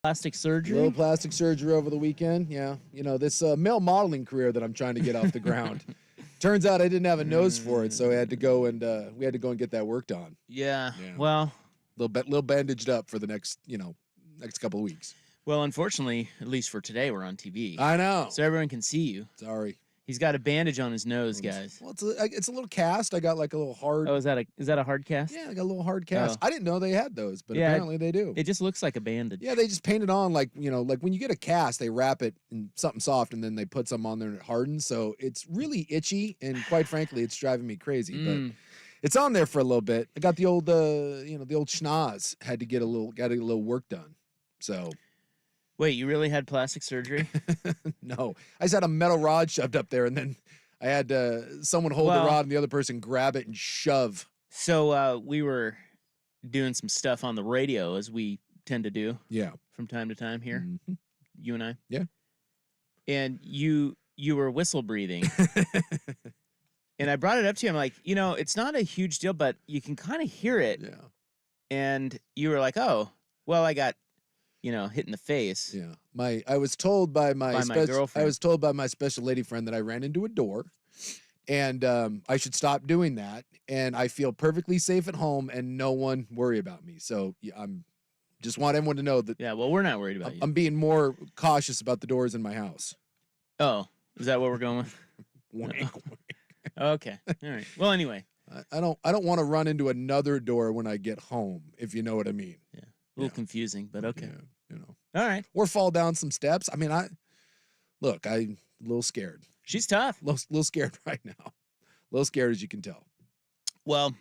Plastic surgery? Little plastic surgery over the weekend, yeah. You know, this male modeling career that I'm trying to get off the ground. Turns out I didn't have a nose for it, so I had to go and we had to go and get that worked on. Yeah. Well, little bandaged up for the next couple of weeks. Well, unfortunately, at least for today, we're on TV. I know. So everyone can see you. Sorry. He's got a bandage on his nose, guys. Well, it's a little cast. I got like a little hard. Oh, is that a hard cast? Yeah, I got a little hard cast. Oh. I didn't know they had those, but apparently they do. It just looks like a bandage. Yeah, they just paint it on like when you get a cast, they wrap it in something soft and then they put some on there and it hardens. So it's really itchy and quite frankly, it's driving me crazy. But it's on there for a little bit. I got the old the old schnoz. Had to get a little work done. So. Wait, you really had plastic surgery? No, I just had a metal rod shoved up there, and then I had someone hold the rod and the other person grab it and shove. So we were doing some stuff on the radio, as we tend to do. Yeah, from time to time here, you and I. Yeah, and you were whistle breathing, and I brought it up to you. I'm like, it's not a huge deal, but you can kind of hear it. Yeah, and you were like, oh, well, I got. Hit in the face. Yeah. I was told by my girlfriend. I was told by my special lady friend that I ran into a door and I should stop doing that. And I feel perfectly safe at home and no one worry about me. So I'm just want everyone to know that. Yeah. Well, we're not worried about you. I'm being more cautious about the doors in my house. Oh, is that what we're going with? Wink. Okay. All right. Well, anyway, I don't want to run into another door when I get home, if you know what I mean. Yeah. A little confusing, but okay. Yeah, All right. Or fall down some steps. I mean, I'm a little scared. She's tough. Little scared right now. A little scared, as you can tell. Well,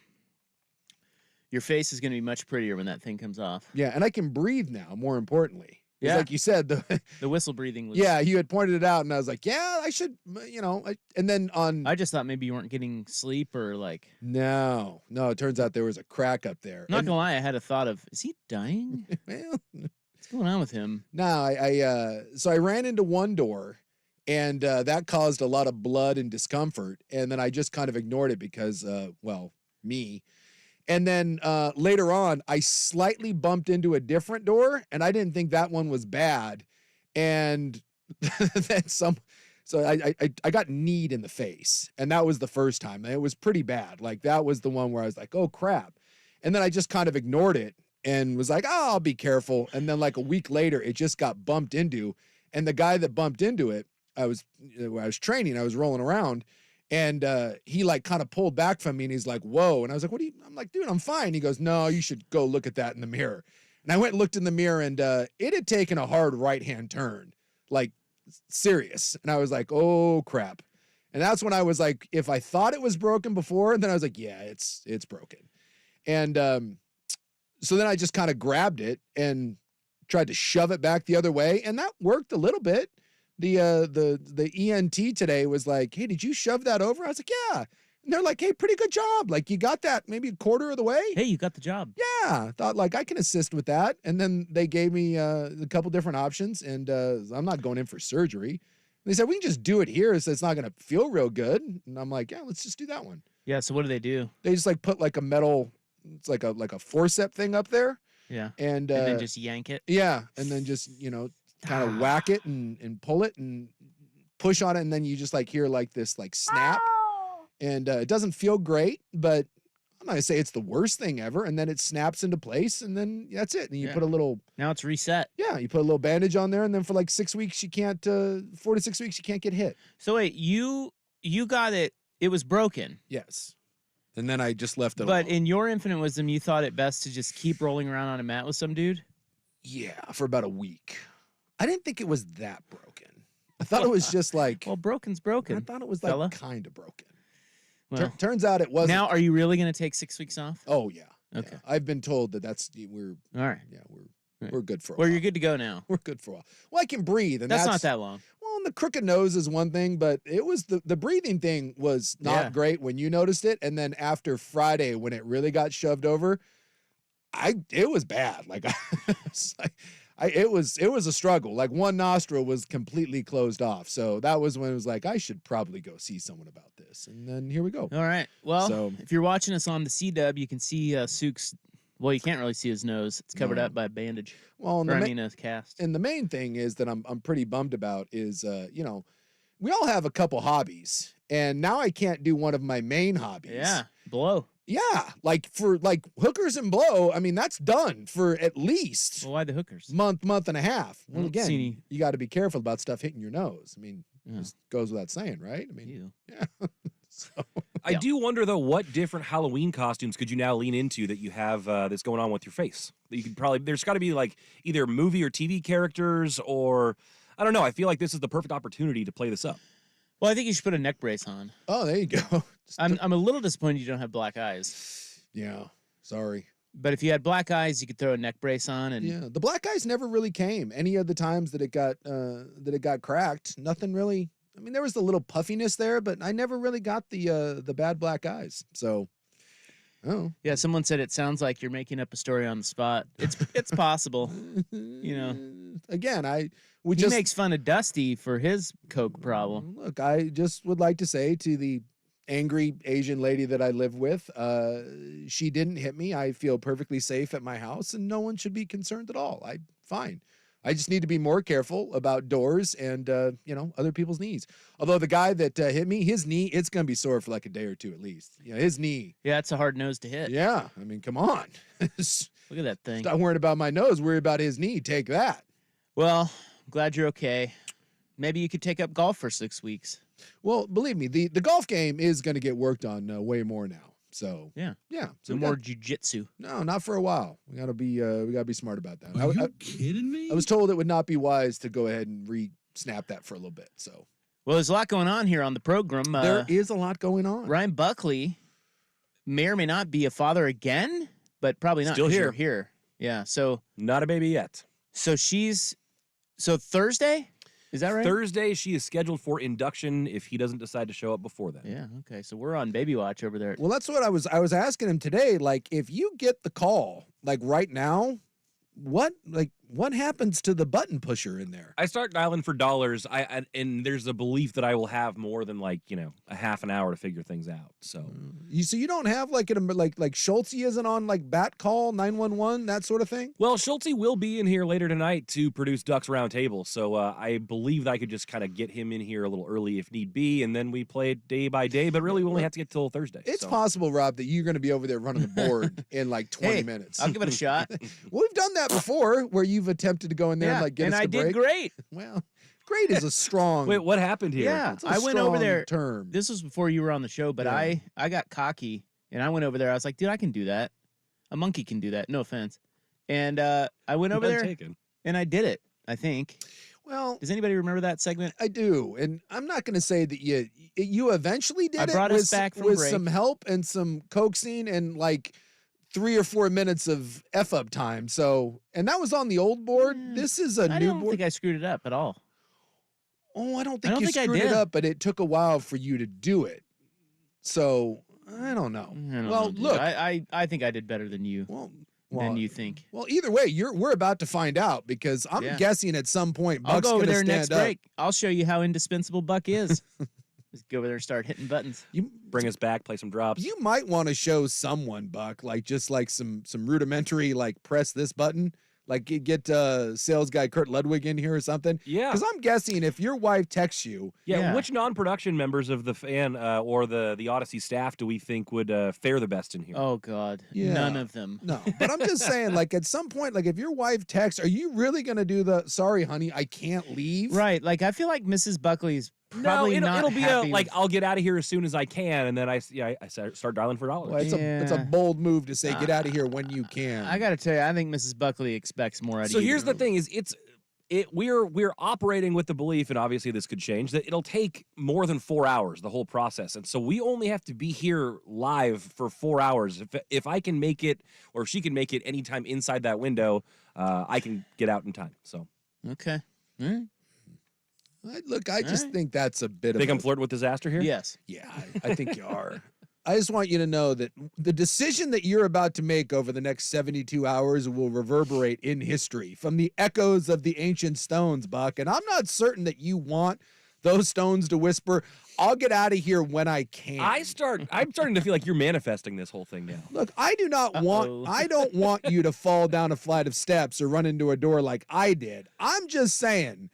your face is going to be much prettier when that thing comes off. Yeah, and I can breathe now, more importantly. Yeah. Like you said, the whistle breathing was... Yeah, you had pointed it out, and I was like, yeah, I should, and then I just thought maybe you weren't getting sleep or like... No, it turns out there was a crack up there. I'm not going to lie, I had a thought of, is he dying? Well... What's going on with him? No, so I ran into one door, and that caused a lot of blood and discomfort, and then I just kind of ignored it because, me. And then later on, I slightly bumped into a different door, and I didn't think that one was bad. And then so I got kneed in the face, and that was the first time. And it was pretty bad. Like, that was the one where I was like, oh, crap. And then I just kind of ignored it and was like, oh, I'll be careful. And then like a week later, it just got bumped into. And the guy that bumped into it, I was training, I was rolling around. And he like kind of pulled back from me and he's like, whoa. And I was like, I'm like, dude, I'm fine. He goes, no, you should go look at that in the mirror. And I went and looked in the mirror and it had taken a hard right-hand turn, like serious. And I was like, oh crap. And that's when I was like, if I thought it was broken before, then I was like, yeah, it's broken. And so then I just kind of grabbed it and tried to shove it back the other way. And that worked a little bit. The ENT today was like, hey, did you shove that over? I was like, yeah. And they're like, hey, pretty good job. Like, you got that maybe a quarter of the way. Hey, you got the job. Yeah. Thought like I can assist with that. And then they gave me a couple different options and I'm not going in for surgery. And they said, we can just do it here. So it's not going to feel real good. And I'm like, yeah, let's just do that one. Yeah. So what do they do? They just like put like a metal, it's like a forceps thing up there. Yeah. And then just yank it. Yeah. And then just, kind of whack it and pull it and push on it. And then you just like hear like this like snap and it doesn't feel great, but I'm not gonna say it's the worst thing ever. And then it snaps into place and then that's it. And you put a little, now it's reset. Yeah. You put a little bandage on there and then for like 6 weeks, you can't, 4 to 6 weeks, you can't get hit. So wait, you got it. It was broken. Yes. And then I just left it But alone. in your infinite wisdom, you thought it best to just keep rolling around on a mat with some dude? Yeah. For about a week. I didn't think it was that broken. I thought it was just like... Well, broken's broken. I thought it was like kind of broken. Well, turns out it wasn't. Now, are you really going to take 6 weeks off? Oh, yeah. Okay. Yeah. I've been told that we're... All right. Yeah, we're good for a while. Well, you're good to go now. We're good for a while. Well, I can breathe. And that's not that long. Well, and the crooked nose is one thing, but it was the breathing thing was not great when you noticed it. And then after Friday, when it really got shoved over, it was bad. Like, it was a struggle. Like one nostril was completely closed off. So that was when it was like, I should probably go see someone about this. And then here we go. All right. Well, if you're watching us on the C-Dub, you can see Sook's Well, you can't really see his nose. It's covered No. up by a bandage. Well, and Or, the a cast. and the main thing is that I'm pretty bummed about is, we all have a couple hobbies, and now I can't do one of my main hobbies. Yeah, blow. Yeah, like for hookers and blow, I mean, that's done for at least Well, why the hookers? month and a half. I Well, don't see again, any- you got to be careful about stuff hitting your nose. I mean, Yeah. just goes without saying, right? I mean, Ew. yeah. So, I Yeah. do wonder though, what different Halloween costumes could you now lean into that you have that's going on with your face? That you could probably there's got to be like either movie or TV characters, or I don't know. I feel like this is the perfect opportunity to play this up. Well, I think you should put a neck brace on. oh, there you go. Just I'm a little disappointed you don't have black eyes. yeah, sorry. But if you had black eyes, you could throw a neck brace on and Yeah, the black eyes never really came. Any of the times that it got cracked, nothing really. I mean, there was the little puffiness there, but I never really got the bad black eyes. So, oh, yeah, someone said it sounds like you're making up a story on the spot. It's possible. again, He just makes fun of Dusty for his coke problem. look. I just would like to say to the angry Asian lady that I live with, she didn't hit me. I feel perfectly safe at my house, and no one should be concerned at all. Fine. I just need to be more careful about doors and other people's knees. Although the guy that hit me, his knee, it's gonna be sore for like a day or two at least. His knee. Yeah, it's a hard nose to hit. Yeah, I mean, come on. Look at that thing. Stop worrying about my nose. Worry about his knee. Take that. Well, I'm glad you're okay. Maybe you could take up golf for 6 weeks. Well, believe me, the golf game is going to get worked on way more now. So Yeah. So No more jujitsu. no, not for a while. We gotta be smart about that. Are you kidding me? I was told it would not be wise to go ahead and snap that for a little bit. So Well, there's a lot going on here on the program. there is a lot going on. Ryan Buckley may or may not be a father again, but probably not. Still 'cause here. you're here. Yeah. So Not a baby yet. So Thursday? Is that right? Thursday, she is scheduled for induction if he doesn't decide to show up before then. Yeah. Okay. So we're on baby watch over there. Well, that's what I was asking him today. Like, if you get the call, like right now, what happens to the button pusher in there? I start dialing for dollars. And there's a belief that I will have more than a half an hour to figure things out. So You don't have like Schultz isn't on like bat call 911 that sort of thing. well, Schulte will be in here later tonight to produce Ducks Roundtable. So I believe that I could just kind of get him in here a little early if need be, and then we play it day by day. But really, we only have to get till Thursday. It's so. possible, Rob, that you're going to be over there running the board in like 20 Hey, minutes. I'll give it a shot. Well, we've done that before, where you've attempted to go in there and like get and us I to did break. great. Well, great is a strong. Wait, what happened here? Yeah. It's a I went over strong there. Term. This was before you were on the show, but Yeah. I got cocky and I went over there. I was like, dude, I can do that. A monkey can do that. No offense. And I went over None there taken. and I did it, I think. Well, Does anybody remember that segment? I do, and I'm not going to say that you eventually did I it brought with, us back from with break. some help and some coaxing and like 3 or 4 minutes of F up time. So, and that was on the old board. Yeah. This is a I new don't board. think I screwed it up at all. Oh, I don't I think don't you think I screwed it did. up, but it took a while for you to do it. So I don't know. I don't Well, know, dude. look. I think I did better than you. Well, you think. Well, either way, we're about to find out because I'm Yeah. guessing at some point I'll Buck's go over gonna there stand next up. break. I'll show you how indispensable Buck is. Just go over there and start hitting buttons. You Bring us back, play some drops. You might want to show someone, Buck, like just like some rudimentary, like press this button, like get sales guy Kurt Ludwig in here or something. Yeah. Because I'm guessing if your wife texts you, Yeah, Yeah. which non-production members of the fan or the Odyssey staff do we think would fare the best in here? Oh God, Yeah. none of them. no, but I'm just saying, like at some point, like if your wife texts, are you really gonna do the sorry, honey, I can't leave? Right, like I feel like Mrs. Buckley's probably no, not it'll be happy like with- I'll get out of here as soon as I can, and then I start dialing for dollars. Well, it's a Yeah. bold move to say get out of here when you can. I got to tell you, I think Mrs. Buckley expects more out of So you. here's the thing: we're operating with the belief, and obviously this could change, that it'll take more than 4 hours, the whole process, and so we only have to be here live for 4 hours. If I can make it, or if she can make it anytime inside that window, I can get out in time. So Okay. All right. I just right. think that's a bit think of I'm flirting with disaster here. Yes. Yeah, I think you are. I just want you to know that the decision that you're about to make over the next 72 hours will reverberate in history from the echoes of the ancient stones, Buck. And I'm not certain that you want those stones to whisper, I'll get out of here when I can. I'm starting to feel like you're manifesting this whole thing now. Look, I don't want you to fall down a flight of steps or run into a door like I did. I'm just saying,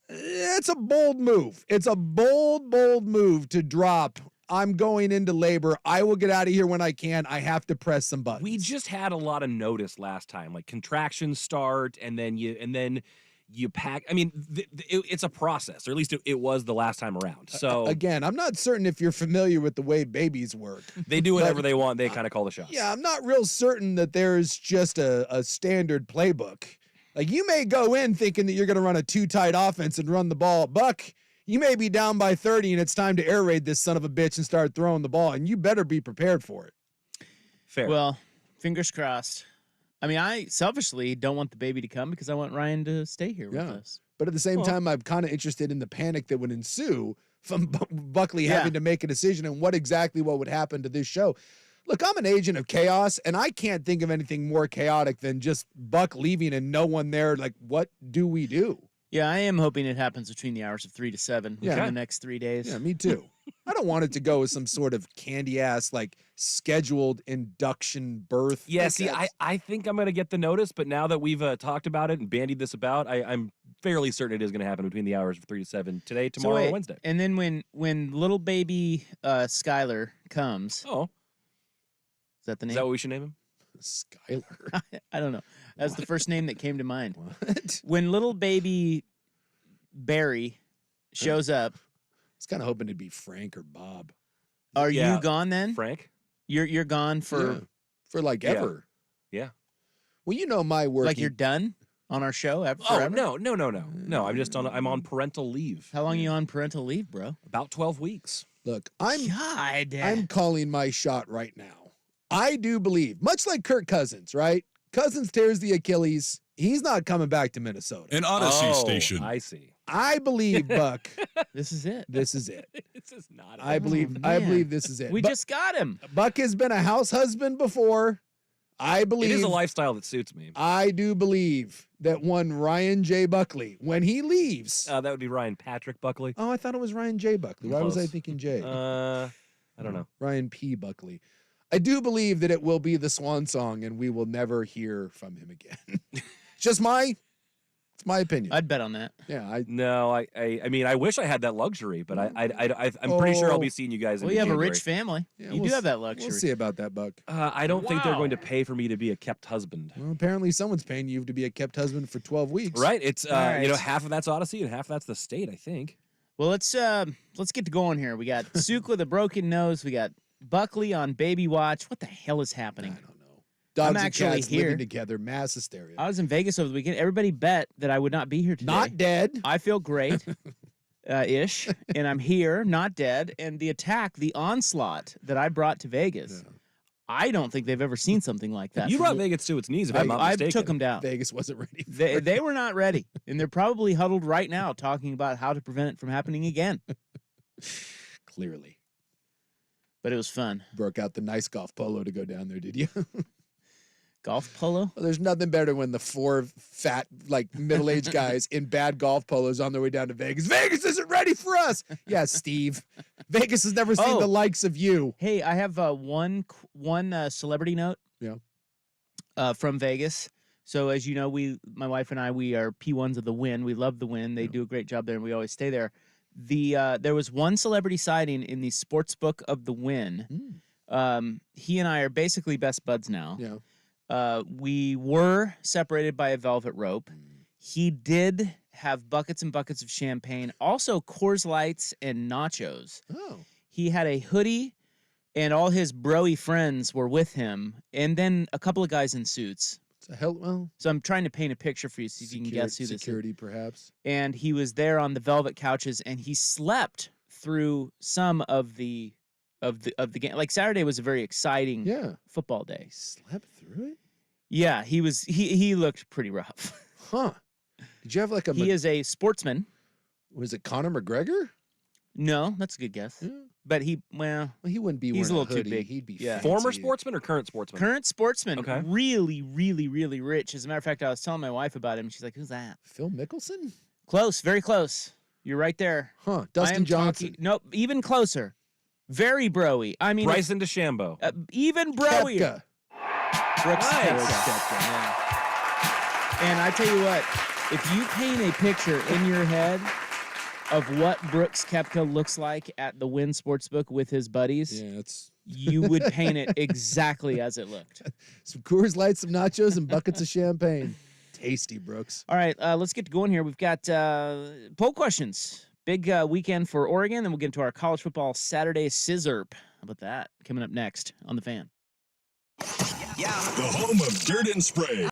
it's a bold move. It's a bold move to drop. I'm going into labor. I will get out of here when I can. I have to press some buttons. We just had a lot of notice last time, like contractions start, and then you pack. I mean, it's a process, or at least it was the last time around. So again, I'm not certain if you're familiar with the way babies work. They do whatever they want. They kind of call the shots. Yeah, I'm not real certain that there's just a standard playbook. Like, you may go in thinking that you're going to run a too-tight offense and run the ball. Buck, you may be down by 30 and it's time to air raid this son of a bitch and start throwing the ball, and you better be prepared for it. Fair. Well, fingers crossed. I mean, I selfishly don't want the baby to come because I want Ryan to stay here with us. But at the same time, I'm kind of interested in the panic that would ensue from Buckley having to make a decision and what would happen to this show. Look, I'm an agent of chaos, and I can't think of anything more chaotic than just Buck leaving and no one there. Like, what do we do? Yeah, I am hoping it happens between the hours of 3 to 7 within the next 3 days. Yeah, me too. I don't want it to go with some sort of candy-ass, like, scheduled induction birth. Yeah, like, see, I think I'm going to get the notice, but now that we've talked about it and bandied this about, I'm fairly certain it is going to happen between the hours of 3 to 7 today, tomorrow, or Wednesday. And then when little baby Skylar comes... Oh. Is that the name? Is that what we should name him? Skylar. I don't know. That's the first name that came to mind. What? When little baby Barry shows up... I was kind of hoping it'd be Frank or Bob. Are you gone then? Frank? You're gone for... For like ever. Yeah. Well, you know my work. Like you're done on our show forever? Oh, no. I'm on parental leave. How long are you on parental leave, bro? About 12 weeks. Look, I'm God. calling my shot right now. I do believe, much like Kirk Cousins, right? Cousins tears the Achilles. He's not coming back to Minnesota. An Odyssey station. I see. I believe, Buck. This is it. This is it. This is not. I believe this is it. We just got him. Buck has been a house husband before. I believe it is a lifestyle that suits me. I do believe that one Ryan J. Buckley, when he leaves. That would be Ryan Patrick Buckley. Oh, I thought it was Ryan J. Buckley. Why was I thinking J? I don't know. Ryan P. Buckley. I do believe that it will be the swan song and we will never hear from him again. It's my opinion. I'd bet on that. Yeah. I mean, I wish I had that luxury, but I'm pretty sure I'll be seeing you guys in Well, you have January. a rich family. Yeah, you do have that luxury. We'll see about that, Buck. I don't think they're going to pay for me to be a kept husband. Well, apparently someone's paying you to be a kept husband for 12 weeks. Right? It's right. half of that's Odyssey and half of that's the state, I think. Well, let's get to going here. We got Sook with a broken nose. We got Buckley on baby watch. What the hell is happening? I don't know. Dogs I'm and actually cats here. living together, mass hysteria. I was in Vegas over the weekend. Everybody bet that I would not be here today. Not dead. I feel great, ish, and I'm here, not dead. And the attack, the onslaught that I brought to Vegas, I don't think they've ever seen something like that. You brought Vegas to its knees, if I'm not mistaken. I took them down. Vegas wasn't ready. They were not ready, and they're probably huddled right now talking about how to prevent it from happening again. Clearly. But it was fun. Broke out the nice golf polo to go down there, did you? Golf polo? Well, there's nothing better when the four fat, like, middle-aged guys in bad golf polos on their way down to Vegas. Vegas isn't ready for us. Yeah, Steve. Vegas has never seen the likes of you. Hey, I have one celebrity note. Yeah. From Vegas. So as you know, my wife and I, we are P1s of the Wynn. We love the Wynn. They do a great job there, and we always stay there. There was one celebrity sighting in the sports book of the Wynn. He and I are basically best buds now. Yeah. We were separated by a velvet rope. He did have buckets and buckets of champagne, also Coors Lights and nachos. Oh. He had a hoodie, and all his bro-y friends were with him, and then a couple of guys in suits. So I'm trying to paint a picture for you so you can guess who this is. Security, perhaps. And he was there on the velvet couches, and he slept through some of the game. Like Saturday was a very exciting football day. He slept through it? Yeah, he looked pretty rough. Huh. Did you have like a... He is a sportsman. Was it Conor McGregor? No, that's a good guess. Yeah. But he wouldn't be he's wearing a little hoodie. too big. He'd be Former fancy. sportsman or current sportsman? Current sportsman. Okay. Really, really, really rich. As a matter of fact, I was telling my wife about him. She's like, who's that? Phil Mickelson? Close, very close. You're right there. Huh? I Dustin am Johnson. talking. Nope, even closer. Very broy. I mean, Bryson DeChambeau. even broy. Koepka. Brooks Nice. Koepka. Yeah. And I tell you what, if you paint a picture in your head of what Brooks Koepka looks like at the Wynn Sportsbook with his buddies, Yeah, it's you would paint it exactly as it looked. some Coors Light, some nachos, and buckets of champagne. Tasty, Brooks. All right, let's get going here. We've got poll questions. Big weekend for Oregon. Then we'll get into our college football Saturday scissorp. How about that? Coming up next on The Fan. The home of Dirt and Spray.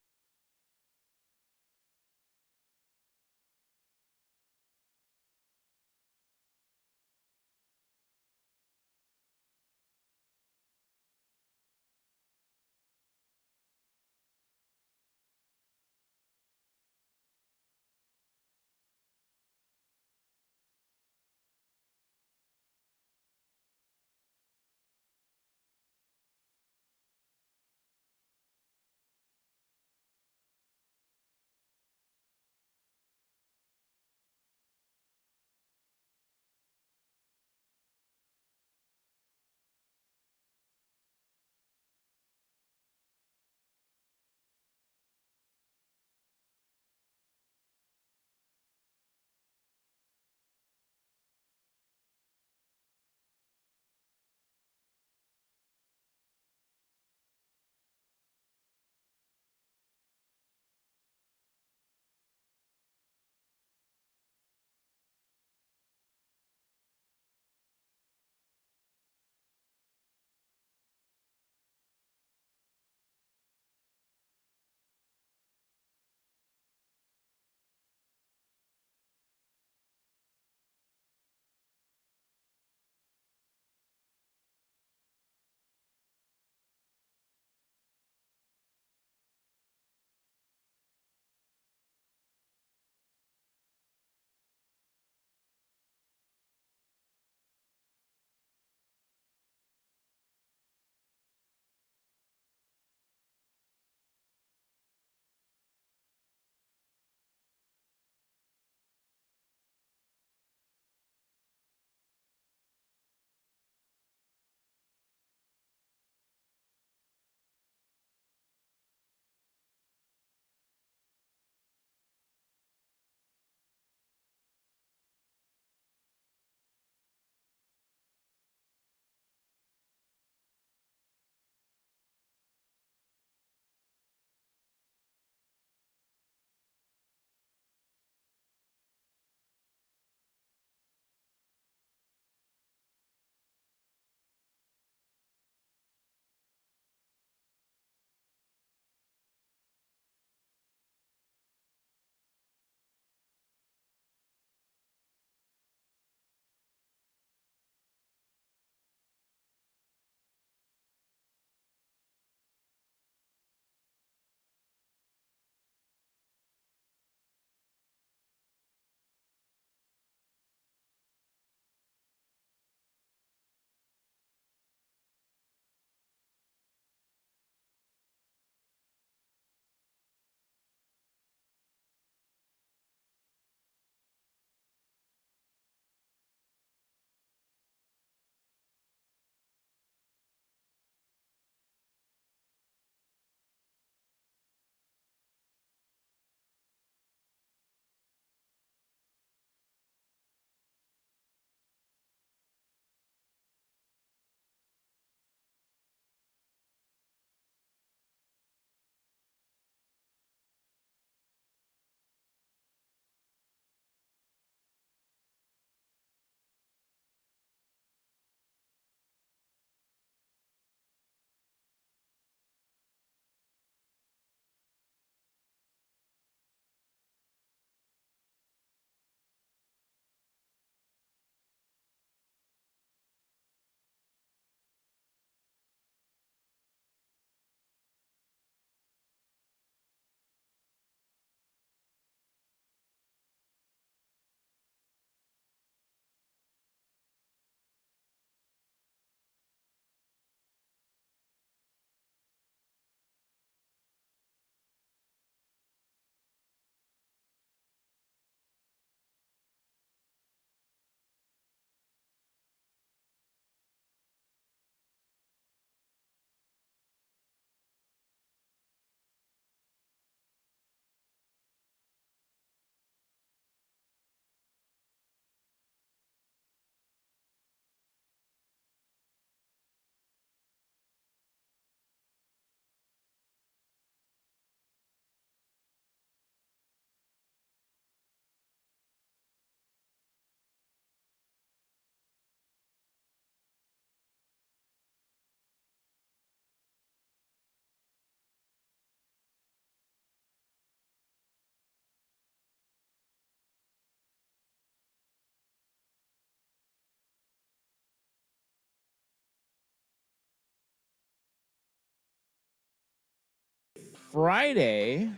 Friday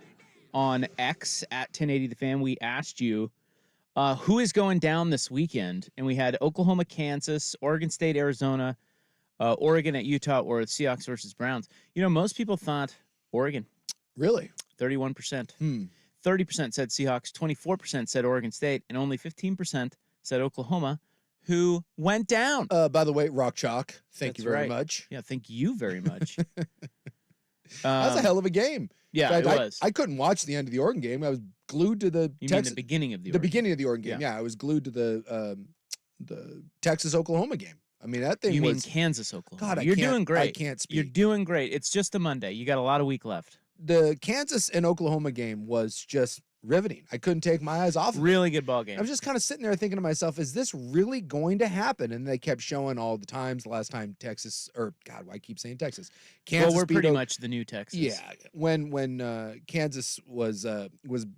on X at 1080 The Fan, we asked you who is going down this weekend, and we had Oklahoma, Kansas, Oregon State, Arizona, Oregon at Utah, or Seahawks versus Browns. Most people thought Oregon. Really? 31%. 30% said Seahawks, 24% said Oregon State, and only 15% said Oklahoma, who went down. By the way, Rock Chalk, thank you That's very right. much. Yeah, thank you very much. That was a hell of a game. Yeah, In fact, it was. I couldn't watch the end of the Oregon game. I was glued to the You mean the beginning of the Oregon beginning of the Oregon game. Yeah, I was glued to the Texas-Oklahoma game. I mean, that thing You was... mean Kansas, Oklahoma. God, You're doing great. I can't speak. You're doing great. It's just a Monday. You got a lot of week left. The Kansas and Oklahoma game was just riveting. I couldn't take my eyes off of it. Really good ball game. I was just kind of sitting there thinking to myself, is this really going to happen? And they kept showing all the times. The last time Texas, or God, why I keep saying Texas? Kansas. Well, we're beat pretty much the new Texas. Yeah, when Kansas was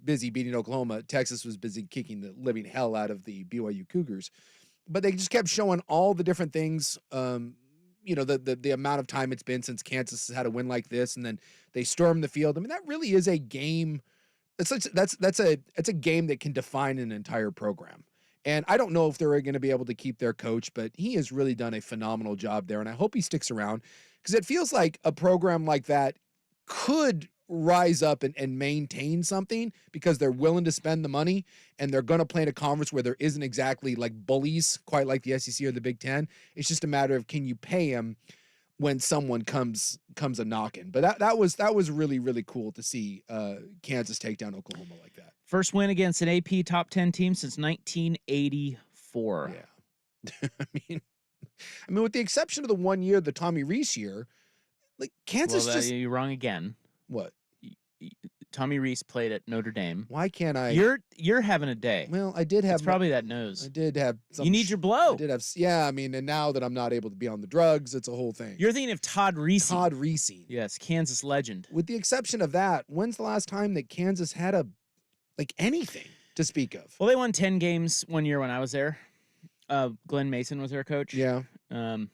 busy beating Oklahoma, Texas was busy kicking the living hell out of the BYU Cougars. But they just kept showing all the different things. The amount of time it's been since Kansas has had a win like this, and then they stormed the field. I mean, that really is a game. That's a game that can define an entire program. And I don't know if they're going to be able to keep their coach, but he has really done a phenomenal job there, and I hope he sticks around, because it feels like a program like that could rise up and maintain something, because they're willing to spend the money, and they're going to play in a conference where there isn't exactly like bullies quite like the SEC or the Big Ten. It's just a matter of, can you pay them when someone comes a knocking. But that was really, really cool to see Kansas take down Oklahoma like that. First win against an AP top 10 team since 1984. Yeah. I mean, with the exception of the 1 year, the Tommy Rees year, like Kansas you're wrong again. What? Tommy Rees played at Notre Dame. Why can't I? You're having a day. Well, I did have. It's probably that nose. I did have. You need your blow. I did have. Yeah, I mean, and now that I'm not able to be on the drugs, it's a whole thing. You're thinking of Todd Reese. Todd Reese. Yes, Kansas legend. With the exception of that, when's the last time that Kansas had anything to speak of? Well, they won 10 games 1 year when I was there. Glenn Mason was their coach. Yeah. And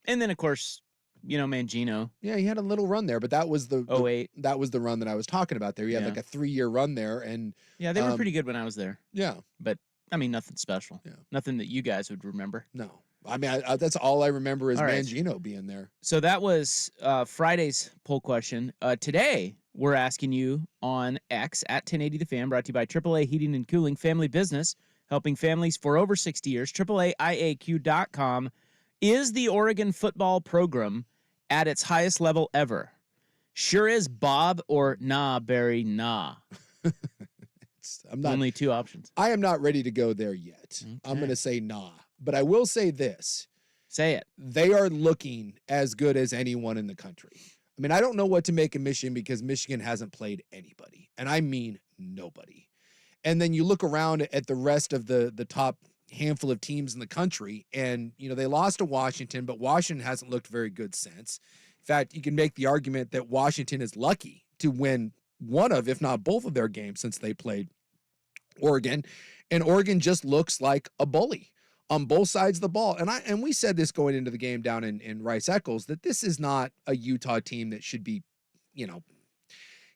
then of course, Mangino. Yeah, he had a little run there, but that was the 08. That was the run that I was talking about there. He had like a 3-year run there, and yeah, they were pretty good when I was there. Yeah, but I mean, nothing special. Yeah, nothing that you guys would remember. No, I mean, that's all I remember is all right. Mangino being there. So that was Friday's poll question. Today we're asking you on X at 1080 The Fan, brought to you by AAA Heating and Cooling Family Business, helping families for over 60 years. AAAIAQ.com. Is the Oregon football program at its highest level ever? Sure is, Bob, or nah, Barry, nah. I'm not, only two options. I am not ready to go there yet. Okay. I'm going to say nah. But I will say this. Say it. They are looking as good as anyone in the country. I mean, I don't know what to make of Michigan, because Michigan hasn't played anybody. And I mean nobody. And then you look around at the rest of the top handful of teams in the country, and they lost to Washington, but Washington hasn't looked very good since. In fact, you can make the argument that Washington is lucky to win one of, if not both of their games since they played Oregon, and Oregon just looks like a bully on both sides of the ball. And we said this going into the game down in Rice-Eccles, that this is not a Utah team that should be,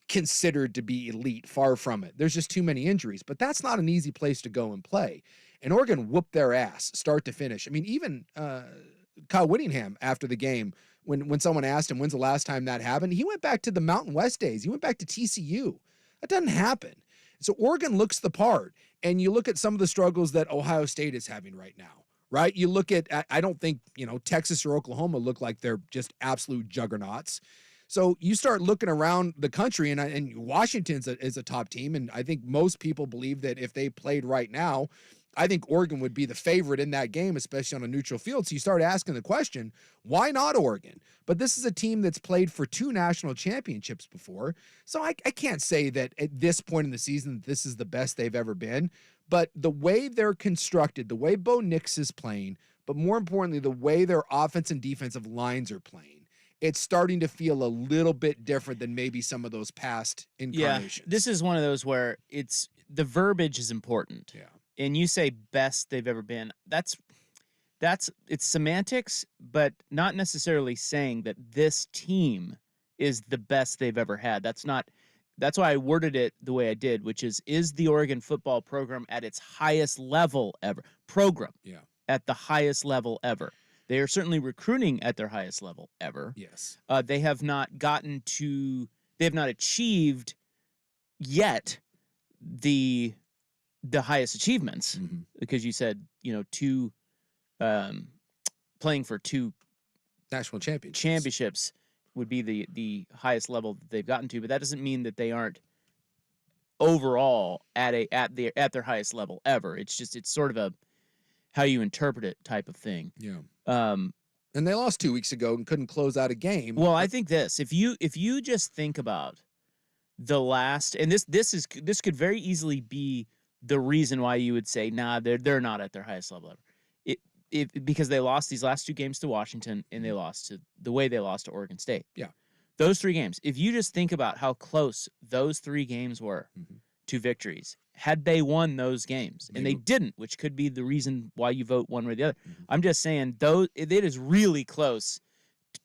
considered to be elite. Far from it. There's just too many injuries, but that's not an easy place to go and play. And Oregon whooped their ass start to finish. I mean, even Kyle Whittingham after the game, when someone asked him when's the last time that happened, he went back to the Mountain West days. He went back to TCU. That doesn't happen. So Oregon looks the part. And you look at some of the struggles that Ohio State is having right now, right? You look at, I don't think, Texas or Oklahoma look like they're just absolute juggernauts. So you start looking around the country, and Washington is a top team. And I think most people believe that if they played right now, I think Oregon would be the favorite in that game, especially on a neutral field. So you start asking the question, why not Oregon? But this is a team that's played for 2 national championships before. So I can't say that at this point in the season, this is the best they've ever been. But the way they're constructed, the way Bo Nix is playing, but more importantly, the way their offense and defensive lines are playing, it's starting to feel a little bit different than maybe some of those past incarnations. Yeah, this is one of those where the verbiage is important. Yeah. And you say best they've ever been. That's it's semantics, but not necessarily saying that this team is the best they've ever had. That's why I worded it the way I did, which is the Oregon football program at its highest level ever? Yeah. At the highest level ever. They are certainly recruiting at their highest level ever. Yes. They have not achieved yet the highest achievements, because you said, playing for 2 National championships would be the highest level that they've gotten to, but that doesn't mean that they aren't overall at their highest level ever. It's sort of a how you interpret it type of thing. Yeah. Um, And they lost 2 weeks ago and couldn't close out a game. well, I think this, if you just think about the last, and this could very easily be the reason why you would say, nah, they're not at their highest level ever. Because they lost these last 2 games to Washington, and they lost to the way they lost to Oregon State. Yeah. Those 3 games, if you just think about how close those 3 games were to victories, had they won those games, and they didn't, which could be the reason why you vote one way or the other. I'm just saying, it is really close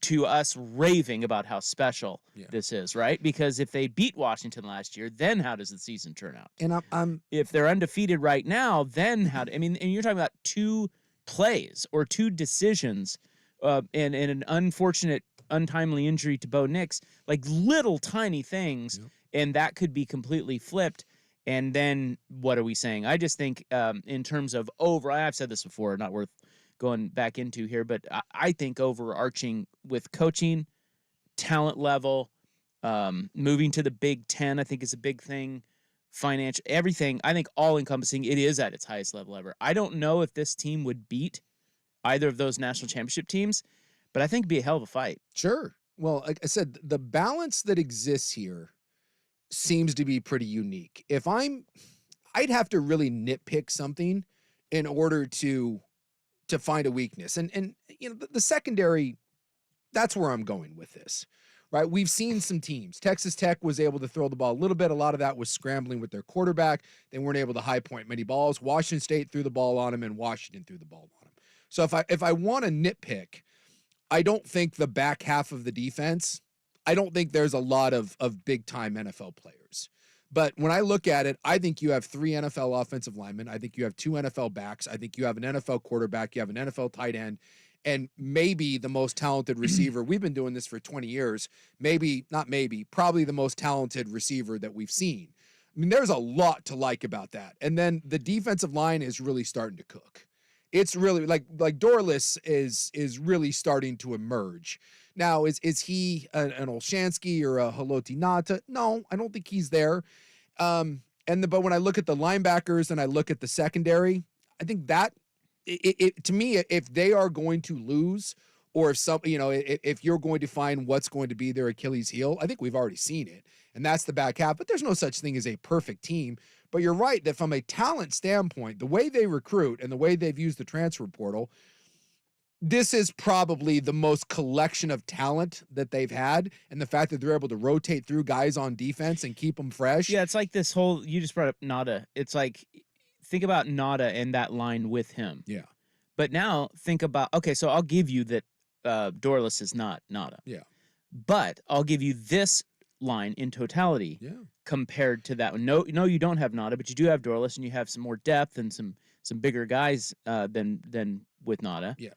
to us raving about how special this is, right? Because if they beat Washington last year, then how does the season turn out? And I'm if they're undefeated right now, then and you're talking about 2 plays or 2 decisions, and an unfortunate, untimely injury to Bo Nix, like little tiny things, and that could be completely flipped. And then what are we saying? I just think, in terms of I've said this before, not worth going back into here, but I think overarching with coaching, talent level, moving to the Big Ten, I think is a big thing. Financial, everything, I think all encompassing, it is at its highest level ever. I don't know if this team would beat either of those national championship teams, but I think it'd be a hell of a fight. Sure. Well, like I said, the balance that exists here seems to be pretty unique. I'd have to really nitpick something in order to find a weakness. And the secondary, that's where I'm going with this. Right? We've seen some teams. Texas Tech was able to throw the ball a little bit. A lot of that was scrambling with their quarterback. They weren't able to high point many balls. Washington State threw the ball on him, and Washington threw the ball on him. So if I want to nitpick, I don't think the back half of the defense, I don't think there's a lot of big-time NFL players. But when I look at it, I think you have 3 NFL offensive linemen. I think you have 2 NFL backs. I think you have an NFL quarterback. You have an NFL tight end. And maybe the most talented receiver. We've been doing this for 20 years. Probably the most talented receiver that we've seen. I mean, there's a lot to like about that. And then the defensive line is really starting to cook. It's really like Dorless is really starting to emerge. Now, is he an Olshansky or a Haloti Nata? No, I don't think he's there. But when I look at the linebackers and I look at the secondary, I think that to me, if they are going to lose, or if you're going to find what's going to be their Achilles heel, I think we've already seen it, and that's the back half. But there's no such thing as a perfect team. But you're right that from a talent standpoint, the way they recruit and the way they've used the transfer portal, this is probably the most collection of talent that they've had, and the fact that they're able to rotate through guys on defense and keep them fresh. Yeah, it's like this whole, you just brought up Nada. It's like, think about Nada and that line with him. Yeah. But now think about, okay, so I'll give you that Dorless is not Nada. Yeah. But I'll give you this line in totality compared to that one. No, you don't have Nada, but you do have Dorless, and you have some more depth and some bigger guys than with Nada. Yeah.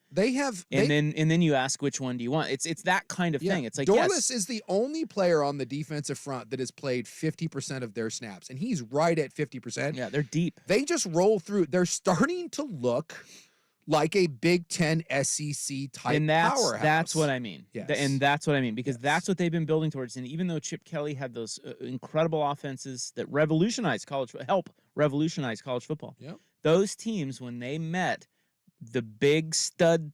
And then you ask, which one do you want? It's that kind of thing. It's like, Dorless is the only player on the defensive front that has played 50% of their snaps, and he's right at 50%. Yeah, they're deep. They just roll through. They're starting to look like a Big Ten SEC type powerhouse. That's what I mean. Yes. And that's what I mean, because that's what they've been building towards. And even though Chip Kelly had those incredible offenses that help revolutionize college football, those teams, when they met the big stud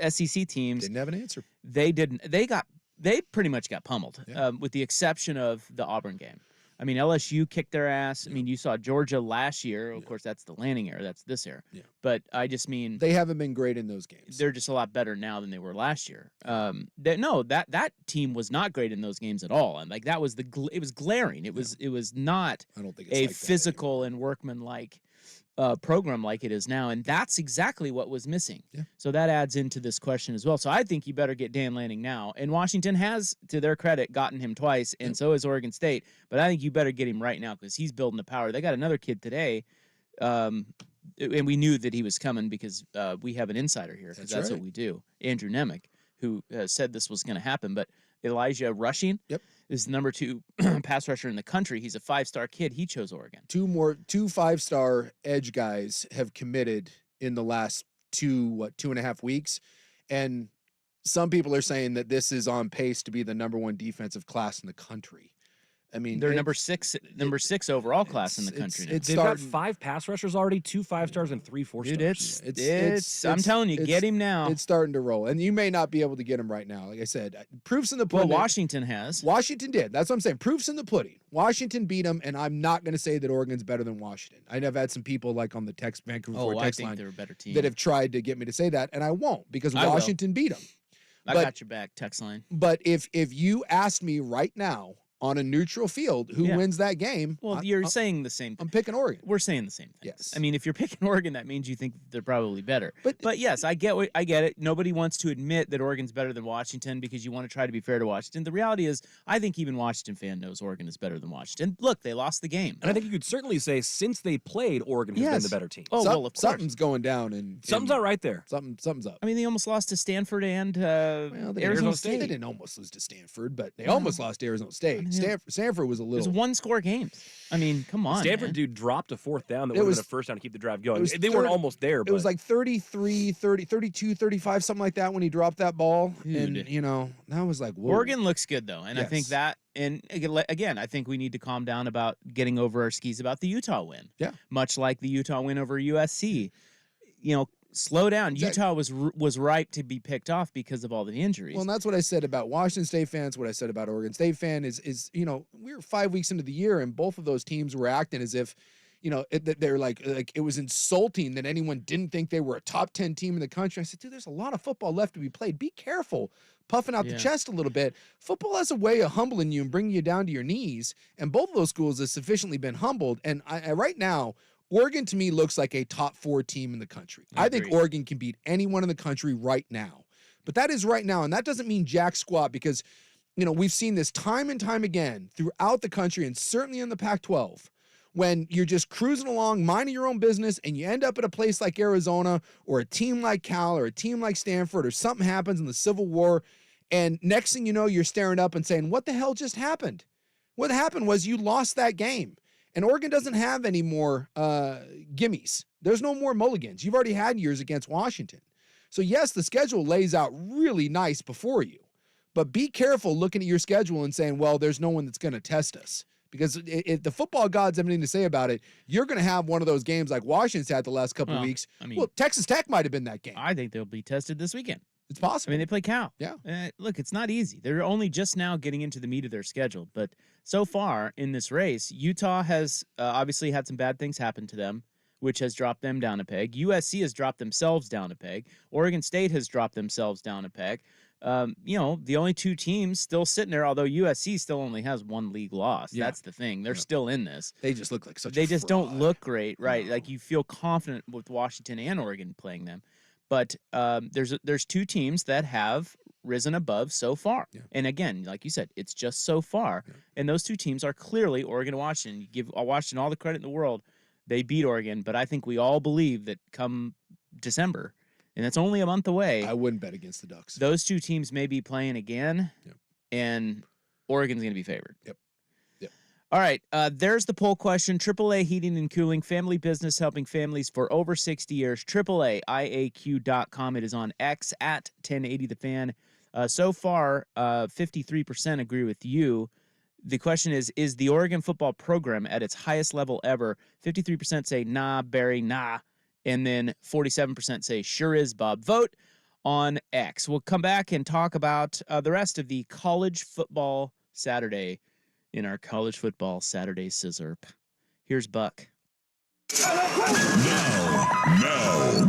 SEC teams, didn't have an answer. They didn't. They pretty much got pummeled, with the exception of the Auburn game. I mean, LSU kicked their ass. I mean, you saw Georgia last year. Of course, that's the Lanning era. That's this era. Yeah. But I just mean, they haven't been great in those games. They're just a lot better now than they were last year. That team was not great in those games at all. And like that was it was glaring. It was not I don't think it's a like physical and workmanlike program like it is now, and that's exactly what was missing. Yeah. So that adds into this question as well. So I think you better get Dan Lanning now. And Washington has, to their credit, gotten him twice, and so has Oregon State. But I think you better get him right now because he's building the power. They got another kid today, and we knew that he was coming because we have an insider here because that's right. what we do. Andrew Nemec, who said this was going to happen, but Elijah Rushing is the number 2 pass rusher in the country. He's a 5-star kid. He chose Oregon. 2 5-star edge guys have committed in the last 2.5 weeks. And some people are saying that this is on pace to be the number 1 defensive class in the country. I mean, they're number six overall class in the country now. They've got 5 pass rushers already, 2 5-stars and 3 4-stars. Dude, it's I'm telling you, get him now. It's starting to roll, and you may not be able to get him right now. Like I said, proofs in the pudding. Well, Washington has. Washington did. That's what I'm saying. Proofs in the pudding. Washington beat them, and I'm not going to say that Oregon's better than Washington. I've had some people like on the Vancouver text I think line they're a better team that have tried to get me to say that, and I won't because Washington beat them. I got your back, text line. But if you asked me right now, on a neutral field, who wins that game? Well, you're saying the same thing. I'm picking Oregon. We're saying the same thing. Yes. I mean, if you're picking Oregon, that means you think they're probably better. But yes, I get it. Nobody wants to admit that Oregon's better than Washington because you want to try to be fair to Washington. The reality is, I think even Washington fan knows Oregon is better than Washington. Look, they lost the game. And I think you could certainly say since they played, Oregon has been the better team. Oh, well, of course. Something's going down. Something's not right there. Something's up. I mean, they almost lost to Stanford and Arizona State. They didn't almost lose to Stanford, but they almost lost to Arizona State. Stanford was a little. It was 1-score games. I mean, come on. Stanford dude dropped a 4th down that would have been a first down to keep the drive going. They 30, weren't almost there. But it was like 33, 30, 32, 35, something like that when he dropped that ball. Dude. And, that was like, whoa. Oregon looks good, though. And I think that, and again, I think we need to calm down about getting over our skis about the Utah win. Yeah. Much like the Utah win over USC. Slow down. Utah was ripe to be picked off because of all the injuries. Well, and that's what I said about Washington State fans. What I said about Oregon State fan is we were 5 weeks into the year and both of those teams were acting as if, they're like it was insulting that anyone didn't think they were a top 10 team in the country. I said, dude, there's a lot of football left to be played. Be careful, puffing out the chest a little bit. Football has a way of humbling you and bringing you down to your knees. And both of those schools have sufficiently been humbled. And I right now, Oregon, to me, looks like a top 4 team in the country. I think Oregon can beat anyone in the country right now. But that is right now, and that doesn't mean jack squat because, we've seen this time and time again throughout the country and certainly in the Pac-12 when you're just cruising along, minding your own business, and you end up at a place like Arizona or a team like Cal or a team like Stanford or something happens in the Civil War, and next thing you know, you're staring up and saying, what the hell just happened? What happened was you lost that game. And Oregon doesn't have any more gimmies. There's no more mulligans. You've already had yours against Washington. So, yes, the schedule lays out really nice before you. But be careful looking at your schedule and saying, well, there's no one that's going to test us. Because if the football gods have anything to say about it, you're going to have one of those games like Washington's had the last couple of weeks. Texas Tech might have been that game. I think they'll be tested this weekend. It's possible. I mean, they play Cal. Yeah. Look, it's not easy. They're only just now getting into the meat of their schedule. But so far in this race, Utah has obviously had some bad things happen to them, which has dropped them down a peg. USC has dropped themselves down a peg. Oregon State has dropped themselves down a peg. The only 2 teams still sitting there, although USC still only has 1 league loss. Yeah. The's the thing. They're still in this. They just look like such They a just fraud. don't look great, right? No. Like you feel confident with Washington and Oregon playing them. But there's 2 teams that have risen above so far. Yeah. And again, like you said, it's just so far. Yeah. And those 2 teams are clearly Oregon and Washington. You give Washington all the credit in the world. They beat Oregon, but I think we all believe that come December, and that's only a month away. I wouldn't bet against the Ducks. Those 2 teams may be playing again, and Oregon's going to be favored. Yep. All right, there's the poll question. AAA Heating and Cooling, family business helping families for over 60 years. AAAIAQ.com. It is on X at 1080 The Fan. So far, 53% agree with you. The question is the Oregon football program at its highest level ever? 53% say nah, Barry, nah. And then 47% say sure is, Bob. Vote on X. We'll come back and talk about the rest of the college football Saturday in our college football Saturday scissor. Here's Buck. Now.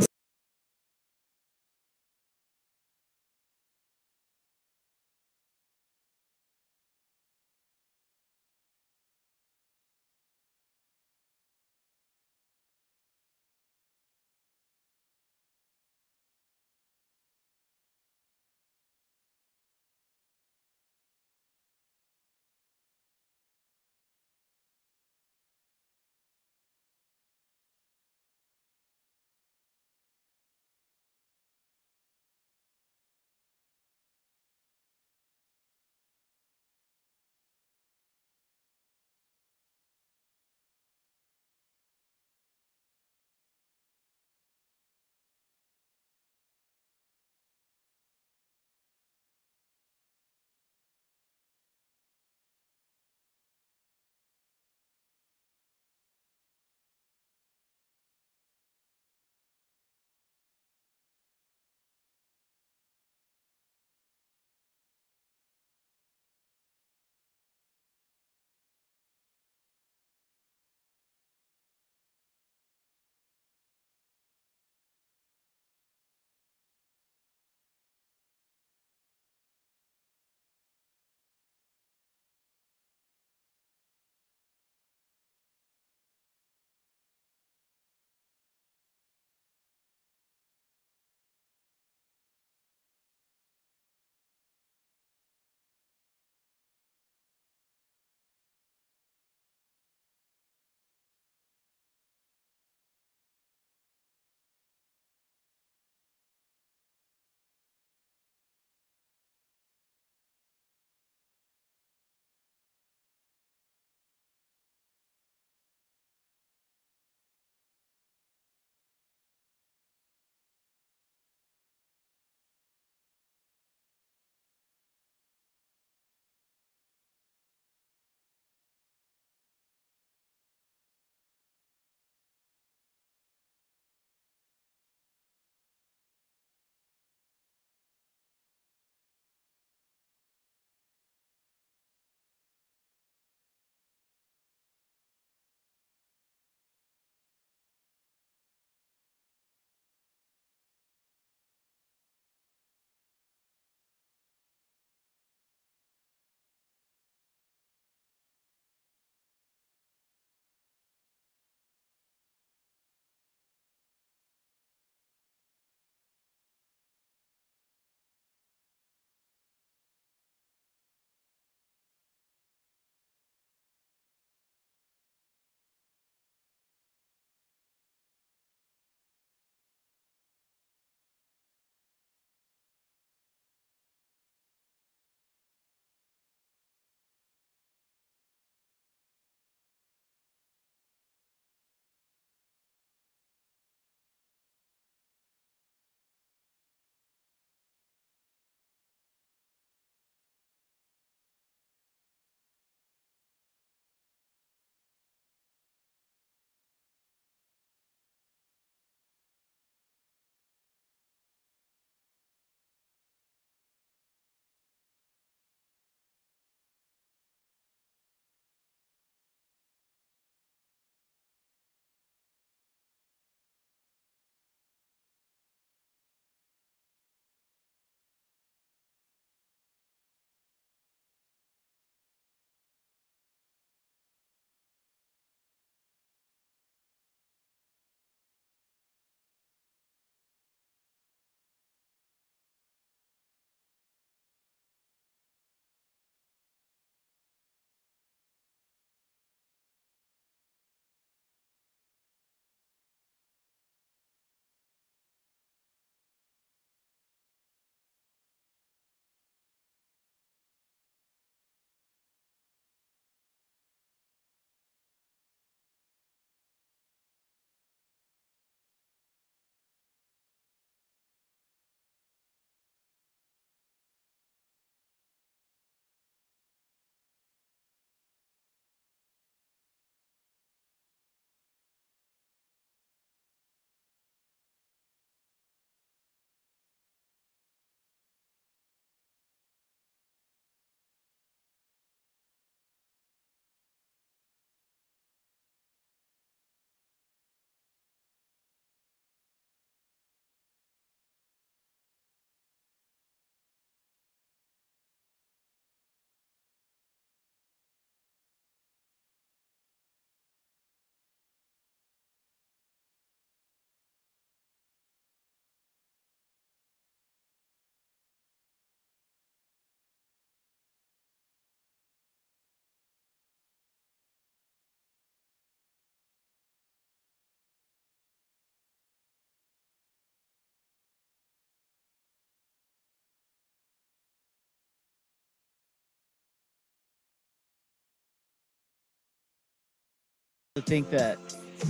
To think that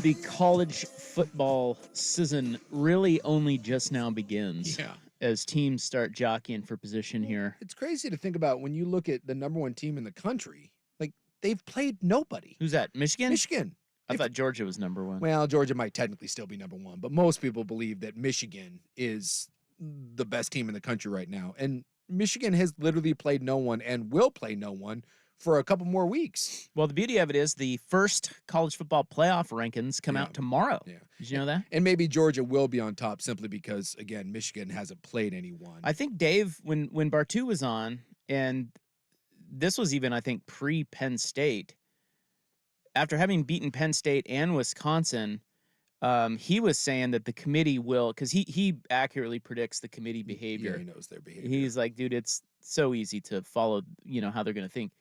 the college football season really only just now begins. Yeah. As teams start jockeying for position here. It's crazy to think about when you look at the number one team in the country. Like, they've played nobody. Who's that? Michigan? Michigan. I thought Georgia was number one. Well, Georgia might technically still be number one, but most people believe that Michigan is the best team in the country right now. And Michigan has literally played no one and will play no one for a couple more weeks. Well, the beauty of it is the first college football playoff rankings come out tomorrow. Yeah. Did you know that? And maybe Georgia will be on top simply because, again, Michigan hasn't played anyone. I think Dave, when Bartu was on, and this was even, I think, pre-Penn State, after having beaten Penn State and Wisconsin, he was saying that the committee will, because he accurately predicts the committee behavior. Yeah, he knows their behavior. He's like, dude, it's so easy to follow, how they're going to think.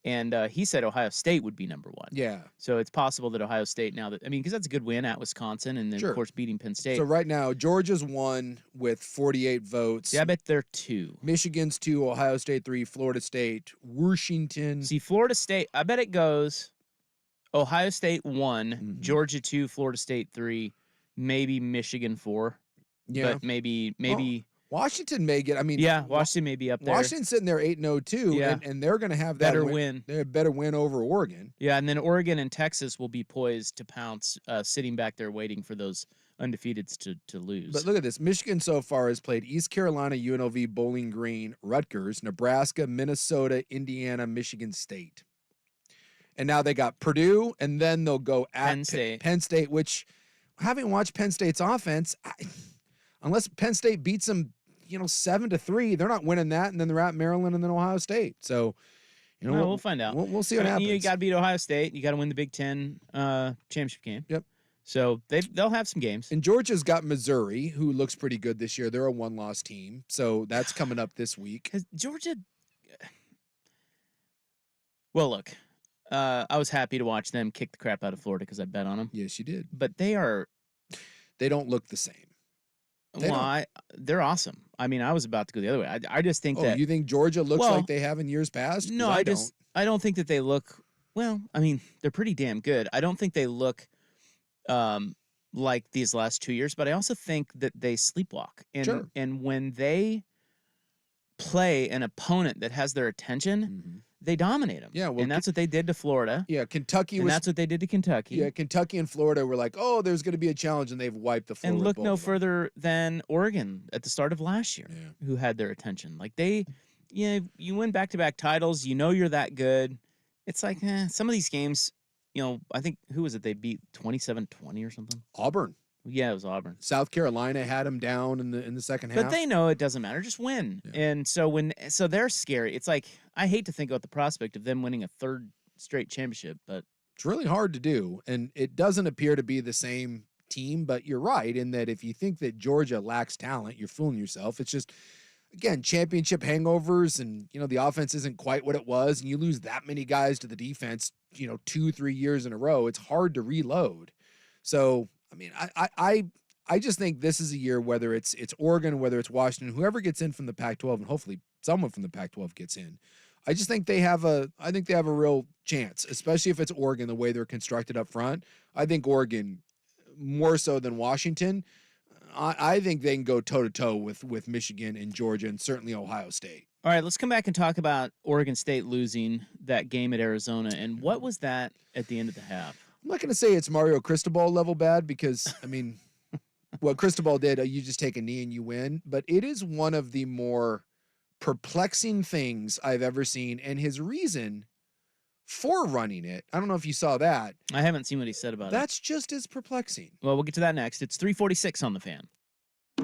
And he said Ohio State would be number one. Yeah. So it's possible that Ohio State now that, because that's a good win at Wisconsin and then, Sure. of course, beating Penn State. So right now, Georgia's 1 with 48 votes. Yeah, I bet they're 2. Michigan's 2, Ohio State 3, Florida State, Washington. See, Florida State, I bet it goes Ohio State 1, Mhm. Georgia 2, Florida State 3, maybe Michigan 4. Yeah. But maybe Washington may get, Washington may be up there. Washington's sitting there 8-0 too, Yeah. and they're going to have that Better win. They're a better win over Oregon. Yeah, and then Oregon and Texas will be poised to pounce, sitting back there waiting for those undefeateds to lose. But look at this. Michigan so far has played East Carolina, UNLV, Bowling Green, Rutgers, Nebraska, Minnesota, Indiana, Michigan State. And now they got Purdue, and then they'll go at Penn State. Which, having watched Penn State's offense, unless Penn State beats them, 7-3, they're not winning that, and then they're at Maryland and then Ohio State. So, we'll find out. We'll see what happens. You got to beat Ohio State. You got to win the Big Ten championship game. Yep. So they'll have some games. And Georgia's got Missouri, who looks pretty good this year. They're a 1-loss team, so that's coming up this week. Because Georgia. Well, look, I was happy to watch them kick the crap out of Florida because I bet on them. Yes, you did. But they don't look the same. They're awesome. I was about to go the other way. I just think that. You think Georgia looks like they have in years past? No, I don't think that they look. Well, they're pretty damn good. I don't think they look like these last 2 years, but I also think that they sleepwalk. And Sure. And when they play an opponent that has their attention, they dominate them. Yeah, well, and that's what they did to Florida. Yeah, That's what they did to Kentucky. Yeah, Kentucky and Florida were like, oh, there's going to be a challenge, and they've wiped the floor. And with look both no of them. further than Oregon at the start of last year, Yeah. who had their attention. Like you win back-to-back titles. You're that good. It's like some of these games. I think who was it? They beat 27-20 or something. Auburn. Yeah, it was Auburn. South Carolina had them down in the second half. But they know it doesn't matter. Just win. Yeah. And so they're scary. It's like I hate to think about the prospect of them winning a third straight championship, but it's really hard to do, and it doesn't appear to be the same team. But you're right in that if you think that Georgia lacks talent, you're fooling yourself. It's just, again, championship hangovers, and the offense isn't quite what it was, and you lose that many guys to the defense, 2-3 years in a row. It's hard to reload. So, I just think this is a year, whether it's Oregon, whether it's Washington, whoever gets in from the Pac-12, and hopefully someone from the Pac-12 gets in. I just think they have a real chance, especially if it's Oregon, the way they're constructed up front. I think Oregon, more so than Washington, I think they can go toe-to-toe with Michigan and Georgia and certainly Ohio State. all right, let's come back and talk about Oregon State losing that game at Arizona. And what was that at the end of the half? I'm not going to say it's Mario Cristobal level bad because, what Cristobal did, you just take a knee and you win. But it is one of the more perplexing things I've ever seen. And his reason for running it, I don't know if you saw that. I haven't seen what he said about it. That's just as perplexing. Well, we'll get to that next. It's 3:46 on the Fan.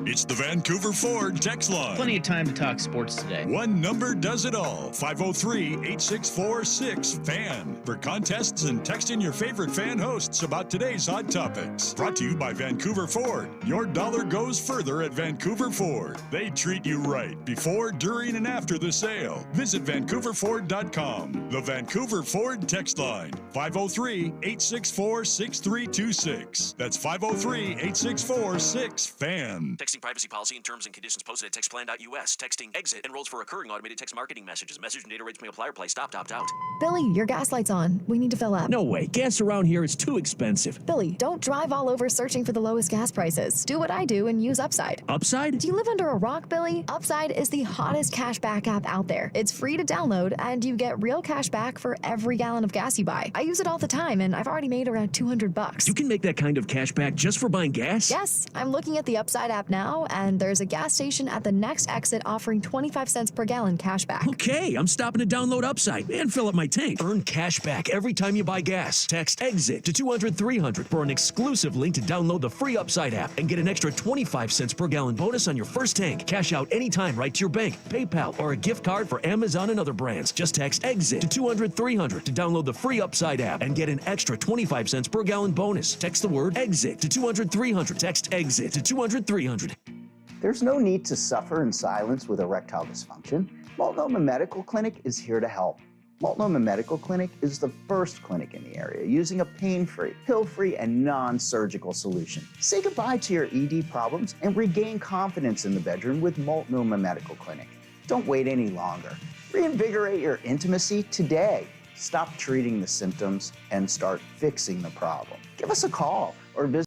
It's the Vancouver Ford text line. Plenty of time to talk sports today. One number does it all. 503-8646-FAN. For contests and text in your favorite fan hosts about today's hot topics. Brought to you by Vancouver Ford. Your dollar goes further at Vancouver Ford. They treat you right before, during, and after the sale. Visit VancouverFord.com. The Vancouver Ford text line. 503-864-6326. That's 503-864-6FAN. Texting privacy policy and terms and conditions posted at textplan.us. Texting exit enrolls for recurring automated text marketing messages. Message and data rates may apply or play. Stop, opt out. Billy, your gas light's on. We need to fill up. No way. Gas around here is too expensive. Billy, don't drive all over searching for the lowest gas prices. Do what I do and use Upside. Upside? Do you live under a rock, Billy? Upside is the hottest cashback app out there. It's free to download, and you get real cash back for every gallon of gas you buy. I use it all the time, and I've already made around $200. You can make that kind of cash back just for buying gas? Yes, I'm looking at the Upside app now, and there's a gas station at the next exit offering 25 cents per gallon cash back. Okay, I'm stopping to download Upside and fill up my tank. Earn cash back every time you buy gas. Text EXIT to 200-300 for an exclusive link to download the free Upside app and get an extra 25 cents per gallon bonus on your first tank. Cash out anytime right to your bank, PayPal, or a gift card for Amazon and other brands. Just text EXIT to 200-300 to download the free Upside app and get an extra 25 cents per gallon bonus. Text the word EXIT to 200-300. Text EXIT to 200-300. There's no need to suffer in silence with erectile dysfunction. Multnomah Medical Clinic is here to help. Multnomah Medical Clinic is the first clinic in the area using a pain-free, pill-free, and non-surgical solution. Say goodbye to your ED problems and regain confidence in the bedroom with Multnomah Medical Clinic. Don't wait any longer. Reinvigorate your intimacy today. Stop treating the symptoms and start fixing the problem. Give us a call or visit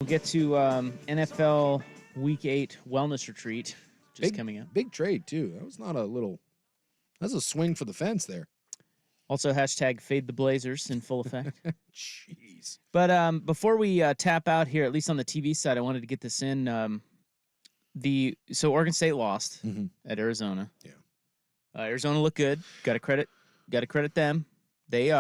We'll get to NFL Week 8 wellness retreat just coming up. Big trade, too. That was not a little... That's a swing for the fence there. Also, hashtag fade the Blazers in full effect. Jeez. But before we tap out here, at least on the TV side, I wanted to get this in. So Oregon State lost at Arizona. Yeah. Arizona looked good. Got to credit them. They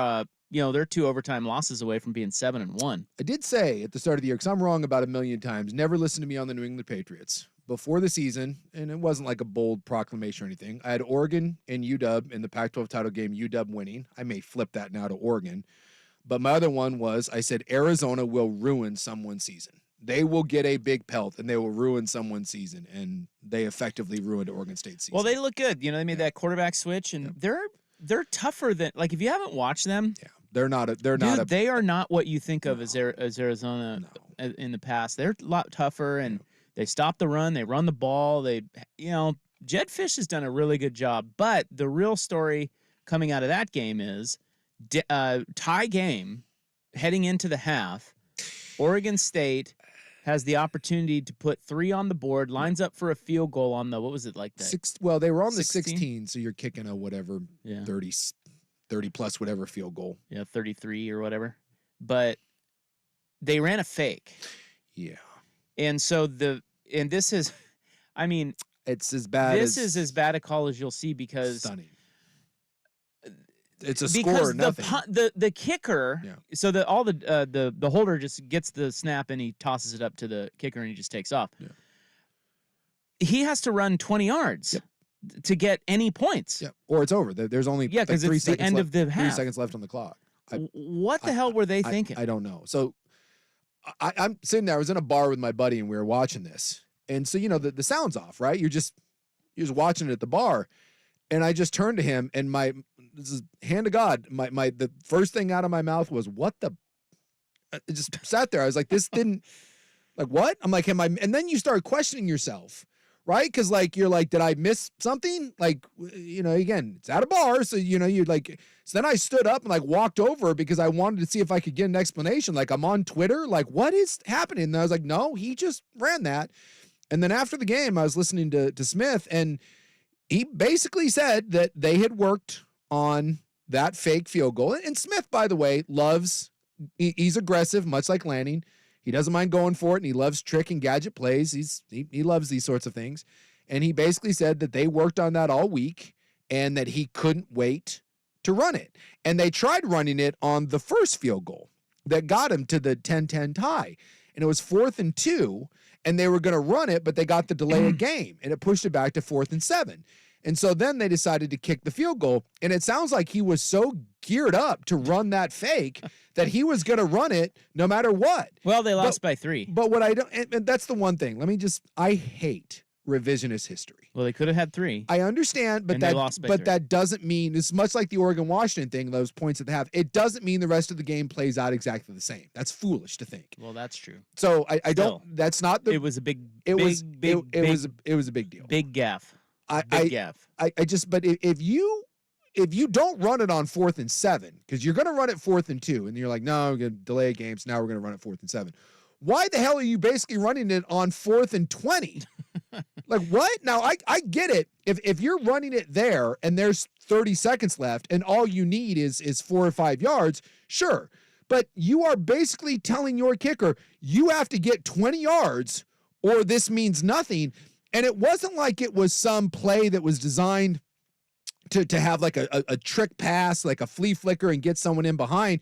they're 2 overtime losses away from being 7-1. I did say at the start of the year, because I'm wrong about 1,000,000 times, never listen to me on the New England Patriots. Before the season, and it wasn't like a bold proclamation or anything, I had Oregon and UW in the Pac-12 title game, UW winning. I may flip that now to Oregon. But my other one was, I said Arizona will ruin someone's season. They will get a big pelt, and they will ruin someone's season, and they effectively ruined Oregon State's season. Well, they look good. They made that quarterback switch, and they're tougher than, like, if you haven't watched them, they are not what you think of as Arizona in the past. They're a lot tougher, and they stop the run, they run the ball. Jed Fish has done a really good job. But the real story coming out of that game is tie game heading into the half. Oregon State has the opportunity to put 3 on the board, lines up for a field goal on the, what was it, like that? Well, they were on the 16, so you're kicking a whatever, 30 plus whatever field goal. Yeah, 33 or whatever. But they ran a fake. Yeah. And so this is, it's as bad. This is as bad a call as you'll see because stunning. It's a score or nothing. The kicker, so that all the holder just gets the snap and he tosses it up to the kicker and he just takes off. Yeah. He has to run 20 yards to get any points. Yeah, or it's over. There's only because it's the end of the half. 3 seconds left on the clock. What the hell were they thinking? I don't know. So I'm sitting there. I was in a bar with my buddy and we were watching this. And so, the sound's off, right? You're just watching it at the bar. And I just turned to him and this is hand to God. The first thing out of my mouth was, what the, it just sat there. I was like, this didn't, like, what? I'm like, and then you start questioning yourself, right? Cause you're like, did I miss something? Like, again, it's at a bar. So, you'd like, so then I stood up and walked over because I wanted to see if I could get an explanation. Like, I'm on Twitter, like, what is happening? And I was like, no, he just ran that. And then after the game, I was listening to Smith, and he basically said that they had worked on that fake field goal. And Smith, by the way, he's aggressive, much like Lanning. He doesn't mind going for it, and he loves trick and gadget plays. He loves these sorts of things. And he basically said that they worked on that all week and that he couldn't wait to run it. And they tried running it on the first field goal that got him to the 10-10 tie. And it was 4th and 2, and they were going to run it, but they got the delay of game, and it pushed it back to 4th and 7. And so then they decided to kick the field goal, and it sounds like he was so geared up to run that fake that he was going to run it no matter what. Well, they lost by 3. But what I don't, and that's the one thing. I hate revisionist history. Well, they could have had 3. I understand, but that doesn't mean, it's much like the Oregon-Washington thing, those points that they have. It doesn't mean the rest of the game plays out exactly the same. That's foolish to think. Well, that's true. So I don't, that's not the, it was a big, it was a big deal. Big gaff. But if you don't run it on 4th and 7, because you're going to run it 4th and 2, and you're like, no, we're going to delay games. Now we're going to run it 4th and 7. Why the hell are you basically running it on 4th and 20? Like, what? Now, I get it. If you're running it there and there's 30 seconds left and all you need is 4 or 5 yards, sure. But you are basically telling your kicker, you have to get 20 yards or this means nothing. And it wasn't like it was some play that was designed to have like a trick pass, like a flea flicker and get someone in behind.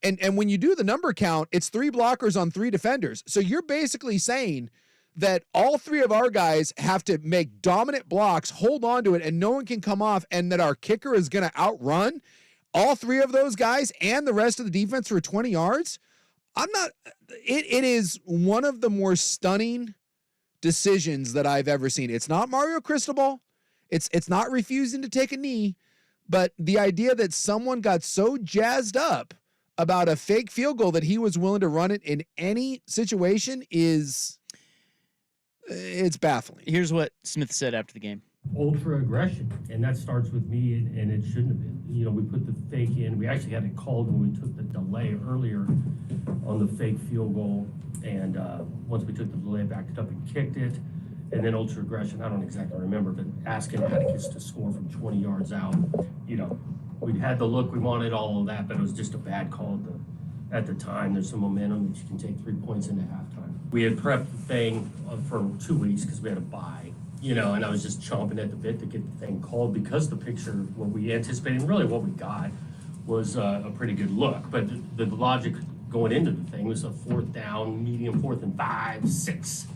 And when you do the number count, it's 3 blockers on 3 defenders. So you're basically saying that all 3 of our guys have to make dominant blocks, hold on to it, and no one can come off, and that our kicker is going to outrun all 3 of those guys and the rest of the defense for 20 yards. It is one of the more stunning decisions that I've ever seen. It's not Mario Cristobal. It's not refusing to take a knee, but the idea that someone got so jazzed up about a fake field goal that he was willing to run it in any situation it's baffling. Here's what Smith said after the game. Ultra aggression, and that starts with me, and it shouldn't have been. We put the fake in. We actually had it called when we took the delay earlier on the fake field goal, and once we took the delay, backed it up and kicked it, and then ultra aggression, I don't exactly remember, but asking Atticus to score from 20 yards out. We had the look, we wanted all of that, but it was just a bad call at the time. There's some momentum that you can take 3 points into halftime. We had prepped the thing for 2 weeks because we had a bye, and I was just chomping at the bit to get the thing called because the picture, what we anticipated, and really what we got, was a pretty good look. But the logic going into the thing was a 4th down, medium 4th and 5, 6,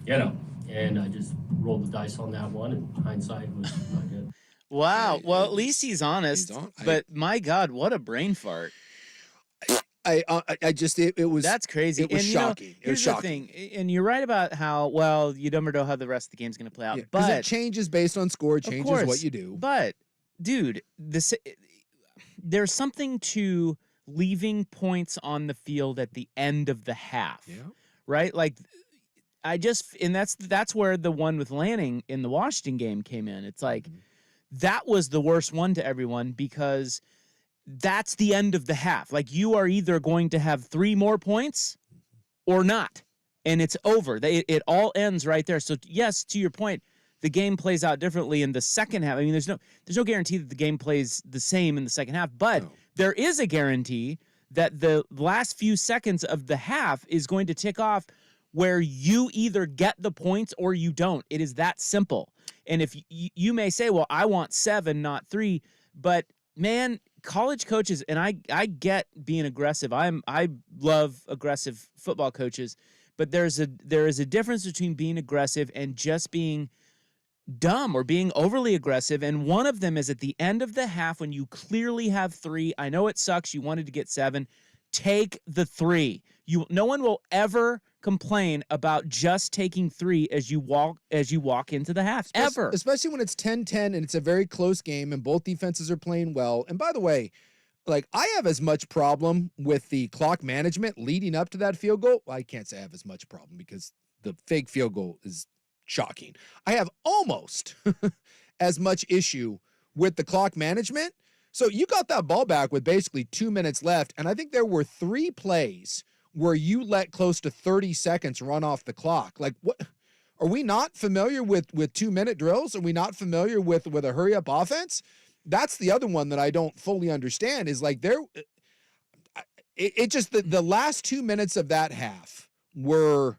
and I just rolled the dice on that one, and hindsight was not good. Wow. Well, at least he's honest. But my God, what a brain fart. I just it was that's crazy. It was shocking. It was shocking. The thing, and you're right about how you never know how the rest of the game's going to play out. Because But it changes based on score. It changes what you do. But dude, there's something to leaving points on the field at the end of the half. Yeah. Right? Like that's where the one with Lanning in the Washington game came in. It's like that was the worst one to everyone because that's the end of the half. Like you are either going to have 3 more points or not, and it's over. It all ends right there. So yes, to your point, the game plays out differently in the second half. I mean, there's no guarantee that the game plays the same in the second half, but there is a guarantee that the last few seconds of the half is going to tick off where you either get the points or you don't. It is that simple. And if you may say, well, I want 7, not 3, but man, college coaches, and I get being aggressive. I love aggressive football coaches, but there is a difference between being aggressive and just being dumb or being overly aggressive. And one of them is at the end of the half when you clearly have 3. I know it sucks. You wanted to get 7. Take the 3. No one will ever complain about just taking 3 as you walk into the half, ever. Especially when it's 10-10 and it's a very close game and both defenses are playing well. And by the way, like I have as much problem with the clock management leading up to that field goal. Well, I can't say I have as much problem because the fake field goal is shocking. I have almost as much issue with the clock management. So you got that ball back with basically 2 minutes left, and I think there were 3 plays where you let close to 30 seconds run off the clock. Like, what? Are we not familiar with 2-minute drills? Are we not familiar with a hurry-up offense? That's the other one that I don't fully understand is like it just the last 2 minutes of that half were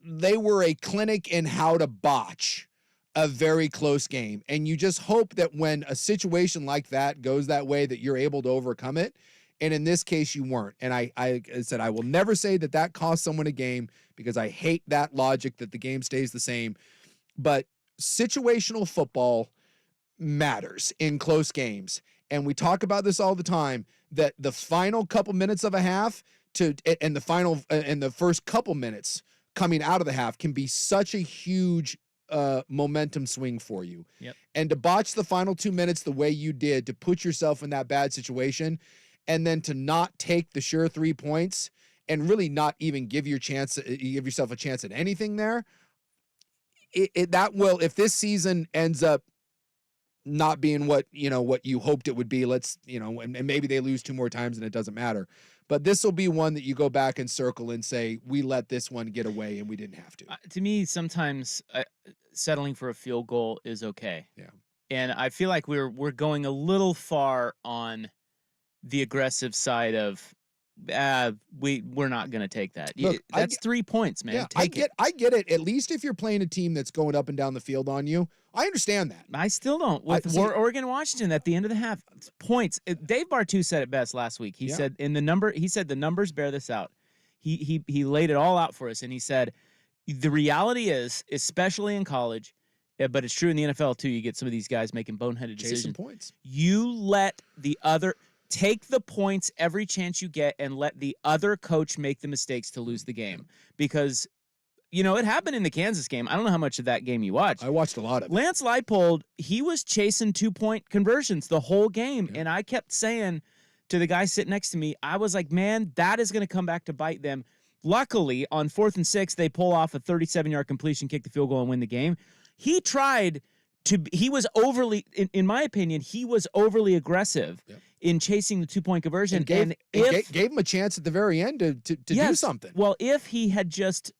they were a clinic in how to botch a very close game. And you just hope that when a situation like that goes that way, that you're able to overcome it. And in this case, you weren't. And I said, I will never say that cost someone a game because I hate that logic that the game stays the same. But situational football matters in close games. And we talk about this all the time, that the final couple minutes of a half and the first couple minutes coming out of the half can be such a huge momentum swing for you. Yep. And to botch the final 2 minutes the way you did, to put yourself in that bad situation, and then to not take the sure 3 points and really not even give yourself a chance at anything there, if this season ends up not being what you hoped it would be, and maybe they lose 2 more times and it doesn't matter. But this will be one that you go back and circle and say, we let this one get away and we didn't have to. To me, sometimes settling for a field goal is okay. Yeah. And I feel like we're going a little far on the aggressive side of we're not going to take that. Look, that's 3 points, man. Yeah, Take it. I get it. At least if you're playing a team that's going up and down the field on you, I understand that. I still don't. With Oregon Washington at the end of the half, points. Dave Bartu said it best last week. He said the numbers bear this out. He laid it all out for us, and he said the reality is, especially in college, but it's true in the NFL too. You get some of these guys making boneheaded decisions. Points. You let the other take the points every chance you get, and let the other coach make the mistakes to lose the game because. It happened in the Kansas game. I don't know how much of that game you watched. I watched a lot of it. Lance Leipold, he was chasing 2-point conversions the whole game. Yeah. And I kept saying to the guy sitting next to me, I was like, man, that is going to come back to bite them. Luckily, on 4th and 6, they pull off a 37-yard completion, kick the field goal, and win the game. He was overly, in my opinion, he was overly aggressive in chasing the 2-point conversion. And gave him a chance at the very end to do something. Well, if he had just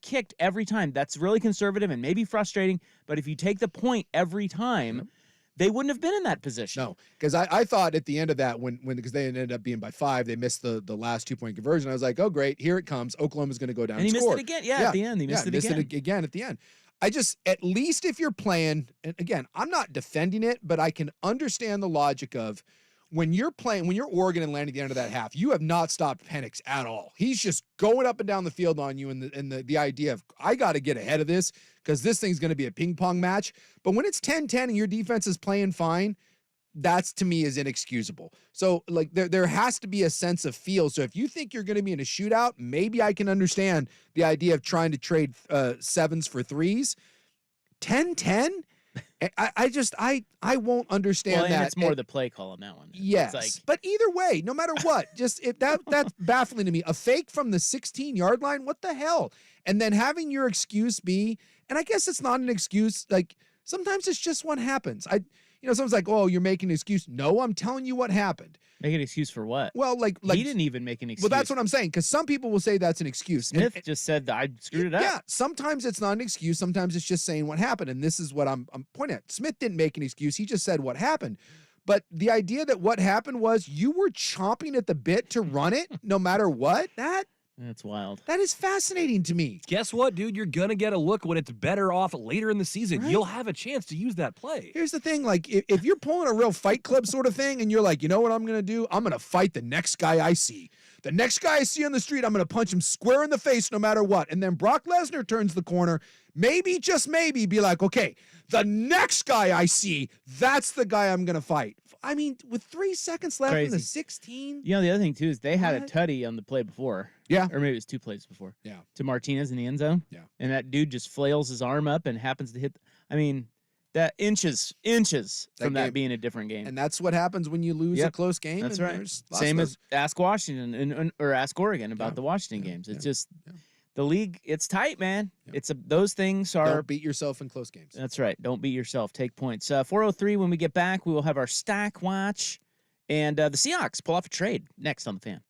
kicked every time, that's really conservative and maybe frustrating, but if you take the point every time, they wouldn't have been in that position. No, because I thought at the end of that, because they ended up being by 5, they missed the last 2-point conversion. I was like, oh, great, here it comes. Oklahoma's going to go down and he score. missed it again. Yeah, at the end. He missed it again. Again at the end. I just, at least if you're playing, and again, I'm not defending it, but I can understand the logic of when you're playing, when you're Oregon and landing at the end of that half, you have not stopped Penix at all. He's just going up and down the field on you, and the idea of, I got to get ahead of this because this thing's going to be a ping pong match. But when it's 10-10 and your defense is playing fine, that's, to me, is inexcusable. So like there has to be a sense of feel. So if you think you're going to be in a shootout, maybe I can understand the idea of trying to trade sevens for threes. 10-10, I won't understand Well, and that. it's more the play call on that one. Yes, It's like, but either way, no matter what, just that's baffling to me. A fake from the 16-yard line, what the hell? And then having your excuse be, and I guess it's not an excuse. Like sometimes it's just what happens. Someone's like, "Oh, you're making an excuse." No, I'm telling you what happened. make an excuse for what? Well, like he didn't even make an excuse. Well, that's what I'm saying, because some people will say that's an excuse. Smith just said that I screwed it up. Yeah, sometimes it's not an excuse. Sometimes it's just saying what happened. And this is what I'm pointing at. Smith didn't make an excuse. He just said what happened. But the idea that what happened was you were chomping at the bit to run it no matter what, That's wild. that is fascinating to me. Guess what, dude? You're going to get a look when it's better off later in the season. Right. You'll have a chance to use that play. Here's the thing, like if you're pulling a real Fight Club sort of thing and you're like, you know what I'm going to do? I'm going to fight the next guy I see. The next guy I see on the street, I'm going to punch him square in the face no matter what. And then Brock Lesnar turns the corner, maybe, just maybe, be like, okay, the next guy I see, that's the guy I'm going to fight. I mean, with 3 seconds left in the 16. You know, the other thing, too, is they had a tutty on the play before. Yeah. Or maybe it was 2 plays before. Yeah. To Martinez in the end zone. Yeah. And that dude just flails his arm up and happens to hit. I mean, that inches from that being a different game. And that's what happens when you lose a close game. That's and right. there's lots Same of as ask Washington or ask Oregon about the Washington games. It's just the league. It's tight, man. It's those things are. Don't beat yourself in close games. That's right. Don't beat yourself. Take points. 4:03. When we get back, we will have our Stockwatch, and the Seahawks pull off a trade next on the Fan.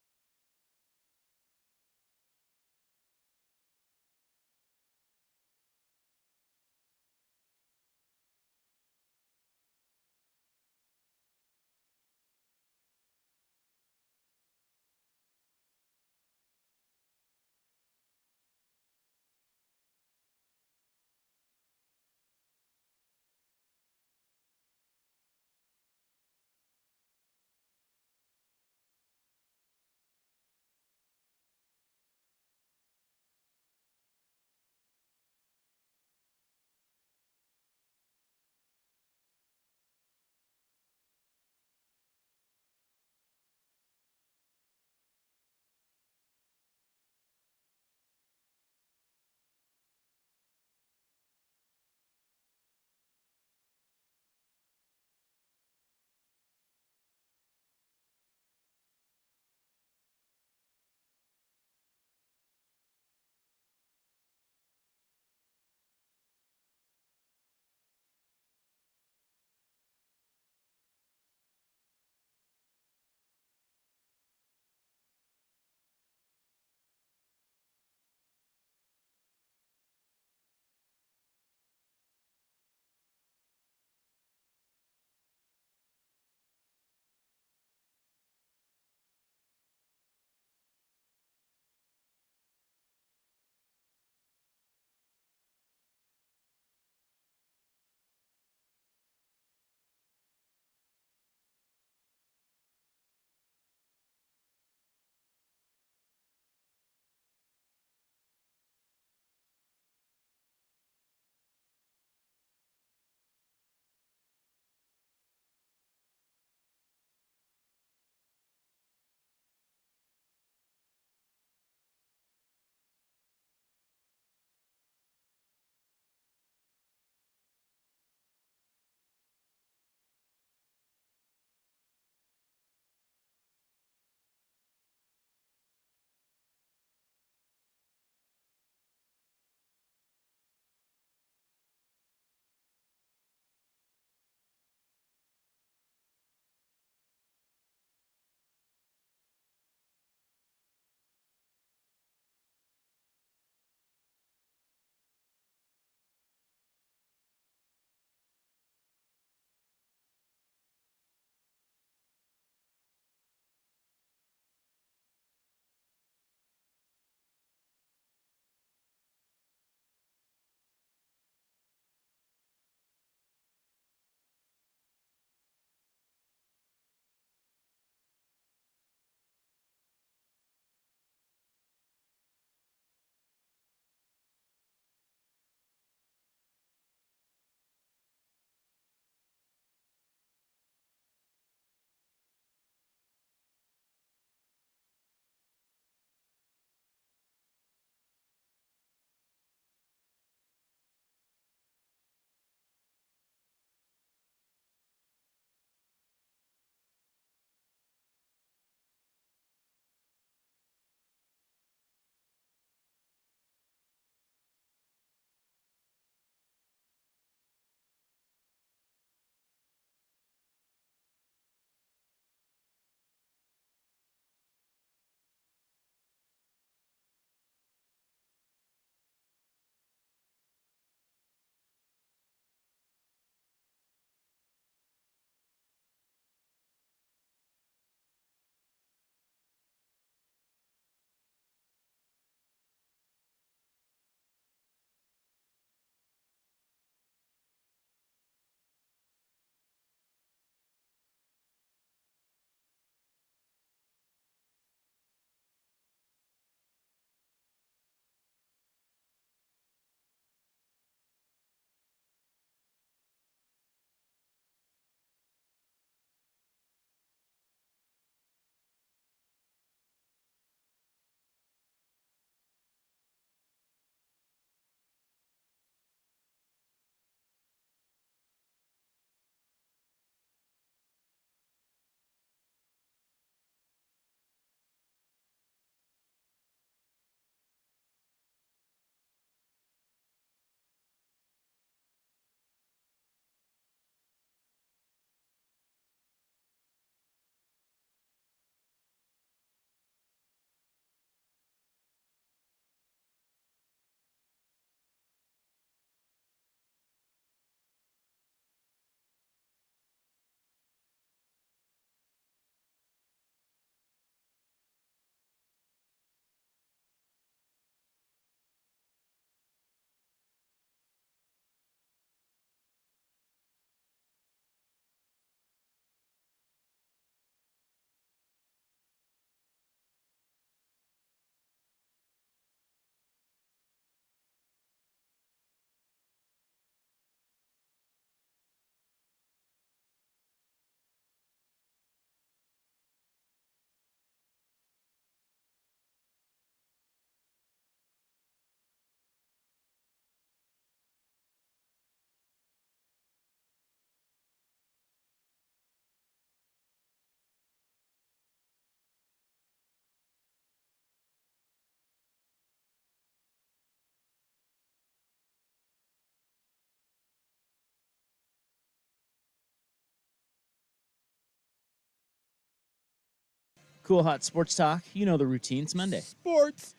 Cool Hot Sports Talk. You know the routine. It's Monday. Sports.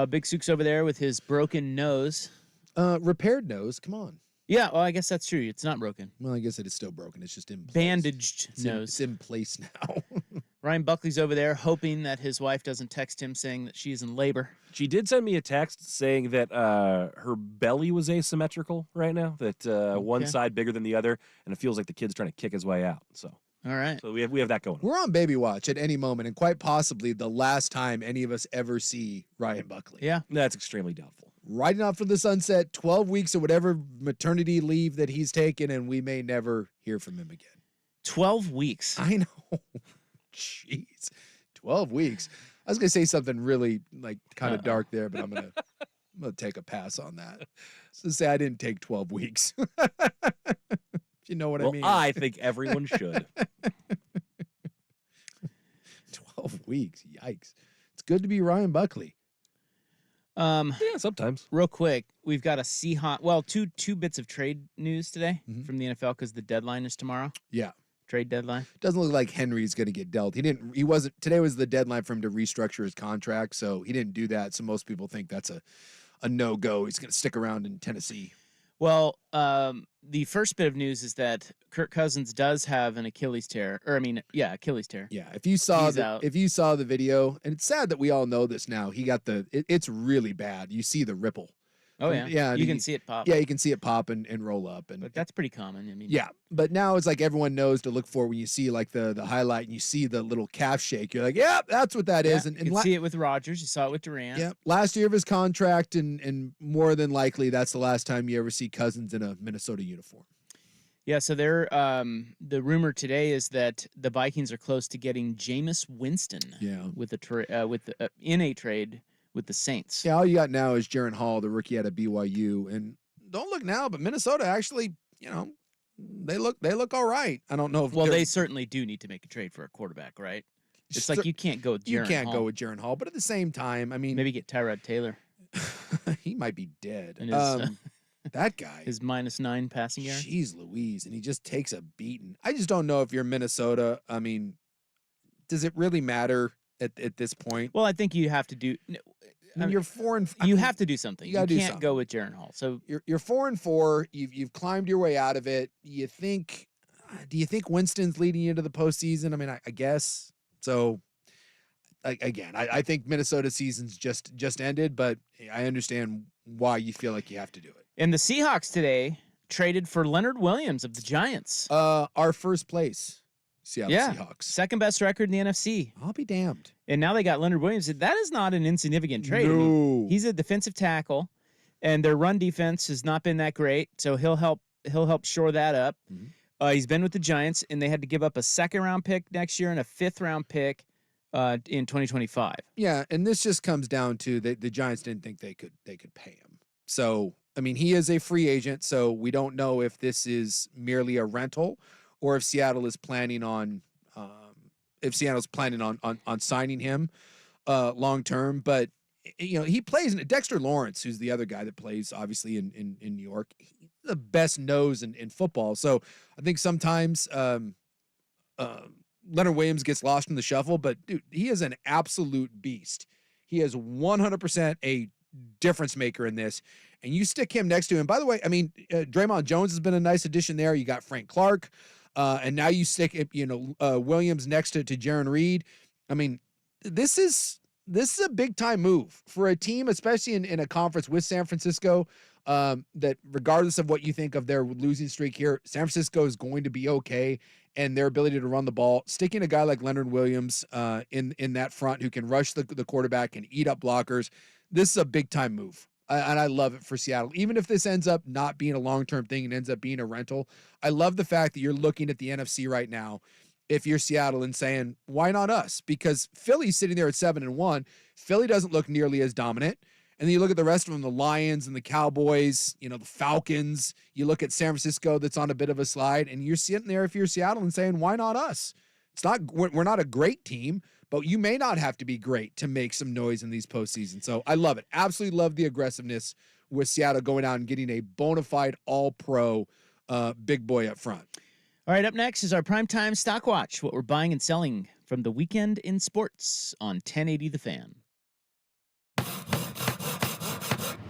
Big Sook's over there with his broken nose. Repaired nose. Come on. Yeah, well, I guess that's true. It's not broken. Well, I guess it is still broken. It's just in place. Bandaged nose. It's in place now. Ryan Buckley's over there hoping that his wife doesn't text him saying that she's in labor. She did send me a text saying that her belly was asymmetrical right now, that one side bigger than the other, and it feels like the kid's trying to kick his way out. So, all right. So we have that going. We're on baby watch at any moment, and quite possibly the last time any of us ever see Ryan Buckley. Yeah. That's extremely doubtful. Riding off for the sunset, 12 weeks or whatever maternity leave that he's taken, and we may never hear from him again. 12 weeks. I know. Jeez. 12 weeks. I was going to say something really kind of dark there, but I'm going to take a pass on that. So say I didn't take 12 weeks. You know what I mean? I think everyone should. 12 weeks. Yikes. It's good to be Ryan Buckley. Yeah, sometimes. Real quick, we've got a Seahawks. Well, two bits of trade news today from the NFL because the deadline is tomorrow. Yeah. Trade deadline. Doesn't look like Henry's going to get dealt. Today was the deadline for him to restructure his contract, so he didn't do that. So most people think that's a no-go. He's going to stick around in Tennessee. Well, the first bit of news is that Kirk Cousins does have an Achilles tear. Achilles tear. Yeah, if you saw the video, and it's sad that we all know this now. He got it's really bad. You see the ripple. Oh yeah, yeah. You can see it pop. Yeah, you can see it pop and roll up, but that's pretty common. I mean, yeah. But now it's like everyone knows to look for when you see like the highlight and you see the little calf shake. You're like, yeah, that's what that is. And you can see it with Rodgers. You saw it with Durant. Yeah, last year of his contract, and more than likely that's the last time you ever see Cousins in a Minnesota uniform. Yeah, so they're the rumor today is that the Vikings are close to getting Jameis Winston. Yeah. In a trade with the Saints. Yeah, all you got now is Jaren Hall, the rookie out of BYU, and don't look now, but Minnesota actually, they look all right. I don't know if they certainly do need to make a trade for a quarterback, right? It's like you can't go with Jaren Hall. You can't go with Jaren Hall, but at the same time, I mean, maybe get Tyrod Taylor. He might be dead. And his, that guy. His -9 passing yard. Jeez Louise, and he just takes a beating. I just don't know if you're Minnesota. I mean, does it really matter at this point? Well, I think you have to do. I mean, you're 4 and. You have to do something. You can't something. Go with Jaren Hall. So you're 4-4. You've climbed your way out of it. Do you think Winston's leading you into the postseason? I mean, I guess so. Again, I think Minnesota's season's just ended, but I understand why you feel like you have to do it. And the Seahawks today traded for Leonard Williams of the Giants. Our first place. Seattle Seahawks. Second best record in the NFC. I'll be damned. And now they got Leonard Williams. That is not an insignificant trade. No. I mean, he's a defensive tackle, and their run defense has not been that great. So he'll help shore that up. Mm-hmm. He's been with the Giants, and they had to give up a 2nd-round pick next year and a 5th-round pick in 2025. Yeah, and this just comes down to the Giants didn't think they could pay him. So I mean, he is a free agent, so we don't know if this is merely a rental or if Seattle is planning on signing him long term. But he plays in Dexter Lawrence, who's the other guy that plays obviously in New York. He's the best nose in football. So I think sometimes Leonard Williams gets lost in the shuffle, but dude, he is an absolute beast. He is 100% a difference maker in this. And you stick him next to him. By the way, I mean, Draymond Jones has been a nice addition there. You got Frank Clark. And now you stick, Williams next to Jaron Reed. I mean, this is a big time move for a team, especially in a conference with San Francisco, that regardless of what you think of their losing streak here, San Francisco is going to be okay. And their ability to run the ball, sticking a guy like Leonard Williams in that front who can rush the quarterback and eat up blockers. This is a big time move. And I love it for Seattle. Even if this ends up not being a long-term thing and ends up being a rental, I love the fact that you're looking at the NFC right now, if you're Seattle, and saying, why not us? Because Philly's sitting there at 7-1. Philly doesn't look nearly as dominant. And then you look at the rest of them, the Lions and the Cowboys, the Falcons. You look at San Francisco that's on a bit of a slide, and you're sitting there if you're Seattle and saying, why not us? We're not a great team, but you may not have to be great to make some noise in these postseasons. So I love it. Absolutely love the aggressiveness with Seattle going out and getting a bona fide all-pro big boy up front. All right, up next is our Primetime Stockwatch, what we're buying and selling from the Weekend in Sports on 1080 The Fan.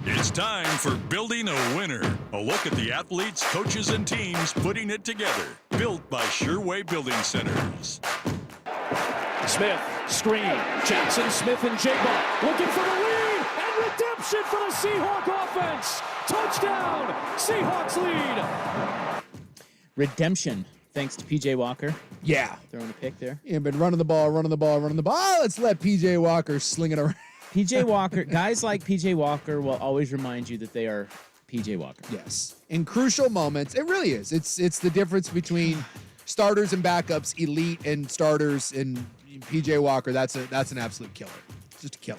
It's time for Building a Winner. A look at the athletes, coaches, and teams putting it together. Built by Sureway Building Centers. Smith, screen. Jackson Smith and J-Ball looking for the lead and redemption for the Seahawk offense. Touchdown, Seahawks lead. Redemption, thanks to PJ Walker. Yeah. Throwing a pick there. Yeah, been running the ball. Let's let PJ Walker sling it around. PJ Walker, guys like PJ Walker will always remind you that they are PJ Walker. Yes. In crucial moments, it really is. It's the difference between starters and backups, elite and starters, and PJ Walker. That's an absolute killer. Just a killer.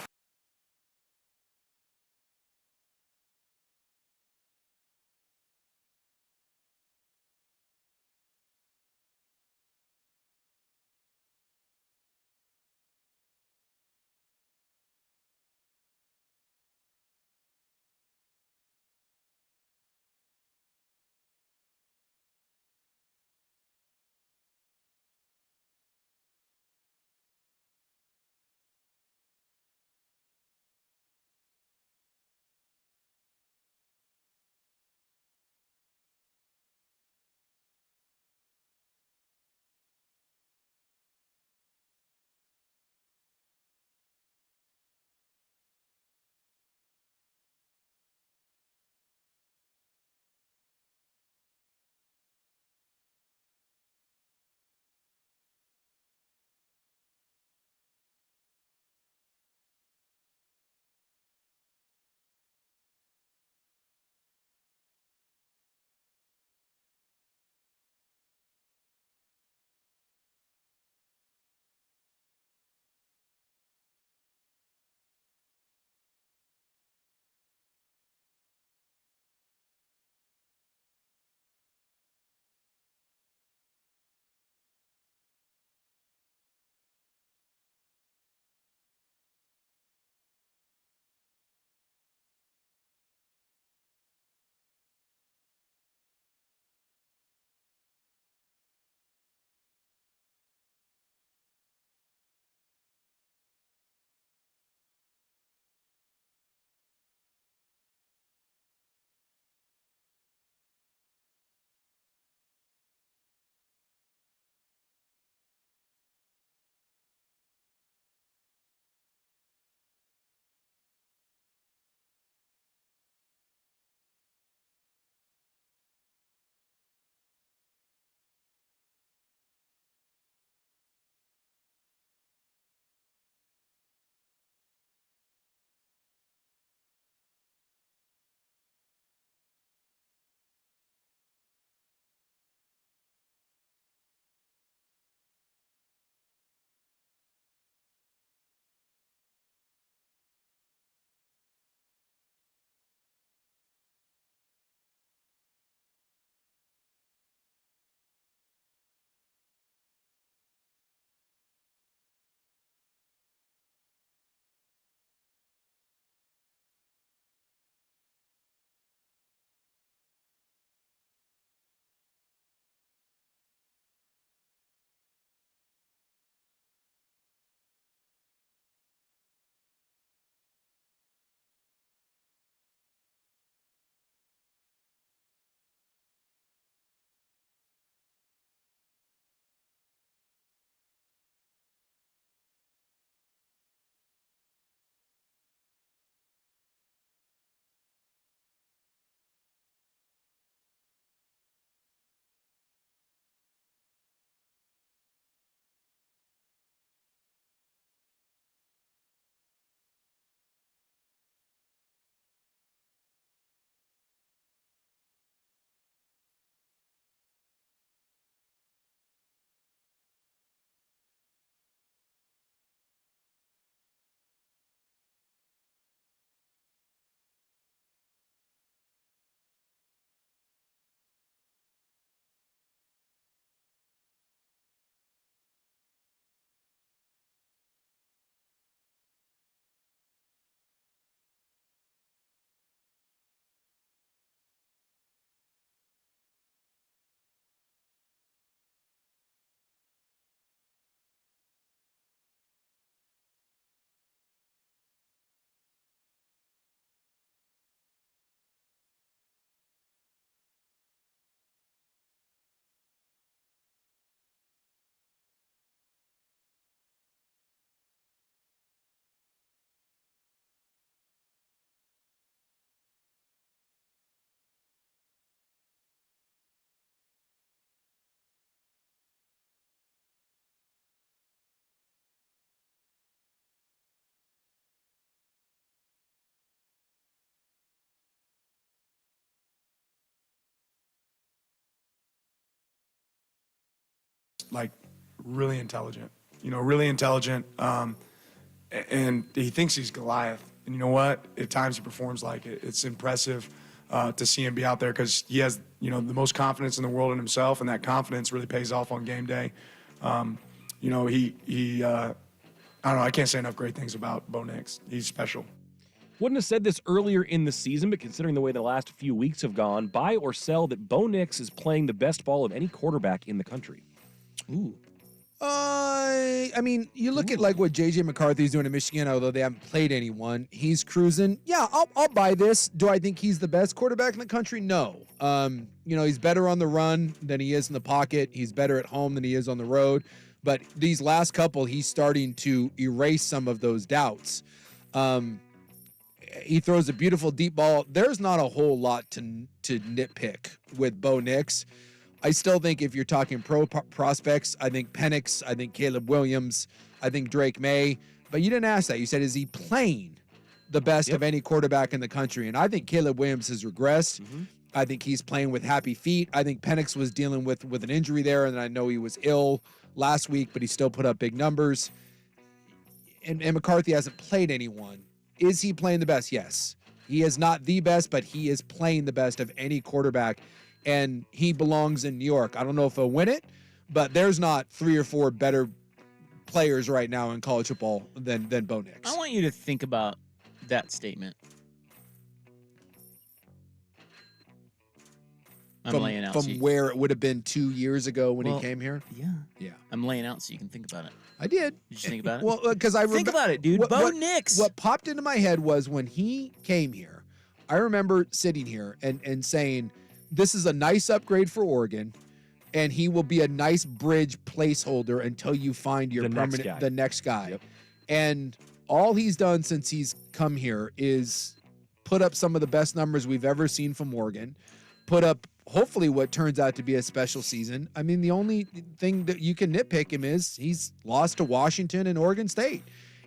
like really intelligent. Really intelligent. And he thinks he's Goliath. And you know what? At times he performs like it. It's impressive to see him be out there because he has, the most confidence in the world in himself, and that confidence really pays off on game day. I don't know. I can't say enough great things about Bo Nix. He's special. Wouldn't have said this earlier in the season, but considering the way the last few weeks have gone, buy or sell that Bo Nix is playing the best ball of any quarterback in the country. Ooh. I mean, you look at like what J.J. McCarthy's doing in Michigan, although they haven't played anyone. He's cruising. Yeah, I'll buy this. Do I think he's the best quarterback in the country? No. He's better on the run than he is in the pocket. He's better at home than he is on the road. But these last couple, he's starting to erase some of those doubts. He throws a beautiful deep ball. There's not a whole lot to nitpick with Bo Nix. I still think if you're talking prospects, I think Penix, I think Caleb Williams, I think Drake May. But you didn't ask that. You said, is he playing the best of any quarterback in the country? And I think Caleb Williams has regressed. Mm-hmm. I think he's playing with happy feet. I think Penix was dealing with an injury there, and I know he was ill last week, but he still put up big numbers. And McCarthy hasn't played anyone. Is he playing the best? Yes. He is not the best, but he is playing the best of any quarterback, and he belongs in New York. I don't know if he'll win it, but there's not 3 or 4 better players right now in college football than Bo Nix. I want you to think about that statement. I'm laying out. From where it would have been 2 years ago when he came here? Yeah. I'm laying out so you can think about it. I did. Did you think about it? Well, because think about it, dude. Bo Nix. What popped into my head was when he came here, I remember sitting here and saying, this is a nice upgrade for Oregon, and he will be a nice bridge placeholder until you find your the next guy. Yep. And all he's done since he's come here is put up some of the best numbers we've ever seen from Oregon, put up hopefully what turns out to be a special season. I mean, the only thing that you can nitpick him is he's lost to Washington and Oregon State,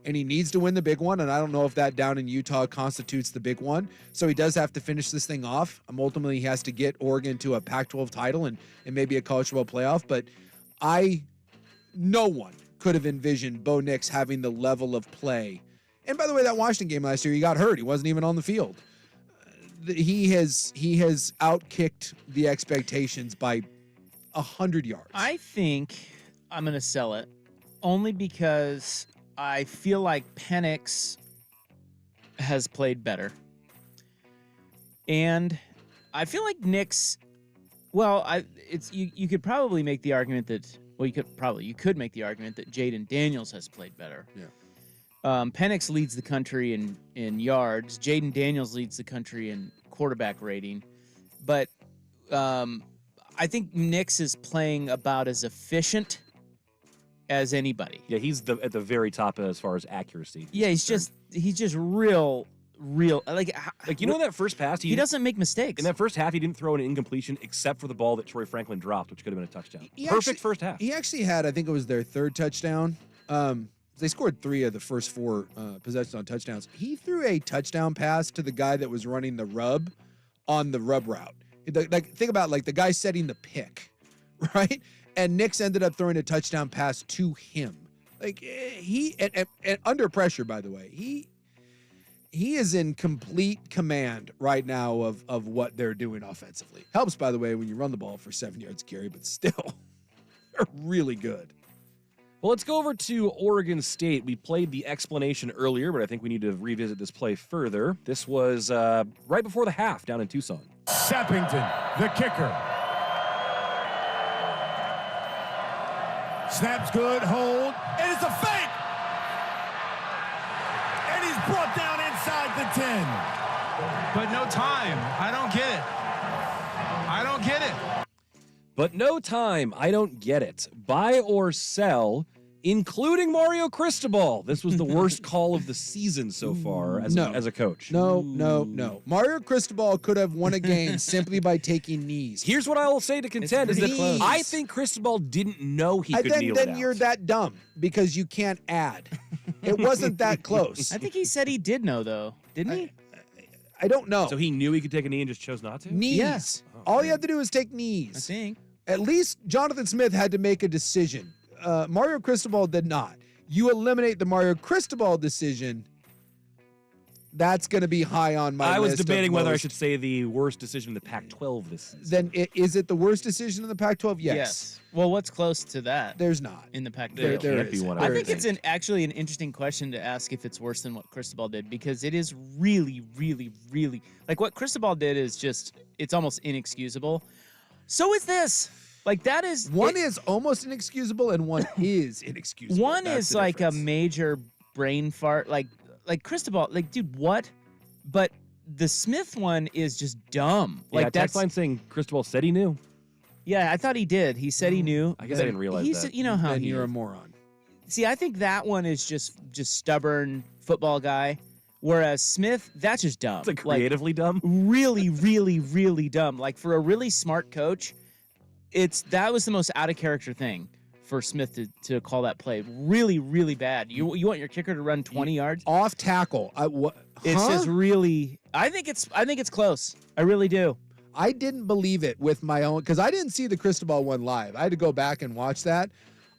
and he needs to win the big one, and I don't know if that down in Utah constitutes the big one, so he does have to finish this thing off. Ultimately, he has to get Oregon to a Pac-12 title and maybe a college football playoff, but no one could have envisioned Bo Nix having the level of play. And by the way, that Washington game last year, he got hurt. He wasn't even on the field. He has outkicked the expectations by 100 yards. I think I'm going to sell it only because I feel like Penix has played better. And I feel like Nix, you could probably make the argument that, you could make the argument that Jaden Daniels has played better. Yeah. Penix leads the country in yards. Jaden Daniels leads the country in quarterback rating. But I think Nix is playing about as efficient as anybody. Yeah, he's at the very top as far as accuracy. Yeah, he's just real. Like you know that first pass? He doesn't make mistakes. In that first half, he didn't throw an incompletion except for the ball that Troy Franklin dropped, which could have been a touchdown. Perfect first half. He actually had, I think it was their 3rd touchdown. They scored 3 of the first 4 possessions on touchdowns. He threw a touchdown pass to the guy that was running the rub on the rub route. Think about the guy setting the pick, right? And Nix ended up throwing a touchdown pass to him. And under pressure, by the way, he is in complete command right now of what they're doing offensively. Helps, by the way, when you run the ball for 7 yards carry, but still, they're really good. Well, let's go over to Oregon State. We played the explanation earlier, but I think we need to revisit this play further. This was right before the half down in Tucson. Sappington, the kicker. Snaps good, hold, and it's a fake! And he's brought down inside the 10. But no time. I don't get it. But no time. I don't get it. Buy or sell, including Mario Cristobal. This was the worst call of the season so far as a coach. No. Mario Cristobal could have won a game simply by taking knees. Here's what I will say to contend is that I think Cristobal didn't know he could kneel it Then out. you're that dumb because you can't add. It wasn't that close. I think he said he did know, though. Didn't he? I don't know. So he knew he could take a knee and just chose not to? Knees. Yes. All you have to do is take knees. I think. At least Jonathan Smith had to make a decision. Mario Cristobal did not. You eliminate the Mario Cristobal decision, that's going to be high on my list. I was debating whether I most. should say the worst decision in the Pac-12 this season. Then is it the worst decision in the Pac-12? Yes. Well, what's close to that? There's not. In the Pac-12. There can't be is. one. I think it's actually an interesting question to ask if it's worse than what Cristobal did, because it is really, really, really like what Cristobal did is just it's almost inexcusable. So is this. Like that is one is almost inexcusable and one is inexcusable. One That's is the like difference. a major brain fart, like Cristobal, like dude, what? But the Smith one is just dumb. Yeah, Like text line saying Cristobal said he knew. Yeah, I thought he did. He said he knew. I guess I didn't realize He's, that. You know how Then he you're a is. moron. See, I think that one is just stubborn football guy, whereas Smith, that's just dumb. It's like creatively dumb. Really, really, really dumb. Like for a really smart coach, that was the most out of character thing for Smith to call that play. Really, really bad. You want your kicker to run 20 yards off tackle. It's just really. I think it's close. I really do. I didn't believe it with my own because I didn't see the Cristobal one live. I had to go back and watch that.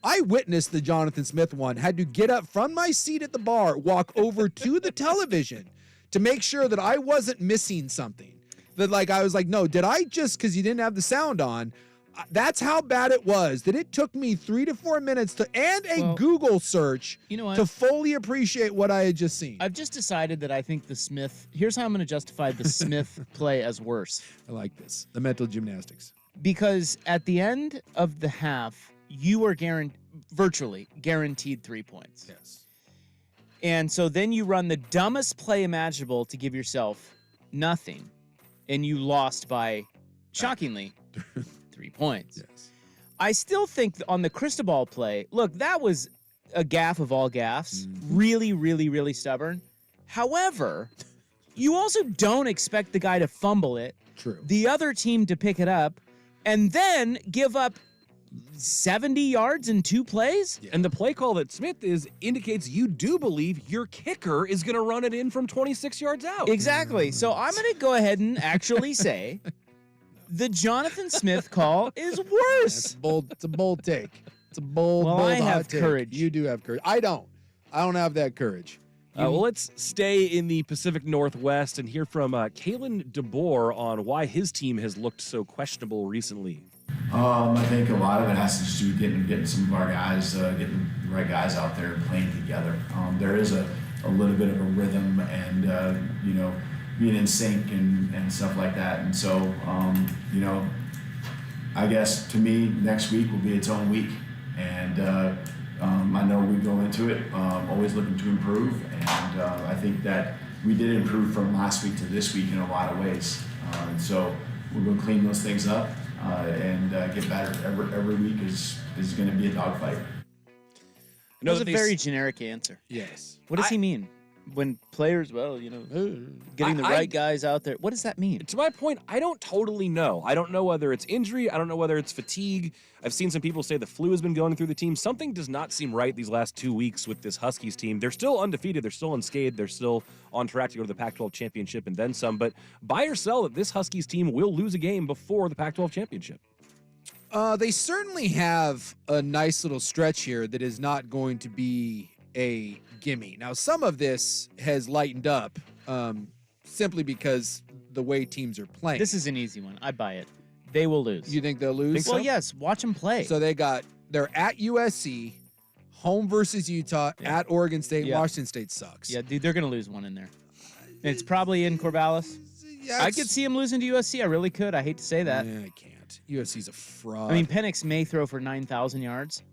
I witnessed the Jonathan Smith one. Had to get up from my seat at the bar, walk over to the television to make sure that I wasn't missing something. That I was like, no, did I just because you didn't have the sound on? That's how bad it was. That it took me 3 to 4 minutes and a Google search to fully appreciate what I had just seen. I've just decided that I think the Smith. Here's how I'm going to justify the Smith play as worse. I like this. The mental gymnastics. Because at the end of the half, you were virtually guaranteed 3 points. Yes. And so then you run the dumbest play imaginable to give yourself nothing, and you lost by, shockingly, 3 points. Yes. I still think on the Cristobal play, look, that was a gaffe of all gaffes. Really, really, really stubborn. However, you also don't expect the guy to fumble it. True. The other team to pick it up, and then give up 70 yards in 2 plays? Yeah. And the play call that Smith indicates you do believe your kicker is going to run it in from 26 yards out. Exactly. So I'm going to go ahead and actually say the Jonathan Smith call is worse. It's a bold take. It's a bold, Well, bold I hot have take. courage. You do have courage. I don't have that courage. Well, let's stay in the Pacific Northwest and hear from Kalen DeBoer on why his team has looked so questionable recently. I think a lot of it has to do with getting some of our guys, getting the right guys out there and playing together. There is a little bit of a rhythm and, being in sync and stuff like that. And so, I guess to me, next week will be its own week. And I know we go into it always looking to improve. And I think that we did improve from last week to this week in a lot of ways. And so we're going to clean those things up and get better. Every week is going to be a dogfight. That was a very generic answer. Yes. What does he mean? When players, getting the right guys out there. What does that mean? To my point, I don't totally know. I don't know whether it's injury. I don't know whether it's fatigue. I've seen some people say the flu has been going through the team. Something does not seem right these last 2 weeks with this Huskies team. They're still undefeated. They're still unscathed. They're still on track to go to the Pac-12 championship and then some. But buy or sell that this Huskies team will lose a game before the Pac-12 championship. They certainly have a nice little stretch here that is not going to be a gimme. Now, some of this has lightened up simply because the way teams are playing. This is an easy one. I buy it. They will lose. You think they'll lose? Well, yes. Watch them play. So they're at USC, home versus Utah, at Oregon State. Yeah. Washington State sucks. Yeah, dude, they're going to lose one in there. It's probably in Corvallis. Yeah, I could see them losing to USC. I really could. I hate to say that. Yeah, I can't. USC's a fraud. I mean, Penix may throw for 9,000 yards.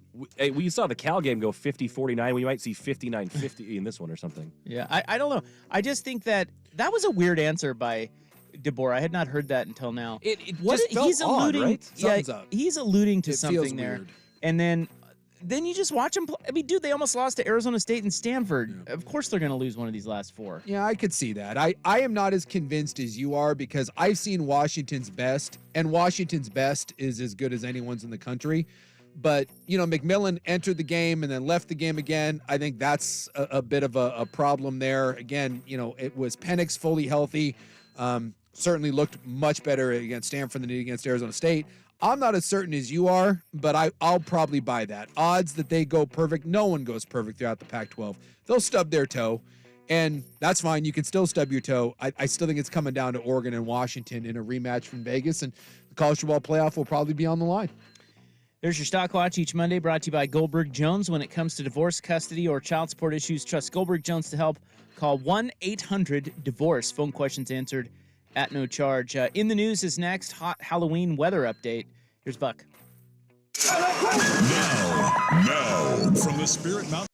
We saw the Cal game go 50-49. We might see 59-50 in this one or something. Yeah, I don't know. I just think that was a weird answer by DeBoer. I had not heard that until now. It just felt he's odd, alluding, right? Something's up. He's alluding to It feels something there. weird. And then you just watch them play. I mean, dude, they almost lost to Arizona State and Stanford. Yeah. Of course they're going to lose one of these last 4. Yeah, I could see that. I am not as convinced as you are because I've seen Washington's best, and Washington's best is as good as anyone's in the country. But, McMillan entered the game and then left the game again. I think that's a bit of a problem there. Again, it was Penix fully healthy. Certainly looked much better against Stanford than he did against Arizona State. I'm not as certain as you are, but I'll probably buy that. Odds that they go perfect. No one goes perfect throughout the Pac-12. They'll stub their toe, and that's fine. You can still stub your toe. I still think it's coming down to Oregon and Washington in a rematch from Vegas, and the college football playoff will probably be on the line. There's your Stockwatch each Monday, brought to you by Goldberg Jones. When it comes to divorce, custody, or child support issues, trust Goldberg Jones to help. Call 1-800-DIVORCE. Phone questions answered at no charge. In the news is next, hot Halloween weather update. Here's Buck. Now, from the Spirit Mountain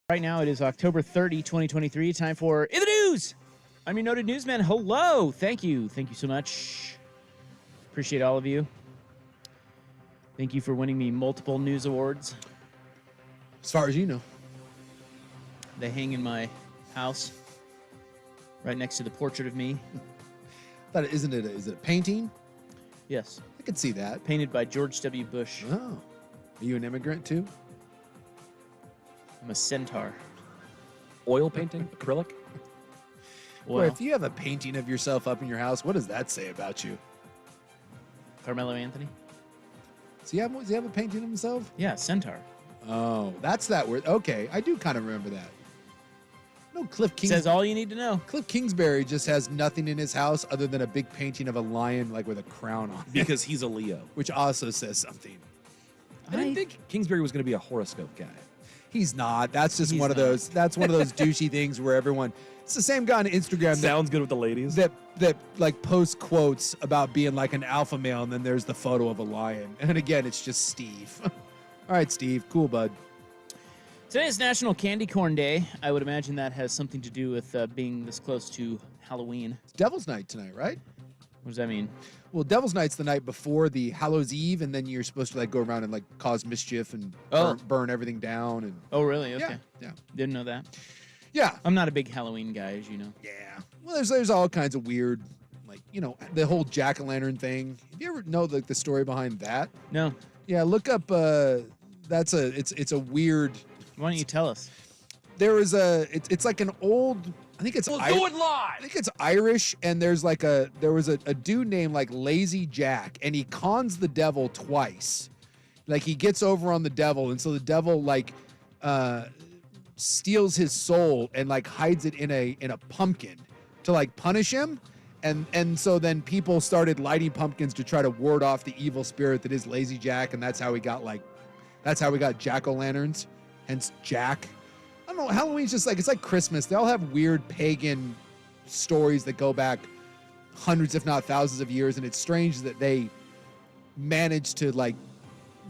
Right now it is October 30, 2023. Time for In the News. I'm your noted newsman. Hello. Thank you. Thank you so much. Appreciate all of you. Thank you for winning me multiple news awards. As far as you know. They hang in my house right next to the portrait of me. But is it a painting? Yes. I could see that. Painted by George W. Bush. Oh. Are you an immigrant too? I'm a centaur. Oil painting? Acrylic? Well, if you have a painting of yourself up in your house, what does that say about you? Carmelo Anthony? Does he have a painting of himself? Yeah, centaur. Oh, that's that word. Okay, I do kind of remember that. No, Cliff Kingsbury says all you need to know. Cliff Kingsbury just has nothing in his house other than a big painting of a lion, like with a crown on it. Because he's a Leo. Which also says something. I didn't think Kingsbury was going to be a horoscope guy. He's not. That's just He's one of not. those. That's one of those douchey things where everyone. It's the same guy on Instagram. Sounds good with the ladies. That like posts quotes about being like an alpha male, and then there's the photo of a lion. And again, it's just Steve. All right, Steve. Cool, bud. Today is National Candy Corn Day. I would imagine that has something to do with being this close to Halloween. It's Devil's Night tonight, right? What does that mean? Well, Devil's Night's the night before the Hallows Eve, and then you're supposed to like go around and like cause mischief and burn everything down. And Oh, really? Okay. Yeah. Didn't know that. Yeah. I'm not a big Halloween guy, as you know. Yeah. Well, there's all kinds of weird, like, you know, the whole jack-o'-lantern thing. Have you ever know like the story behind that? No. Yeah, look up. It's a weird. Why don't you tell us? There was it's like an old. I think it's. We'll do it live. I think it's Irish, and there was a dude named like Lazy Jack, and he cons the devil twice. Like he gets over on the devil, and so the devil like steals his soul and like hides it in a pumpkin to like punish him. And so then people started lighting pumpkins to try to ward off the evil spirit that is Lazy Jack, and that's how we got jack-o'-lanterns, hence Jack. I don't know, Halloween's just like, it's like Christmas. They all have weird pagan stories that go back hundreds, if not thousands of years, and it's strange that they managed to like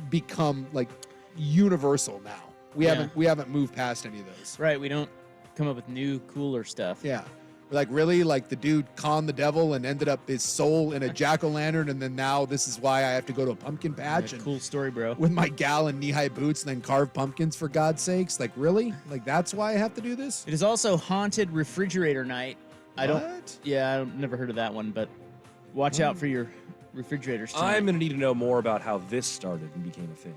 become like universal now. We haven't moved past any of those. Right, we don't come up with new, cooler stuff. Yeah. Like, really? Like, the dude conned the devil and ended up his soul in a jack-o'-lantern, and then now this is why I have to go to a pumpkin patch. Yeah, and cool story, bro. with my gal in knee-high boots and then carve pumpkins, for God's sakes. Like, really? Like, that's why I have to do this? It is also Haunted Refrigerator Night. What? I've never heard of that one, but watch out for your refrigerators tonight. I'm going to need to know more about how this started and became a thing.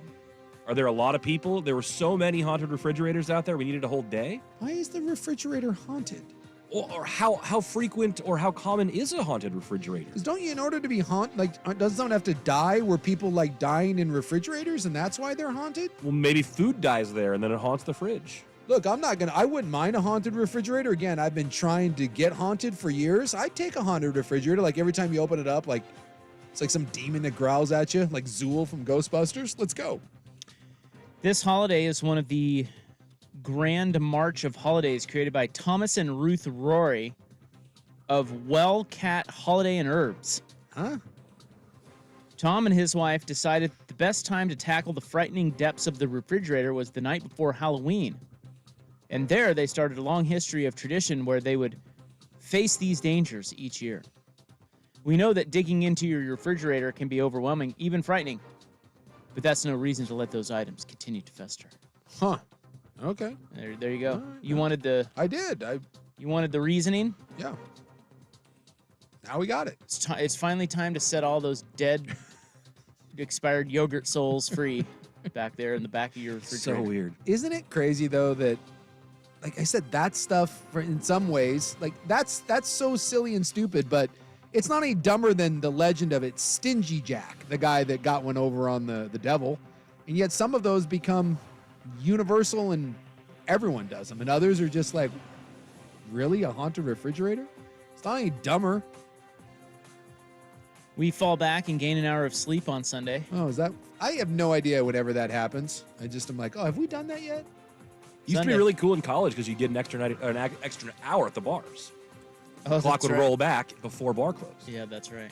Are there a lot of people? There were so many haunted refrigerators out there, we needed a whole day? Why is the refrigerator haunted? Or how frequent or how common is a haunted refrigerator? Because don't you, in order to be haunted, like, doesn't someone have to die? Were people, like, dying in refrigerators, and that's why they're haunted? Well, maybe food dies there, and then it haunts the fridge. Look, I wouldn't mind a haunted refrigerator. Again, I've been trying to get haunted for years. I'd take a haunted refrigerator. Like, every time you open it up, like, it's like some demon that growls at you, like Zool from Ghostbusters. Let's go. This holiday is one of the grand march of holidays created by Thomas and Ruth Rory of Well Cat Holiday and Herbs. Huh? Tom and his wife decided the best time to tackle the frightening depths of the refrigerator was the night before Halloween. And there they started a long history of tradition where they would face these dangers each year. We know that digging into your refrigerator can be overwhelming, even frightening. But that's no reason to let those items continue to fester. Huh. Okay. There you go. You wanted the... I did. You wanted the reasoning? Yeah. Now we got it. It's finally time to set all those dead, expired yogurt souls free back there in the back of your refrigerator. So weird. Isn't it crazy, though, that, like I said, that stuff, in some ways, like, that's so silly and stupid, but it's not any dumber than the legend of it, Stingy Jack, the guy that got one over on the devil. And yet some of those become universal and everyone does them. And others are just like, really? A haunted refrigerator? It's not any dumber. We fall back and gain an hour of sleep on Sunday. Oh, is that? I have no idea whenever that happens. I just am like, oh, have we done that yet? Used to be really cool in college because you get an extra hour at the bars. The clock would roll back before bar close. Yeah, that's right.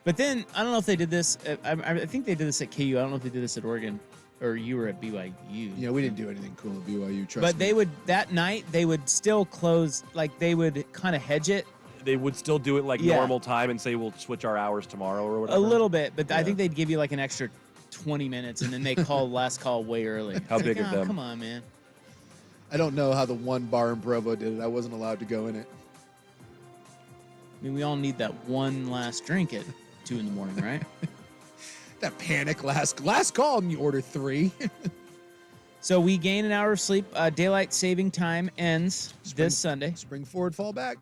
But then, I don't know if they did this. I think they did this at KU. I don't know if they did this at Oregon. or you were at BYU. Yeah, we didn't do anything cool at BYU. Trust But me. they would, that night, they would still close, like they would kind of hedge it. They would still do it like Yeah. normal time and say we'll switch our hours tomorrow or whatever. A little bit, but I Yeah. think they'd give you like an extra 20 minutes, and then they call last call way early. How It's big like, of "Oh, them." Come on, man. I don't know how the one bar in Provo did it. I wasn't allowed to go in it. I mean, we all need that one last drink at 2 in the morning, right? That panic last call, and you order 3. So we gain an hour of sleep. Daylight saving time ends this Sunday. Spring forward, fall back.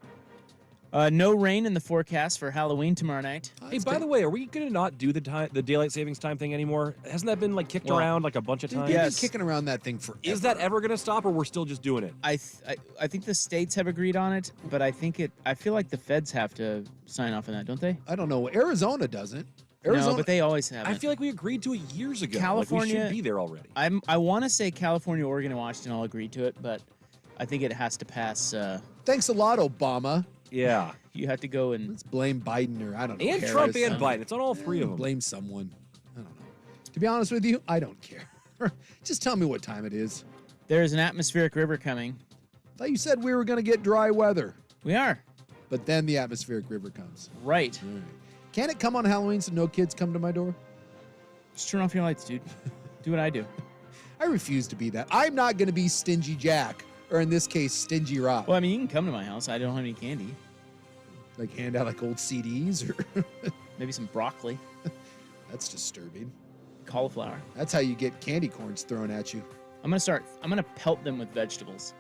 No rain in the forecast for Halloween tomorrow night. Hey, by the way, are we gonna not do the daylight savings time thing anymore? Hasn't that been like kicked Well, around like a bunch of times? They've been kicking around that thing forever. Is that ever gonna stop, or we're still just doing it? I think the states have agreed on it, but I feel like the feds have to sign off on that, don't they? I don't know. Arizona doesn't. No, but they always have. I feel like we agreed to it years ago. California like we should be there already. I want to say California, Oregon, and Washington all agreed to it, but I think it has to pass. Thanks a lot, Obama. Yeah. You have to go and Let's blame Biden or I don't know. And Harris. Trump and Biden. It's on all three of them. Blame someone. I don't know. To be honest with you, I don't care. Just tell me what time it is. There is an atmospheric river coming. I thought you said we were going to get dry weather. We are. But then the atmospheric river comes. Right. All right. Can it come on Halloween so no kids come to my door? Just turn off your lights, dude. Do what I do. I refuse to be that. I'm not going to be Stingy Jack, or in this case, Stingy Rob. Well, I mean, you can come to my house. I don't have any candy. Like hand out like old CDs or Maybe some broccoli, that's disturbing. cauliflower. That's how you get candy corns thrown at you. I'm gonna pelt them with vegetables.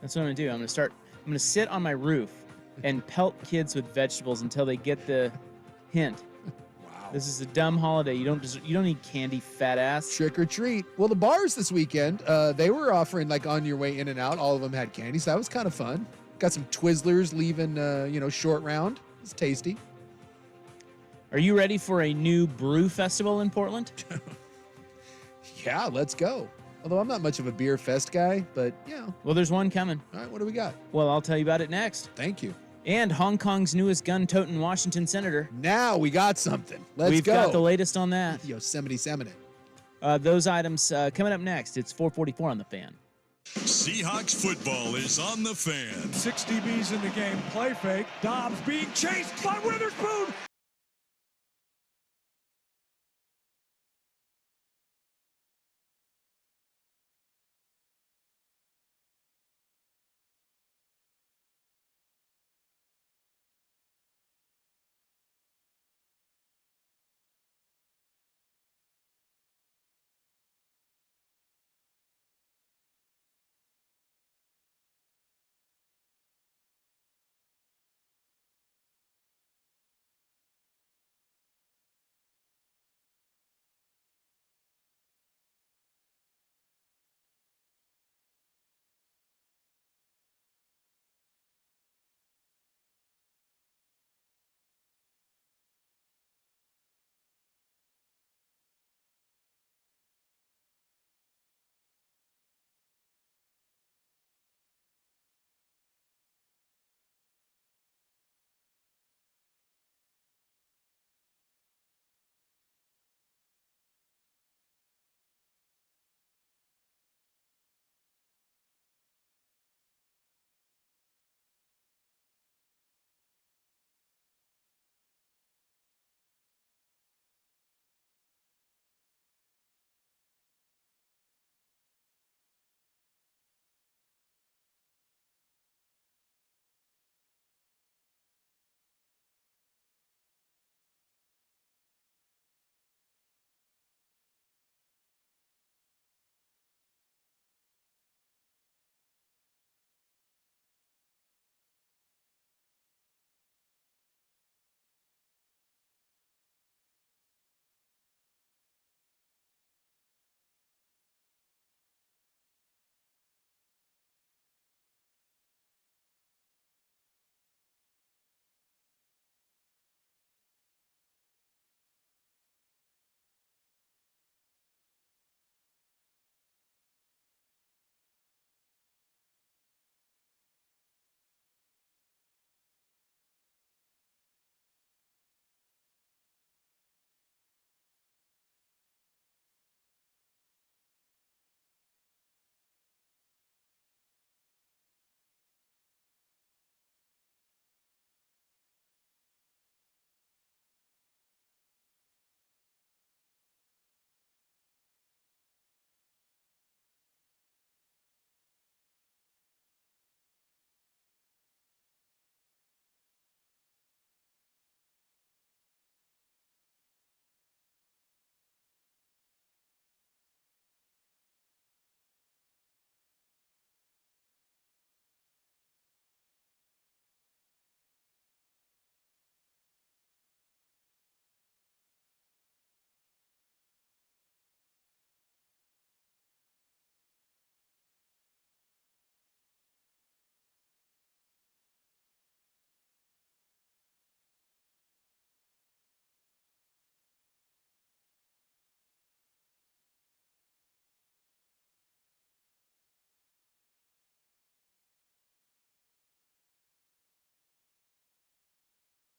That's what I'm gonna do. I'm gonna sit on my roof and pelt kids with vegetables until they get the hint. Wow. This is a dumb holiday. You don't need candy, fat ass. Trick or treat. Well, the bars this weekend, they were offering like on your way in and out. All of them had candy, so that was kind of fun. Got some Twizzlers leaving, short round. It's tasty. Are you ready for a new brew festival in Portland? Yeah, let's go. Although I'm not much of a beer fest guy, but yeah. Well, there's one coming. All right, what do we got? Well, I'll tell you about it next. Thank you. And Hong Kong's newest gun-toting Washington senator. Now we got something. We've go. got the latest on that. Yosemite Seminit. Those items coming up next. It's 4:44 on the Fan. Seahawks football is on the Fan. 6 DBs in the game. Play fake. Dobbs being chased by Witherspoon.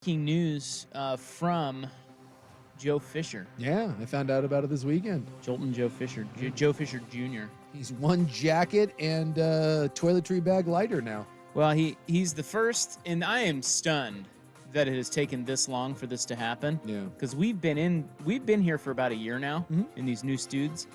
breaking news from Joe Fisher. Yeah, I found out about it this weekend. Jolton Joe Fisher. Joe Fisher Jr. He's one jacket and toiletry bag lighter now. Well, he's the first, and I am stunned that it has taken this long for this to happen. Yeah. Because we've been here for about a year now in these new studs.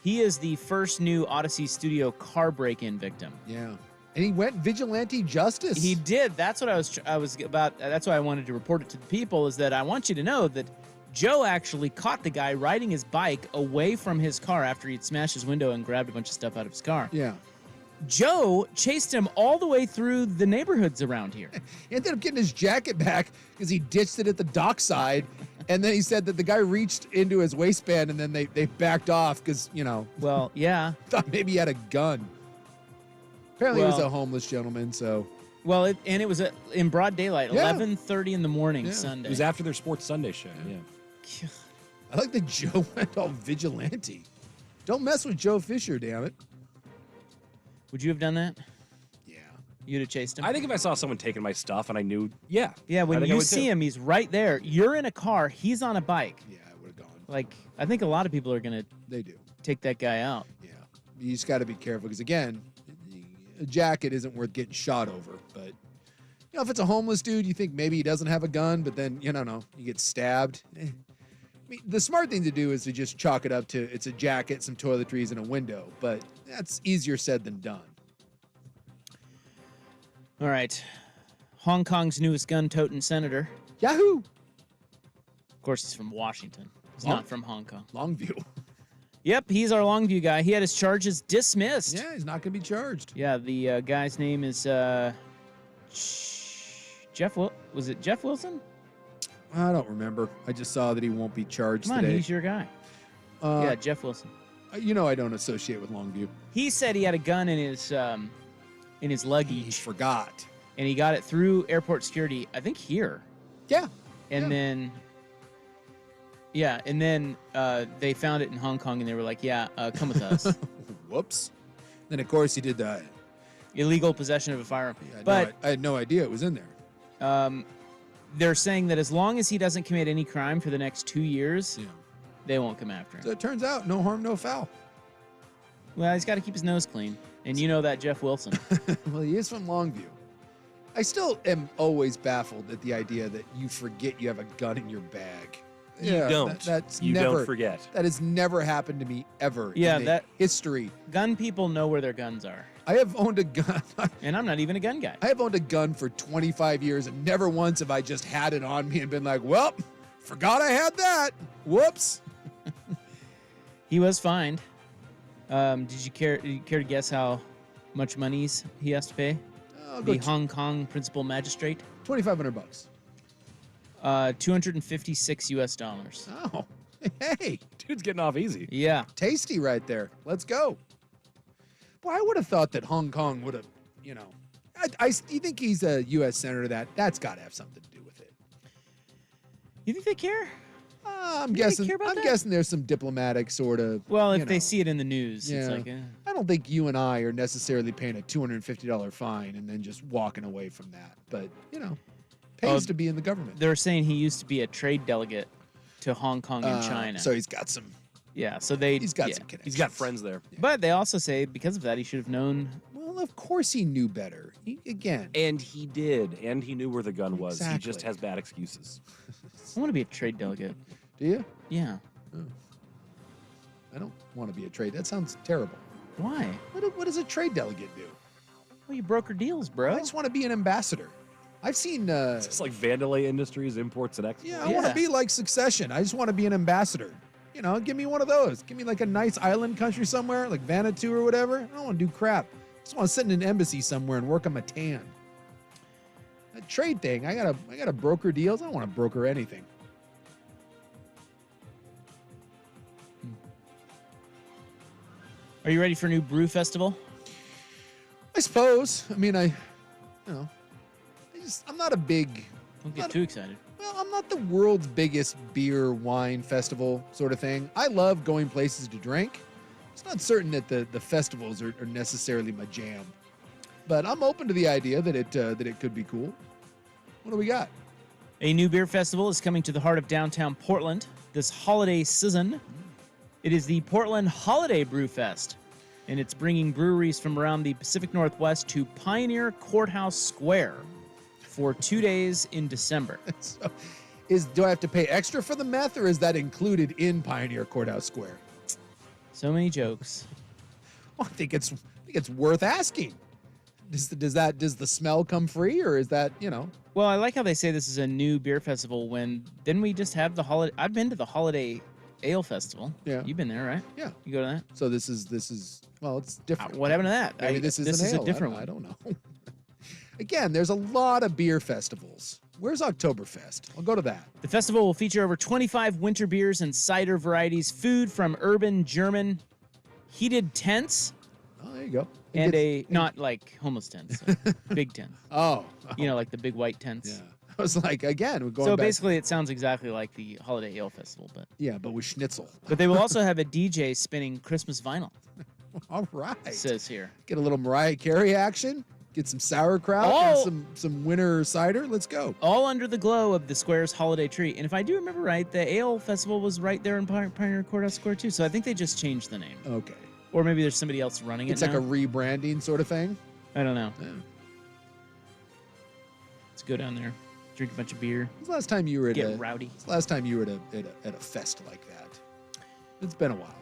He is the first new Odyssey Studio car break-in victim. Yeah. And he went vigilante justice. He did. That's what I was about. That's why I wanted to report it to the people, is that I want you to know that Joe actually caught the guy riding his bike away from his car after he'd smashed his window and grabbed a bunch of stuff out of his car. Yeah. Joe chased him all the way through the neighborhoods around here. He ended up getting his jacket back because he ditched it at the dockside. And then he said that the guy reached into his waistband and then they backed off because, Well, yeah. thought maybe he had a gun. Apparently he was a homeless gentleman, so. Well, it was in broad daylight, Yeah. 11:30 in the morning, Sunday. It was after their Sports Sunday show, yeah. I like that Joe went all vigilante. Don't mess with Joe Fisher, damn it. Would you have done that? Yeah. You'd have chased him? I think if I saw someone taking my stuff and I knew, yeah. Yeah, when you see him, he's right there. You're in a car, he's on a bike. Yeah, I would have gone. Like, I think a lot of people are going They do. take that guy out. Yeah. You just got to be careful because, again, a jacket isn't worth getting shot over. But, if it's a homeless dude, you think maybe he doesn't have a gun, but then, you get stabbed. I mean, the smart thing to do is to just chalk it up to it's a jacket, some toiletries, and a window. But that's easier said than done. All right. Hong Kong's newest gun-toting senator. Yahoo! Of course, he's from Washington. He's not from Hong Kong. Longview. Yep, he's our Longview guy. He had his charges dismissed. Yeah, he's not going to be charged. Yeah, the guy's name is Jeff. Was it Jeff Wilson? I don't remember. I just saw that he won't be charged Come on, today. he's your guy. Yeah, Jeff Wilson. I don't associate with Longview. He said he had a gun in his luggage. He forgot. And he got it through airport security, I think here. Yeah. And then they found it in Hong Kong and they were like, come with us. Whoops. Then, of course, he did that. Illegal possession of a firearm. Yeah, I had no idea it was in there. They're saying that as long as he doesn't commit any crime for the next 2 years, they won't come after him. So it turns out, no harm, no foul. Well, he's got to keep his nose clean. And you know that Jeff Wilson. Well, he is from Longview. I still am always baffled at the idea that you forget you have a gun in your bag. You don't. That's you never, don't forget. That has never happened to me ever in that history. Gun people know where their guns are. I have owned a gun. And I'm not even a gun guy. I have owned a gun for 25 years, and never once have I just had it on me and been like, well, forgot I had that. Whoops. He was fined. Did you care to guess how much money he has to pay? The Hong Kong principal magistrate? $2,500. $256 US. Oh, hey. Dude's getting off easy. Yeah. Tasty right there. Let's go. Boy, I would have thought that Hong Kong would have, you think he's a U.S. senator? That's got to have something to do with it. You think they care? I'm guessing there's some diplomatic sort of. Well, if they see it in the news, it's like. I don't think you and I are necessarily paying a $250 fine and then just walking away from that. But pays to be in the government. They're saying he used to be a trade delegate to Hong Kong and China. So he's got some. Yeah, so he's got some connections. He's got friends there. But they also say because of that, he should have known. Well, of course he knew better. Again. And he did. And he knew where the gun was. Exactly. He just has bad excuses. I want to be a trade delegate. Do you? Yeah. Oh. I don't want to be a trade. That sounds terrible. Why? What does a trade delegate do? Well, you broker deals, bro. I just want to be an ambassador. I've seen. It's just like Vandalay Industries, imports and exports. Yeah, I want to be like Succession. I just want to be an ambassador. Give me one of those. Give me like a nice island country somewhere, like Vanuatu or whatever. I don't want to do crap. I just want to sit in an embassy somewhere and work on my tan. That trade thing, I gotta broker deals. I don't want to broker anything. Are you ready for a new brew festival? I suppose. I mean, I'm not a big. Don't get too excited. Well, I'm not the world's biggest beer, wine festival sort of thing. I love going places to drink. It's not certain that the festivals are necessarily my jam, but I'm open to the idea that it could be cool. What do we got? A new beer festival is coming to the heart of downtown Portland this holiday season. It is the Portland Holiday Brew Fest, and it's bringing breweries from around the Pacific Northwest to Pioneer Courthouse Square for 2 days in December. So, do I have to pay extra for the meth, or is that included in Pioneer Courthouse Square? So many jokes. Well, I think it's worth asking. Does the smell come free, or is that, you know? Well, I like how they say this is a new beer festival when didn't we just have the holiday? I've been to the Holiday Ale Festival. Yeah. You've been there, right? Yeah. You go to that? So this is well, it's different. What happened to that? Maybe this is an ale. a different one. I don't know. Again, there's a lot of beer festivals. Where's Oktoberfest? I'll go to that. The festival will feature over 25 winter beers and cider varieties, food from urban German heated tents. Oh, there you go. And not like homeless tents, big tents. Oh. You know, like the big white tents. Yeah. I was like, again, we're going So back. basically, it sounds exactly like the Holiday Ale Festival, but Yeah, but with schnitzel. But they will also have a DJ spinning Christmas vinyl. All right. It says here. Get a little Mariah Carey action. Get some sauerkraut and some winter cider. Let's go. All under the glow of the square's holiday tree. And if I do remember right, the Ale Festival was right there in Pioneer Courthouse Square too. So I think they just changed the name. Okay. Or maybe there's somebody else running It's it like now. a rebranding sort of thing. I don't know. Yeah. Let's go down there, drink a bunch of beer. When's the last time you were at Get rowdy. when's the last time you were at a fest like that? It's been a while.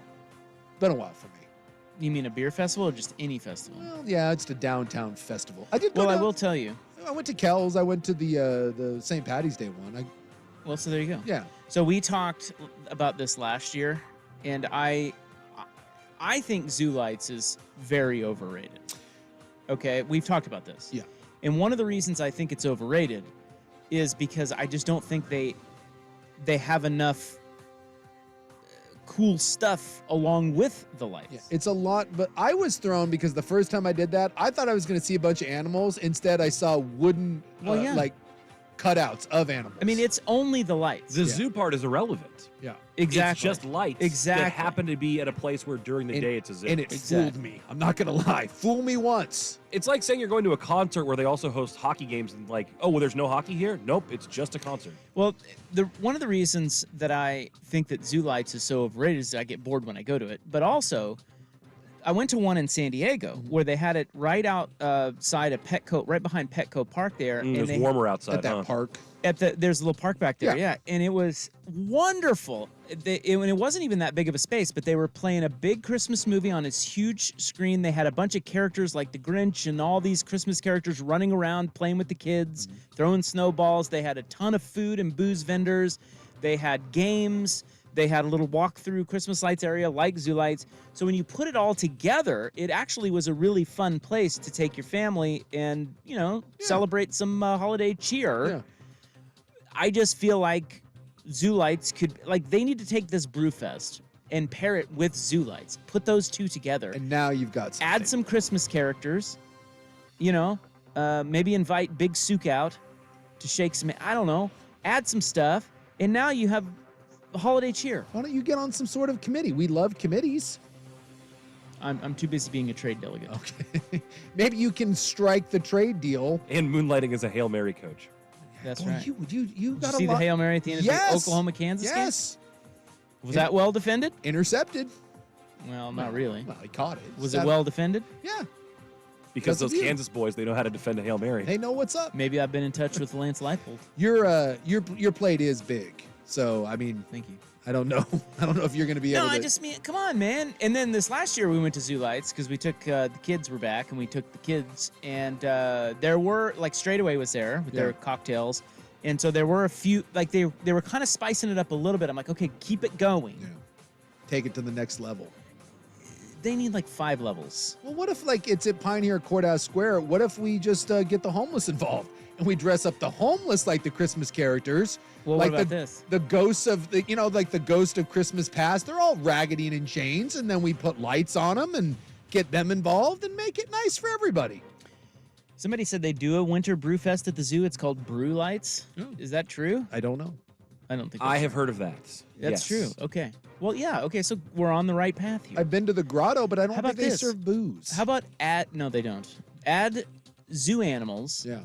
Been a while for me. You mean a beer festival or just any festival? Well, yeah, it's the downtown festival. I did go Well, I down- will tell you. I went to Kells. I went to the St. Patty's Day one. Well, so there you go. Yeah. So we talked about this last year, and I think Zoo Lights is very overrated. Okay, we've talked about this. Yeah. And one of the reasons I think it's overrated is because I just don't think they have enough cool stuff along with the lights. Yeah, it's a lot, but I was thrown because the first time I did that, I thought I was going to see a bunch of animals. Instead, I saw wooden, like, cutouts of animals. I mean, it's only the lights. The zoo part is irrelevant. Yeah. Exactly. It's just lights Exactly. that happen to be at a place where during the day it's a zoo. And it fooled me. I'm not going to lie. Fool me once. It's like saying you're going to a concert where they also host hockey games and like, oh, well, there's no hockey here? Nope, it's just a concert. Well, one of the reasons that I think that Zoo Lights is so overrated is I get bored when I go to it. But also, I went to one in San Diego where they had it right outside of Petco, right behind Petco Park there. And it was warmer outside, At that park. There's a little park back there, yeah. And it was wonderful. And it wasn't even that big of a space, but they were playing a big Christmas movie on this huge screen. They had a bunch of characters like the Grinch and all these Christmas characters running around, playing with the kids, throwing snowballs. They had a ton of food and booze vendors. They had games. They had a little walk-through Christmas lights area like Zoo Lights. So when you put it all together, it actually was a really fun place to take your family and, celebrate some holiday cheer. Yeah. I just feel like Zoo Lights they need to take this Brewfest and pair it with Zoo Lights. Put those two together. And now you've got something. Add some Christmas characters, maybe invite Big Sook out to shake some, I don't know, add some stuff. And now you have holiday cheer. Why don't you get on some sort of committee? We love committees. I'm too busy being a trade delegate. Okay. Maybe you can strike the trade deal. And moonlighting as a Hail Mary coach. That's Boy, right. You Did got you see the Hail Mary at the end of the Oklahoma-Kansas game? Yes. Was that well defended? Intercepted. Well, not really. Well, he caught it. Was it well defended? Yeah. Because those of you. Kansas boys, they know how to defend a Hail Mary. They know what's up. Maybe I've been in touch with Lance Leipold. Your plate is big. So, I mean, Thank you. I don't know. I don't know if you're going to be able to. No, I just mean, come on, man. And then this last year we went to Zoo Lights because we took the kids were back and we took the kids and there were Straightaway was there with their cocktails, and so there were a few they were kind of spicing it up a little bit. I'm like, okay, keep it going. Yeah. Take it to the next level. They need 5 levels. Well, what if it's at Pioneer Courthouse Square? What if we just get the homeless involved and we dress up the homeless like the Christmas characters? Well, like what about this? The ghosts of the ghost of Christmas past. They're all raggedy and in chains, and then we put lights on them and get them involved and make it nice for everybody. Somebody said they do a winter brew fest at the zoo. It's called Brew Lights. Is that true? I don't know. I don't think I that's have true. heard of that. That's Yes. true. Okay. Well, yeah. Okay, so we're on the right path here. I've been to the grotto, but I don't How think about they this? serve booze. How about no, they don't. Add zoo animals Yeah.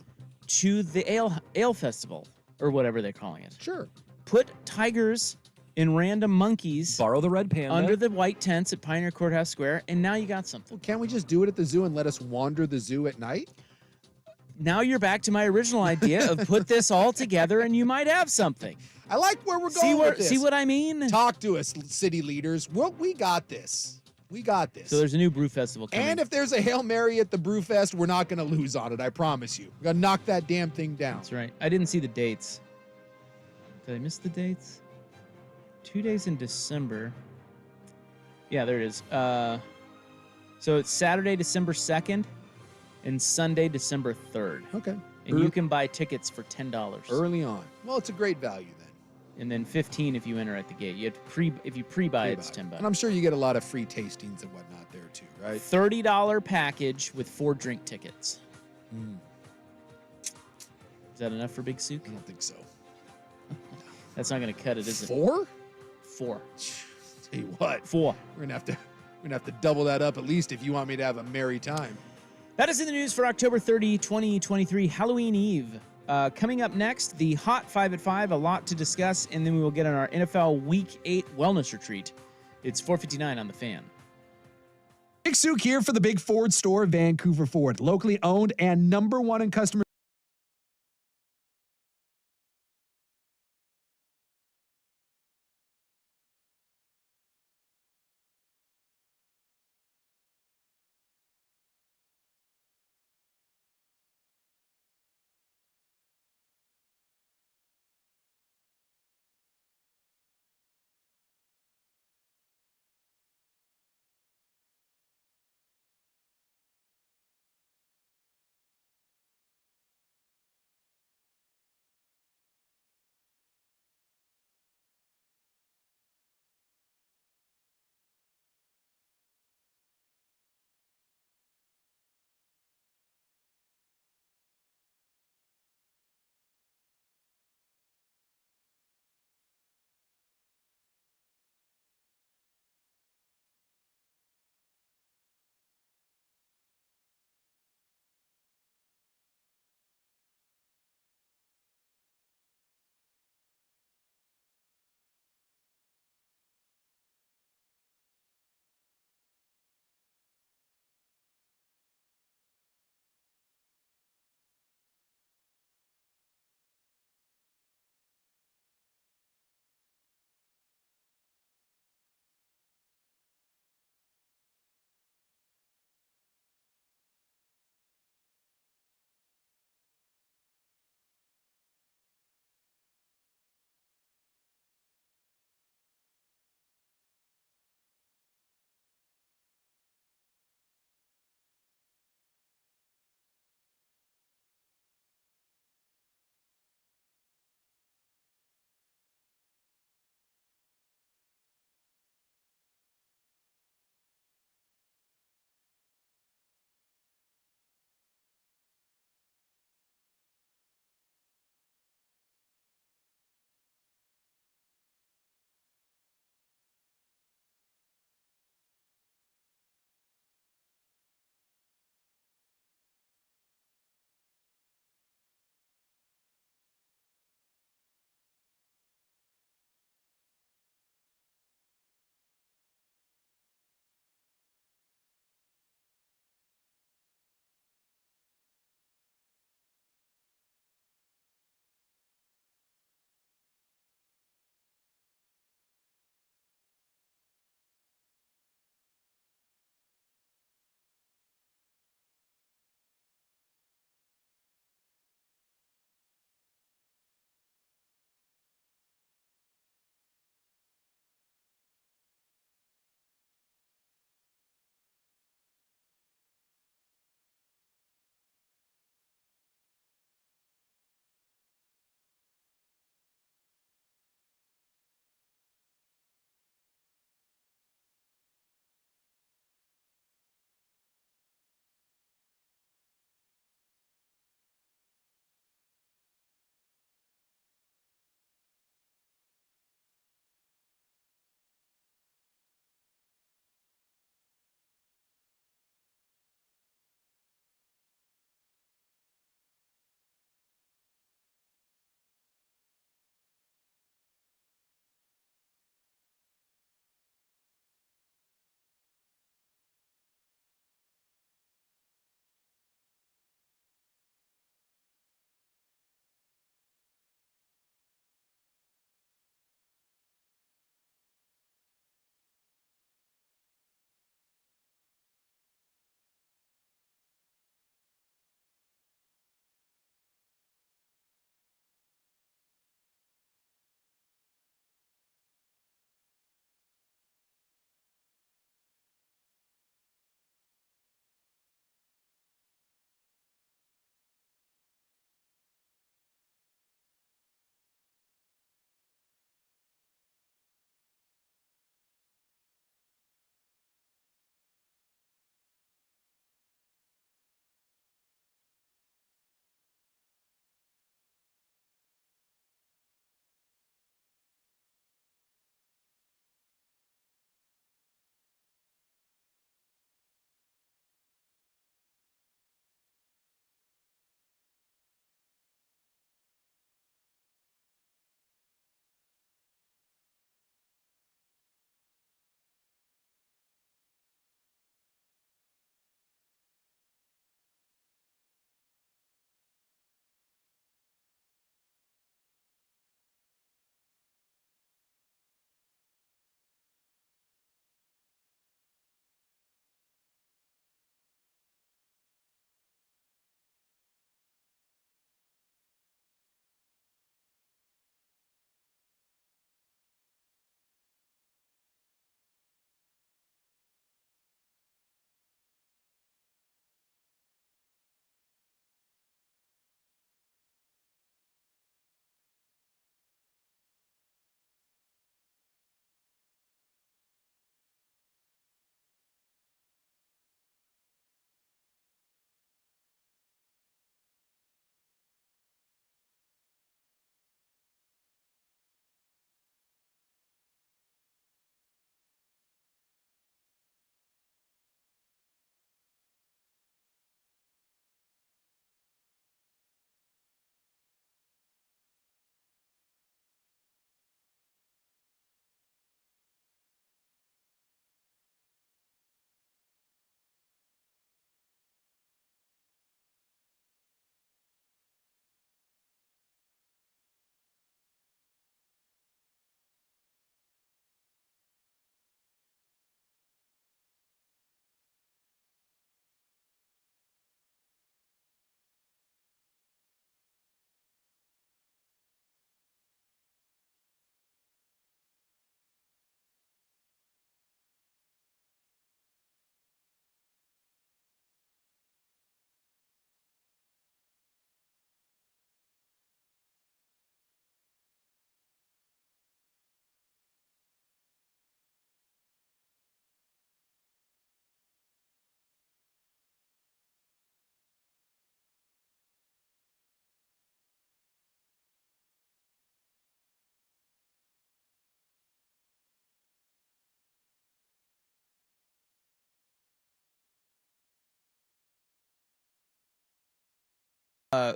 to the ale festival. or whatever they're calling it. Sure. Put tigers and random monkeys Borrow the red panda. under the white tents at Pioneer Courthouse Square, and now you got something. Well, can't we just do it at the zoo and let us wander the zoo at night? Now you're back to my original idea of put this all together and you might have something. I like where we're going with this. See what I mean? Talk to us, city leaders. We got this. We got this. So there's a new brew festival coming. And if there's a Hail Mary at the Brew Fest, we're not going to lose on it, I promise you. We're going to knock that damn thing down. That's right. I didn't see the dates. Did I miss the dates? 2 days in December. Yeah, there it is. So it's Saturday, December 2nd, and Sunday, December 3rd. Okay. And you can buy tickets for $10. Early on. Well, it's a great value then. And then $15 if you enter at the gate. You have to if you pre-buy, it's $10. And I'm sure you get a lot of free tastings and whatnot there too, right? $30 package with 4 drink tickets. Is that enough for Big Souk? I don't think so. That's not going to cut it, is it? 4? 4. Tell you what. 4. We're gonna have to double that up at least if you want me to have a merry time. That is in the news for October 30, 2023, Halloween Eve. Coming up next, the Hot 5 at 5, a lot to discuss, and then we will get on our NFL Week 8 wellness retreat. It's 4:59 on The Fan. Big Souk here for the Big Ford store, Vancouver Ford, locally owned and #1 in customer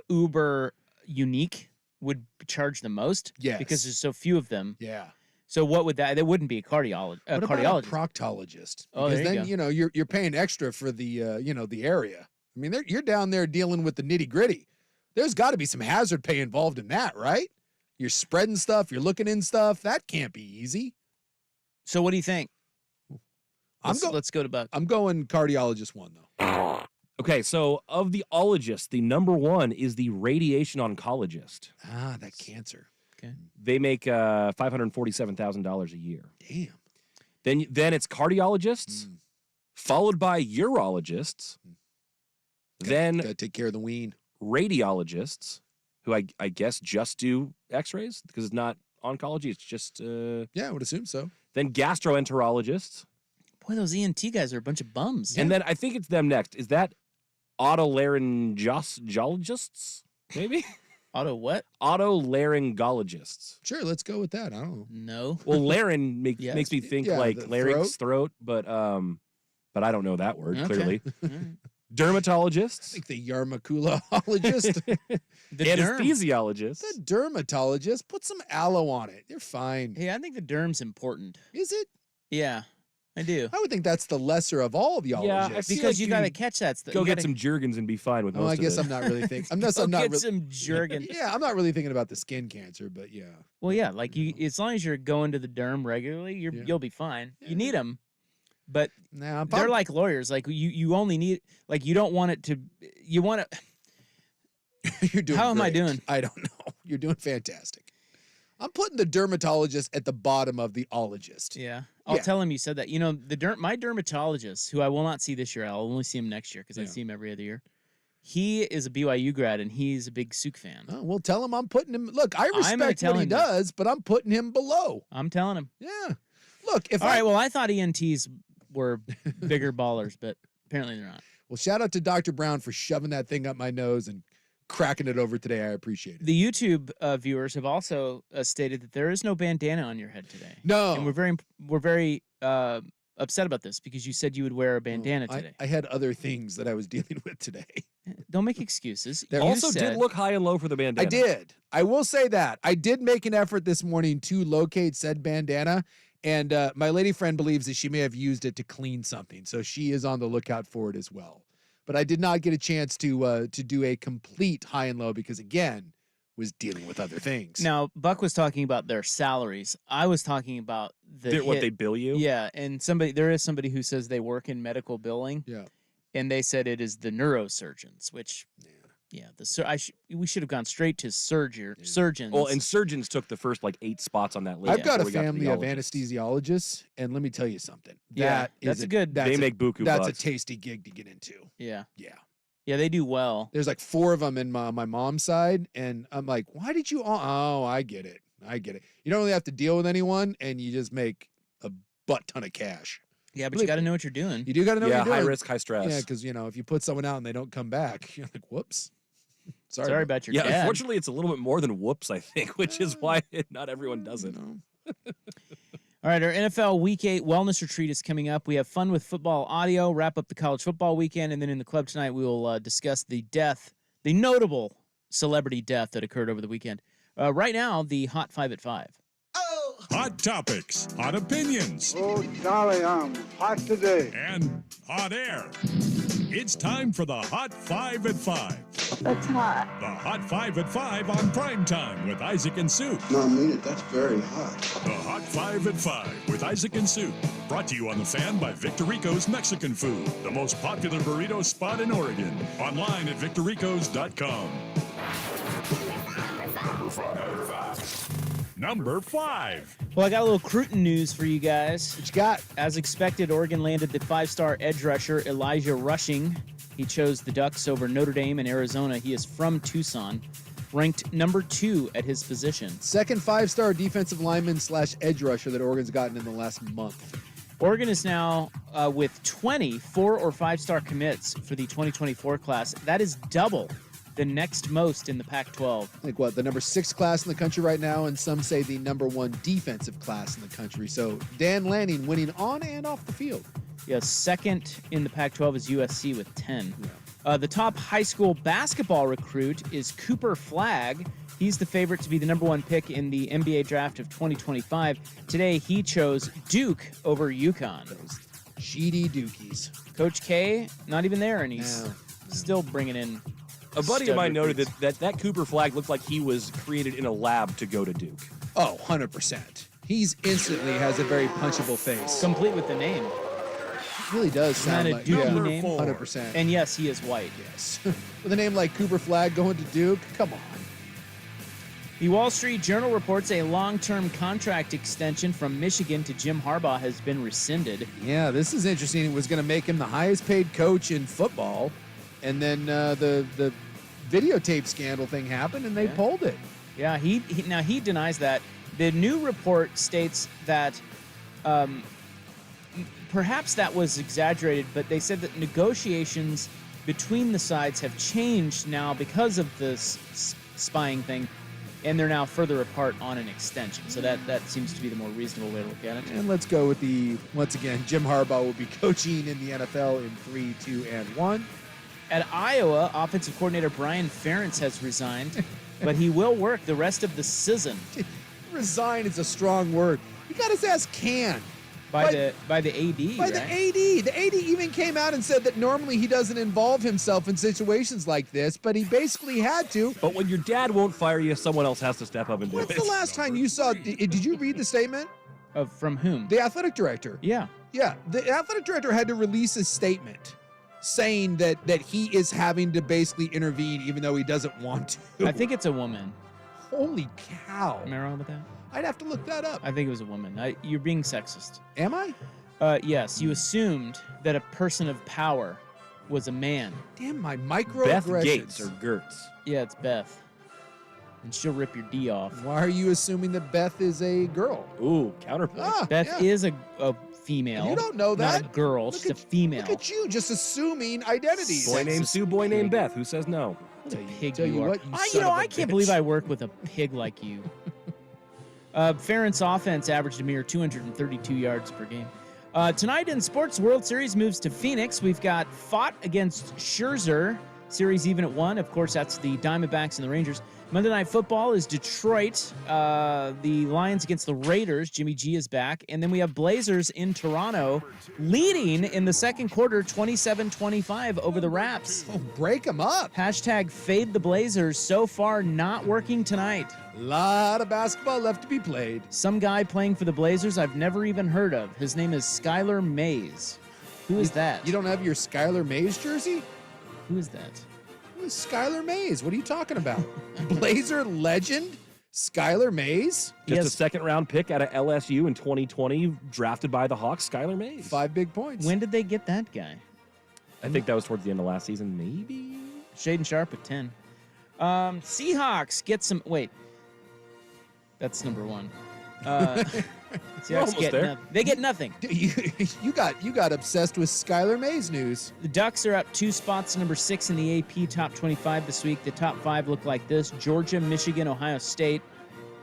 uber unique would charge the most. Yes. Because there's so few of them. Yeah. So what would that? That wouldn't be a cardiologist. What about a proctologist? Oh, Because there you then go. you're paying extra for the the area. I mean, you're down there dealing with the nitty gritty. There's got to be some hazard pay involved in that, right? You're spreading stuff. You're looking in stuff. That can't be easy. So what do you think? Let's go to Buck. I'm going cardiologist 1 though. Okay, so of the ologists, the number 1 is the radiation oncologist. Ah, that cancer. Okay. They make $547,000 a year. Damn. Then it's cardiologists, followed by urologists, then gotta take care of the wean. Radiologists, who I guess just do X-rays because it's not oncology. It's just yeah, I would assume so. Then gastroenterologists. Boy, those ENT guys are a bunch of bums. And then I think it's them next. Is that otolaryngologists? Maybe? Auto what? Otolaryngologists. Sure, let's go with that. I don't know. No. Well, laryn makes me think like the larynx, throat, but I don't know that word, Okay. clearly. All right. Dermatologists. I think the yarmaculologist. The anesthesiologist. The dermatologist. Put some aloe on it. You're fine. Hey, I think the derm's important. Is it? Yeah, I do. I would think that's the lesser of all the Yeah, ologists. Because you got to catch that. Go get some Jergens and be fine with most Oh, I of guess it. I'm not really thinking. I'm Go not get really, some Jergens. Yeah, I'm not really thinking about the skin cancer, but yeah. Well, yeah, like you, as long as you're going to the derm regularly, you'll be fine. You need them, but Nah, they're like lawyers. Like you only need, like you don't want it to. You want to. You're doing. How am I great. doing? I don't know. You're doing fantastic. I'm putting the dermatologist at the bottom of the ologist. Yeah, I'll tell him you said that. You know, my dermatologist, who I will not see this year, I'll only see him next year because I see him every other year. He is a BYU grad and he's a big Souk fan. Oh, well, tell him I'm putting him. Look, I I'm gonna respect tell what he him that. does, but I'm putting him below. I'm telling him. Yeah. Look, if All right, well, I thought ENTs were bigger ballers, but apparently they're not. Well, shout out to Dr. Brown for shoving that thing up my nose and cracking it over today. I appreciate it. The YouTube viewers have also stated that there is no bandana on your head today. No. And we're very upset about this because you said you would wear a bandana today. I had other things that I was dealing with today. Don't make excuses. There You Also said- did look high and low for the bandana. I did. I will say that. I did make an effort this morning to locate said bandana, and my lady friend believes that she may have used it to clean something, so she is on the lookout for it as well. But I did not get a chance to do a complete high and low because, again, was dealing with other things. Now, Buck was talking about their salaries. I was talking about What they bill you? Yeah, and there is somebody who says they work in medical billing. Yeah. And they said it is the neurosurgeons, which we should have gone straight to surgeons. Well, and surgeons took the first like 8 spots on that list. I've got a before we to family the of ologists. anesthesiologists, and let me tell you something. Yeah, that's a good- They make buku That's bucks. a tasty gig to get into. Yeah. Yeah. Yeah, they do well. There's like 4 of them in my mom's side, and I'm like, why did you? Oh, I get it. I get it. You don't really have to deal with anyone, and you just make a butt ton of cash. Yeah, but you got to know what you're doing. You do got to know what you're doing. high risk, high stress. Yeah, because if you put someone out and they don't come back, you're like, whoops. Sorry about your Yeah, dad. unfortunately, it's a little bit more than whoops, I think, which is why not everyone does it. All right, our NFL Week 8 wellness retreat is coming up. We have fun with football audio, wrap up the college football weekend, and then in the club tonight we will discuss the notable celebrity death that occurred over the weekend. Right now, the Hot 5 at 5. Hot topics, hot opinions, Oh, Charlie, I'm hot today. and hot air. It's time for the Hot 5 at 5. That's hot. The Hot 5 at 5 on Primetime with Isaac and Sue. No, I mean it. That's very hot. The Hot 5 at 5 with Isaac and Sue. Brought to you on The Fan by Victorico's Mexican Food, the most popular burrito spot in Oregon. Online at victoricos.com. Number 5. Well, I got a little Cruton news for you guys. What you got? As expected, Oregon landed the 5-star edge rusher Elijah Rushing. He chose the Ducks over Notre Dame and Arizona. He is from Tucson, ranked number 2 at his position. Second 5-star defensive lineman / edge rusher that Oregon's gotten in the last month. Oregon is now with 20 4- or 5-star commits for the 2024 class. That is double the next most in the Pac-12. I think the number 6 class in the country right now, and some say the number 1 defensive class in the country. So Dan Lanning winning on and off the field. Yeah, second in the Pac-12 is USC with 10. Yeah. The top high school basketball recruit is Cooper Flagg. He's the favorite to be the number 1 pick in the NBA draft of 2025. Today, he chose Duke over UConn. Those cheaty Dukies. Coach K, not even there, and he's still bringing in. A buddy of mine noted that Cooper Flagg looked like he was created in a lab to go to Duke. Oh, 100%. He's instantly has a very punchable face. Complete with the name. It really does sound Isn't like that a Dookie name? 100%. And yes, he is white. Yes. With a name like Cooper Flagg going to Duke, come on. The Wall Street Journal reports a long-term contract extension from Michigan to Jim Harbaugh has been rescinded. Yeah, this is interesting. It was going to make him the highest paid coach in football, and then the videotape scandal thing happened, and they pulled it. Yeah, he denies that. The new report states that perhaps that was exaggerated, but they said that negotiations between the sides have changed now because of this spying thing, and they're now further apart on an extension. So that seems to be the more reasonable way to look at it. And let's go with once again, Jim Harbaugh will be coaching in the NFL in 3, 2, and 1. At Iowa, offensive coordinator Brian Ferentz has resigned, but he will work the rest of the season. Resign is a strong word. He got his ass canned. By the AD, By right? the AD. The AD even came out and said that normally he doesn't involve himself in situations like this, but he basically had to. But when your dad won't fire you, someone else has to step up and do it. When's the last time you saw, did you read the statement? From whom? The athletic director. Yeah. Yeah, the athletic director had to release a statement saying that he is having to basically intervene even though he doesn't want to. I think it's a woman. Holy cow. Am I wrong with that? I'd have to look that up. I think it was a woman. You're being sexist. Am I? Yes, you assumed that a person of power was a man. Damn, my microaggressions. Beth Gates or Gertz. Yeah, it's Beth. And she'll rip your D off. Why are you assuming that Beth is a girl? Ooh, counterpoint. Beth is a female. You don't know that. Not a girl. She's a female. Look at you, just assuming identities. Boy named Sue, boy named Beth. Who says no? What a pig tell you are. what, you I can't believe I work with a pig like you. Ferentz offense averaged a mere 232 yards per game. Tonight in sports, World Series moves to Phoenix. We've got Fott against Scherzer. Series even at 1. Of course, that's the Diamondbacks and the Rangers. Monday Night Football is Detroit. The Lions against the Raiders. Jimmy G is back. And then we have Blazers in Toronto leading in the second quarter 27-25 over the Raps. Oh, break them up. Hashtag fade the Blazers. So far, not working tonight. A lot of basketball left to be played. Some guy playing for the Blazers I've never even heard of. His name is Skylar Mays. Who is that? You don't have your Skylar Mays jersey? Who is that? Who is Skylar Mays? What are you talking about? Blazer legend? Skylar Mays? Just a second-round pick out of LSU in 2020, drafted by the Hawks, Skylar Mays. 5 big points. When did they get that guy? I think that was towards the end of last season, maybe? Shaden Sharp at 10. Seahawks get some... Wait. That's number 1. Seahawks get nothing. They get nothing. You got obsessed with Skylar Mays news. The Ducks are up 2 spots to number 6 in the AP top 25 this week. The top 5 look like this: Georgia, Michigan, Ohio State.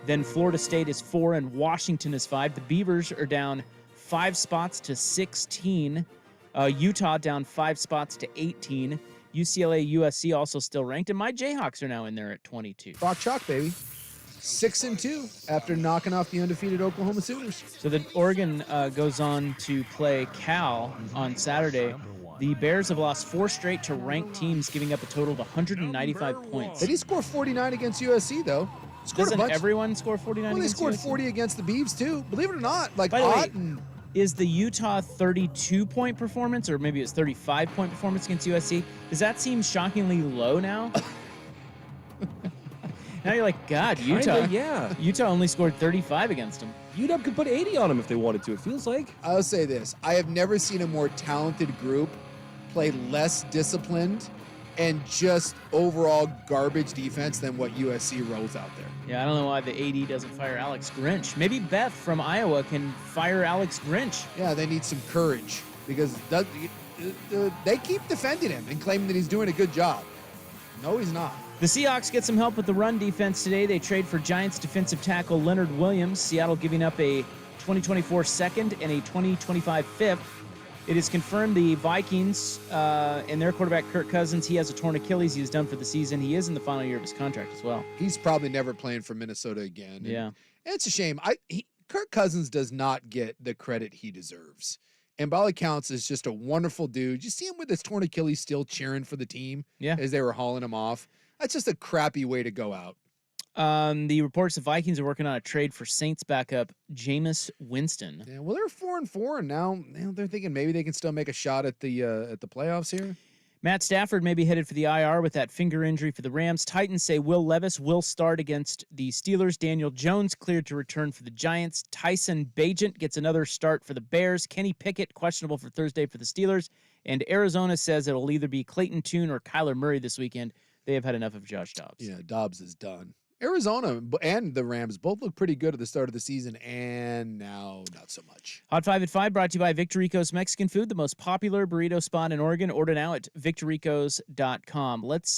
Then Florida State is 4 and Washington is 5. The Beavers are down 5 spots to 16. Utah down 5 spots to 18. UCLA, USC also still ranked, and my Jayhawks are now in there at 22. Rock chalk, baby. 6-2 after knocking off the undefeated Oklahoma Sooners. So the Oregon goes on to play Cal on Saturday. The Bears have lost 4 straight to ranked teams, giving up a total of 195 points. They did score 49 against USC, though. Doesn't everyone score 49 Well, they against scored USC? 40 against the Beavs, too. Believe it or not. Like, By the way, Otten. is the Utah 32-point performance, or maybe it's 35-point performance against USC, does that seem shockingly low now? Now you're like, God, Utah. Yeah. Utah only scored 35 against them. UW could put 80 on them if they wanted to, it feels like. I'll say this. I have never seen a more talented group play less disciplined and just overall garbage defense than what USC rolls out there. Yeah, I don't know why the AD doesn't fire Alex Grinch. Maybe Beth from Iowa can fire Alex Grinch. Yeah, they need some courage because they keep defending him and claiming that he's doing a good job. No, he's not. The Seahawks get some help with the run defense today. They trade for Giants defensive tackle Leonard Williams. Seattle giving up a 2024 second and a 2025 fifth It is confirmed the Vikings and their quarterback, Kirk Cousins, he has a torn Achilles. He is done for the season. He is in the final year of his contract as well. He's probably never playing for Minnesota again. Yeah. And it's a shame. Kirk Cousins does not get the credit he deserves. And by all accounts, is just a wonderful dude. You see him with his torn Achilles still cheering for the team as they were hauling him off. That's just a crappy way to go out. The reports the Vikings are working on a trade for Saints backup Jameis Winston. Yeah, well, they're 4-4, and now they're thinking maybe they can still make a shot at the playoffs here. Matt Stafford may be headed for the IR with that finger injury for the Rams. Titans say Will Levis will start against the Steelers. Daniel Jones cleared to return for the Giants. Tyson Bagent gets another start for the Bears. Kenny Pickett questionable for Thursday for the Steelers. And Arizona says it'll either be Clayton Tune or Kyler Murray this weekend. They have had enough of Josh Dobbs. Yeah, Dobbs is done. Arizona and the Rams both look pretty good at the start of the season, and now not so much. Hot 5 at 5 brought to you by Victoricos Mexican Food, the most popular burrito spot in Oregon. Order now at victoricos.com. Let's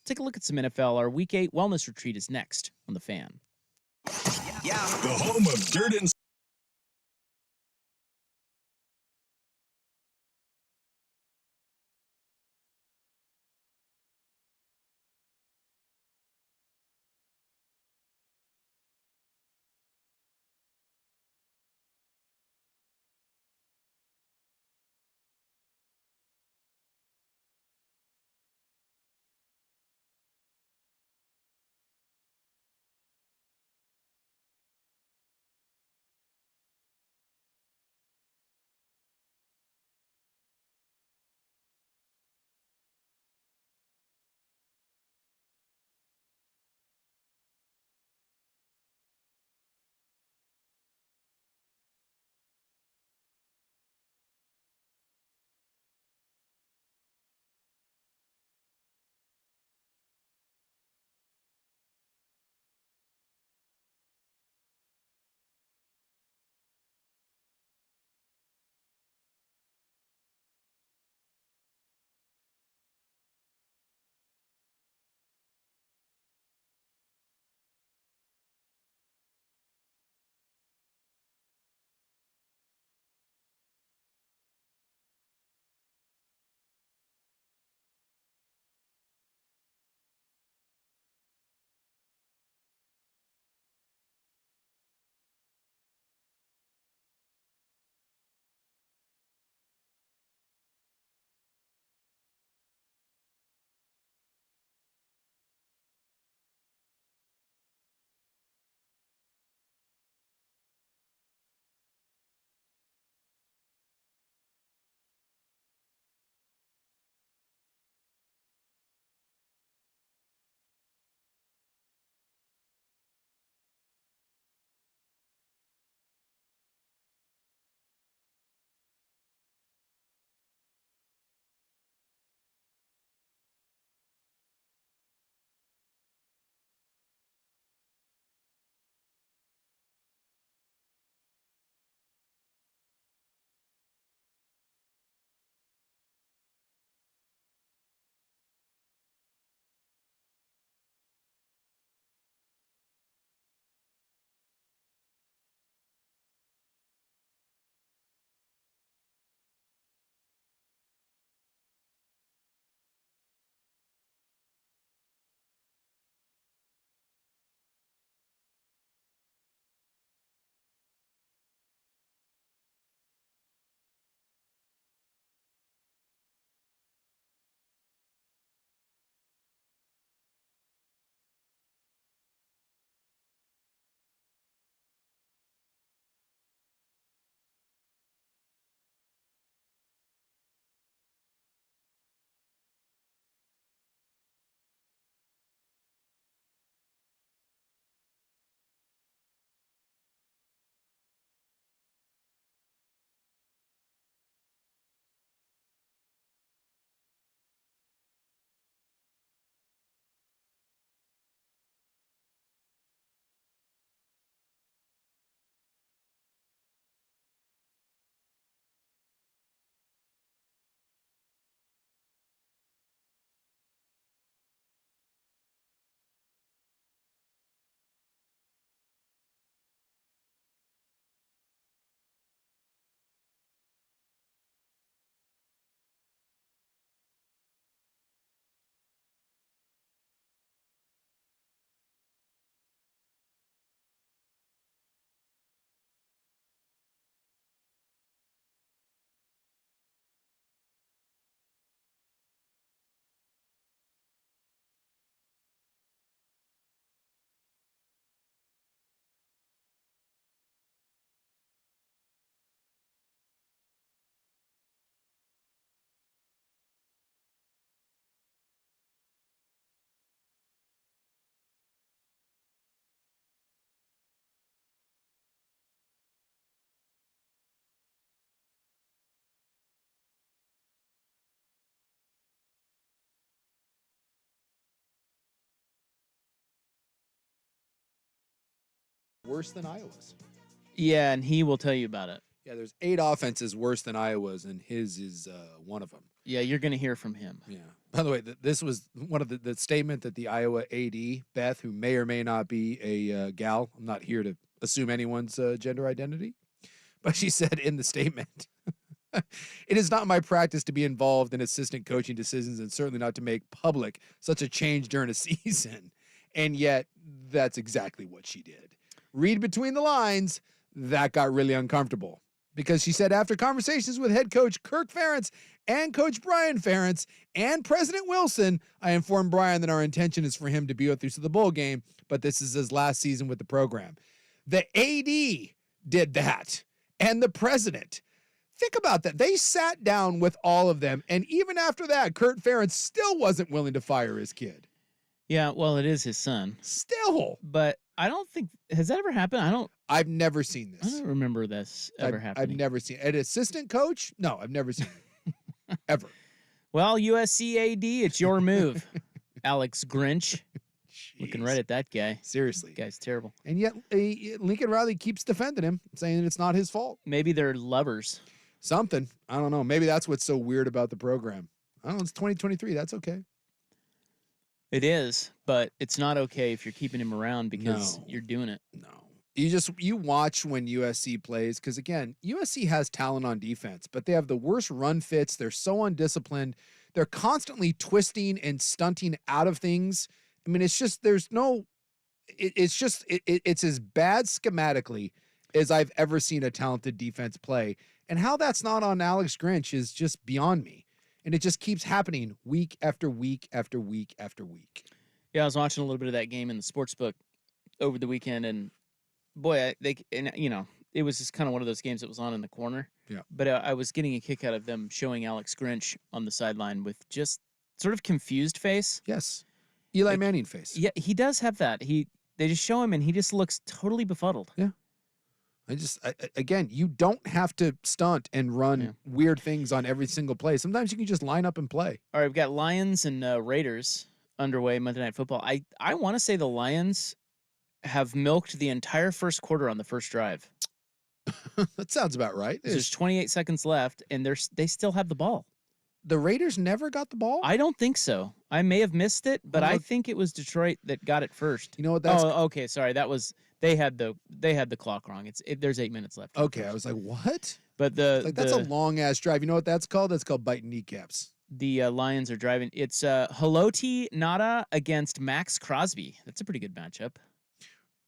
take a look at some NFL. Our Week 8 wellness retreat is next on The Fan. The home of dirt and Worse than Iowa's. Yeah, and he will tell you about it. Yeah, there's 8 offenses worse than Iowa's, and his is one of them. Yeah, you're going to hear from him. Yeah. By the way, this was one of the statement that the Iowa AD, Beth, who may or may not be a gal. I'm not here to assume anyone's gender identity. But she said in the statement, it is not my practice to be involved in assistant coaching decisions and certainly not to make public such a change during a season. And yet, that's exactly what she did. Read between the lines, that got really uncomfortable. Because she said, after conversations with head coach Kirk Ferentz and coach Brian Ferentz and President Wilson, I informed Brian that our intention is for him to be with us to the bowl game, but this is his last season with the program. The AD did that, and the president. Think about that. They sat down with all of them, and even after that, Kurt Ferentz still wasn't willing to fire his kid. Yeah, well, it is his son. Still. But I don't think, has that ever happened? I've never seen I this. don't remember this ever happening. I've never seen an assistant coach. No, I've never seen it. Ever. Well, USC AD, it's your move. Alex Grinch. Looking right at that guy. Seriously. Guy's terrible. And yet Lincoln Riley keeps defending him, saying it's not his fault. Maybe they're lovers. Something. I don't know. Maybe that's what's so weird about the program. I don't know. It's 2023. That's okay. It is, but it's not okay if you're keeping him around because you're doing it. No. You watch when USC plays, because again, USC has talent on defense, but they have the worst run fits. They're so undisciplined. They're constantly twisting and stunting out of things. I mean, it's just, it's as bad schematically as I've ever seen a talented defense play. And how that's not on Alex Grinch is just beyond me. And it just keeps happening week after week after week after week. Yeah, I was watching a little bit of that game in the sports book over the weekend, and boy, it was just kind of one of those games that was on in the corner. Yeah. But I was getting a kick out of them showing Alex Grinch on the sideline with just sort of confused face. Yes. Eli Manning face. Yeah, he does have that. They just show him, and he just looks totally befuddled. Yeah. Again, you don't have to stunt and run weird things on every single play. Sometimes you can just line up and play. All right, we've got Lions and Raiders underway Monday Night Football. I want to say the Lions have milked the entire first quarter on the first drive. That sounds about right. There's 28 seconds left, and they still have the ball. The Raiders never got the ball? I don't think so. I may have missed it, but I think it was Detroit that got it first. You know what that's... Oh, okay, sorry. That was... They had the clock wrong. There's 8 minutes left. Okay, I was like, what? But that's a long ass drive. You know what that's called? That's called biting kneecaps. The Lions are driving. It's Haloti Nada against Max Crosby. That's a pretty good matchup.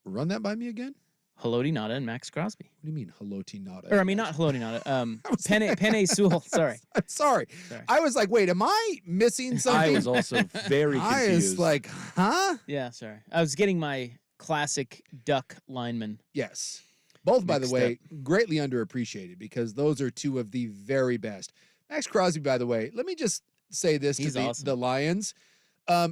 Run that by me again. Haloti Nada and Max Crosby. What do you mean Haloti Nada? Or I mean not Haloti Nada. Penny Sewell. Sorry. Sorry. I was like, wait, am I missing something? I was also very confused. I was like, huh? Yeah, sorry. I was getting my classic duck lineman. Yes. Both, by the way, greatly underappreciated because those are two of the very best. Max Crosby, by the way, let me just say this to the Lions.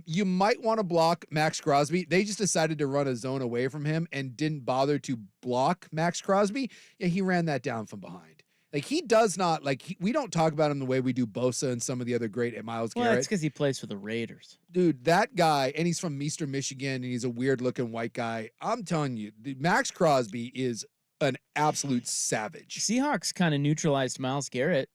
You might want to block Max Crosby. They just decided to run a zone away from him and didn't bother to block Max Crosby. Yeah, he ran that down from behind. Like, he does not, we don't talk about him the way we do Bosa and some of the other great Myles Garrett. Well, that's because he plays for the Raiders. Dude, that guy, and he's from Eastern Michigan, and he's a weird-looking white guy. I'm telling you, Max Crosby is an absolute savage. Seahawks kind of neutralized Myles Garrett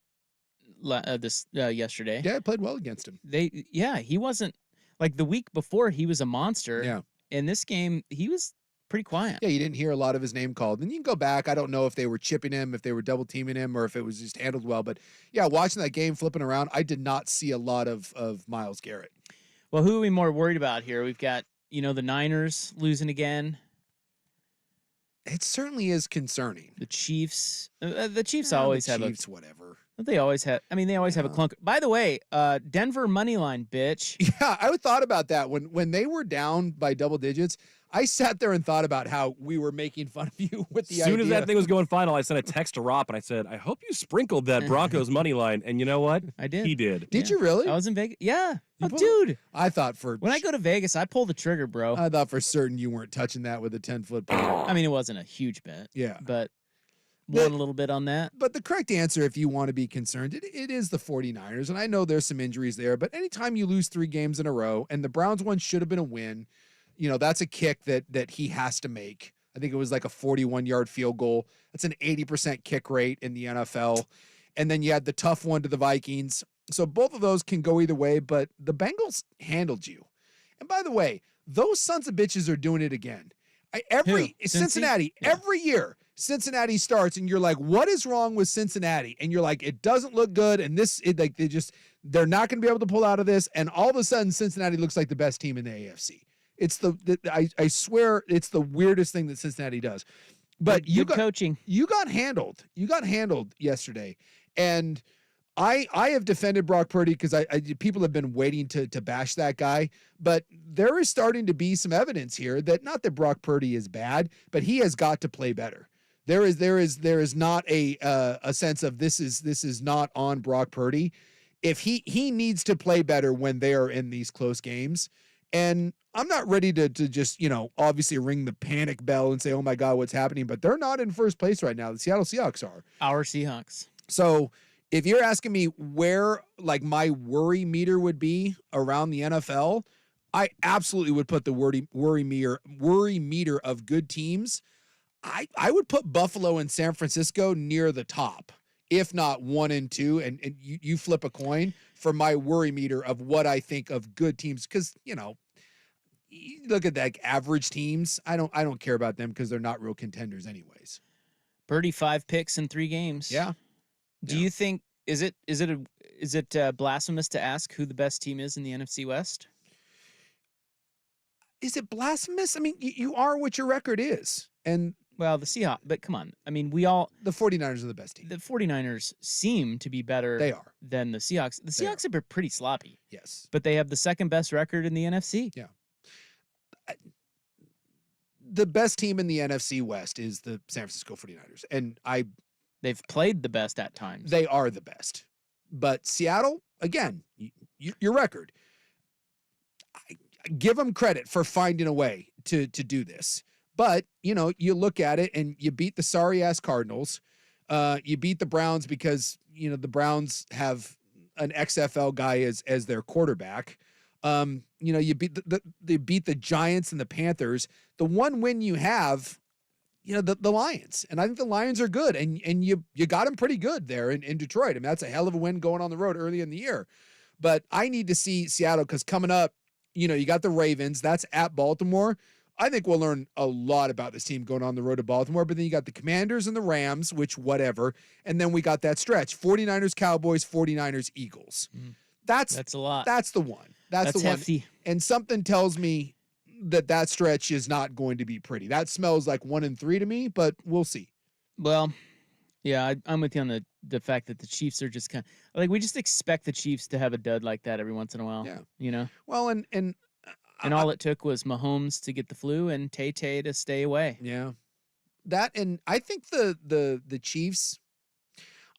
yesterday. Yeah, played well against him. He wasn't, like, the week before, he was a monster. Yeah. In this game, he was pretty quiet. Yeah, you didn't hear a lot of his name called. And you can go back. I don't know if they were chipping him, if they were double teaming him, or if it was just handled well. But yeah, watching that game, flipping around, I did not see a lot of Myles Garrett. Well, who are we more worried about here? We've got, the Niners losing again. It certainly is concerning. The Chiefs. The Chiefs always have whatever. They always have. I mean, they always have a clunk. By the way, Denver money line, bitch. Yeah, I thought about that when they were down by double digits. I sat there and thought about how we were making fun of you with the idea. As soon as that thing was going final, I sent a text to Ropp and I said, I hope you sprinkled that Broncos money line. And you know what? I did. He did. Did you really? I was in Vegas. Yeah. Dude. I thought when I go to Vegas, I pull the trigger, bro. I thought for certain you weren't touching that with a 10-foot pole. I mean, it wasn't a huge bet. Yeah. But won a little bit on that. But the correct answer, if you want to be concerned, it is the 49ers. And I know there's some injuries there, but anytime you lose 3 games in a row, and the Browns one should have been a win, that's a kick that he has to make. I think it was like a 41-yard field goal. That's an 80% kick rate in the NFL. And then you had the tough one to the Vikings. So both of those can go either way, but the Bengals handled you. And by the way, those sons of bitches are doing it again. Cincinnati, every year, Cincinnati starts and you're like, what is wrong with Cincinnati? And you're like, it doesn't look good. And they're not going to be able to pull out of this. And all of a sudden, Cincinnati looks like the best team in the AFC. It's I swear it's the weirdest thing that Cincinnati does. But good coaching. You got handled. You got handled yesterday. And I have defended Brock Purdy because people have been waiting to bash that guy, but there is starting to be some evidence here that not that Brock Purdy is bad, but he has got to play better. There is not a sense of this is not on Brock Purdy. If he needs to play better when they are in these close games. And I'm not ready to just, obviously ring the panic bell and say, oh my God, what's happening? But they're not in first place right now. The Seattle Seahawks are. Our Seahawks. So if you're asking me where like my worry meter would be around the NFL, I absolutely would put the worry meter of good teams. I would put Buffalo and San Francisco near the top, if not 1 and 2. And you flip a coin for my worry meter of what I think of good teams. Cause you look at like average teams. I don't care about them because they're not real contenders anyways. Purdy 5 picks in 3 games. Yeah. Do you think is it blasphemous to ask who the best team is in the NFC West? Is it blasphemous? I mean, you are what your record is. And well, the Seahawks, but come on. I mean, the 49ers are the best team. The 49ers seem to be better than the Seahawks. The Seahawks have been pretty sloppy. Yes. But they have the second best record in the NFC. Yeah. The best team in the NFC West is the San Francisco 49ers. And they've played the best at times. They are the best. But Seattle, again, your record. I give them credit for finding a way to do this. But, you look at it and you beat the sorry-ass Cardinals. You beat the Browns because, the Browns have an XFL guy as their quarterback. You beat the Giants and the Panthers. The one win you have, the Lions. And I think the Lions are good. And you got them pretty good there in Detroit. I mean, that's a hell of a win going on the road early in the year. But I need to see Seattle because coming up, you got the Ravens. That's at Baltimore. I think we'll learn a lot about this team going on the road to Baltimore, but then you got the Commanders and the Rams, which whatever. And then we got that stretch, 49ers, Cowboys, 49ers, Eagles. That's a lot. That's the one. That's the hefty. One. And something tells me that stretch is not going to be pretty. That smells like 1 and 3 to me, but we'll see. Well, yeah, I'm with you on the fact that the Chiefs are just kind of like, we just expect the Chiefs to have a dud like that every once in a while. Yeah. Well, and all it took was Mahomes to get the flu and Tay to stay away. Yeah. That, and I think the Chiefs,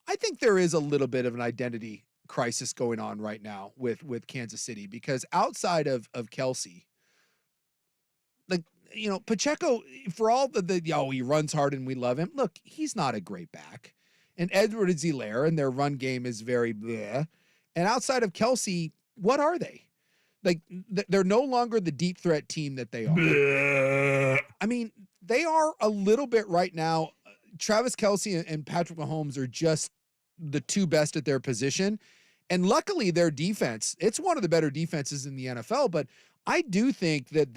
I think there is a little bit of an identity crisis going on right now with Kansas City because outside of Kelsey, like, Pacheco, for all he runs hard and we love him. Look, he's not a great back. And Edwards-Helaire and their run game is very bleh. And outside of Kelsey, what are they? Like, they're no longer the deep threat team that they are. I mean, they are a little bit right now. Travis Kelsey and Patrick Mahomes are just the 2 best at their position. And luckily, their defense, it's one of the better defenses in the NFL. But I do think that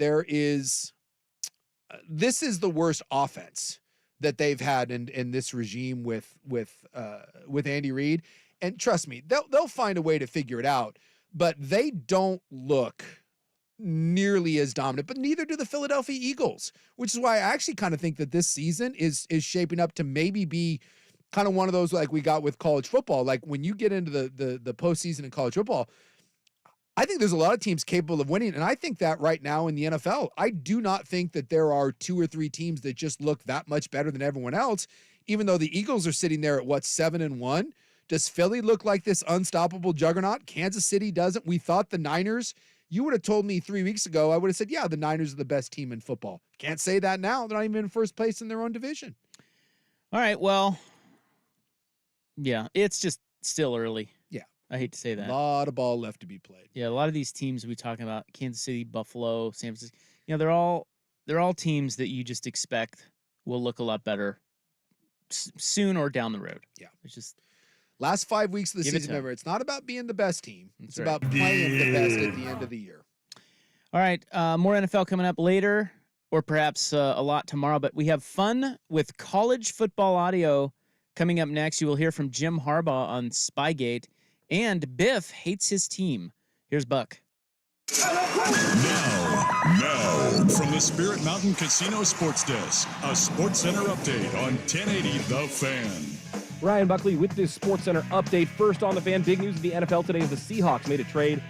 this is the worst offense that they've had in this regime with Andy Reid. And trust me, they'll find a way to figure it out. But they don't look nearly as dominant, but neither do the Philadelphia Eagles, which is why I actually kind of think that this season is shaping up to maybe be kind of one of those like we got with college football. Like when you get into the postseason in college football, I think there's a lot of teams capable of winning. And I think that right now in the NFL, I do not think that there are 2 or 3 teams that just look that much better than everyone else, even though the Eagles are sitting there at 7-1. Does Philly look like this unstoppable juggernaut? Kansas City doesn't. We thought the Niners, you would have told me 3 weeks ago, I would have said, yeah, the Niners are the best team in football. Can't say that now. They're not even in first place in their own division. All right, well, yeah, it's just still early. Yeah. I hate to say that. A lot of ball left to be played. Yeah, a lot of these teams we talking about, Kansas City, Buffalo, San Francisco, they're all teams that you just expect will look a lot better soon or down the road. Yeah. It's just last 5 weeks of the Give it season. to 'em. Remember, it's not about being the best team. That's It's right. about playing the best at the end of the year. All right, more NFL coming up later, or perhaps a lot tomorrow. But we have fun with college football audio coming up next. You will hear from Jim Harbaugh on Spygate, and Biff hates his team. Here's Buck. Now, from the Spirit Mountain Casino Sports Desk, a Sports Center update on 1080 The Fan. Ryan Buckley with this Sports Center update. First on the Fan, big news of the NFL today is the Seahawks made a trade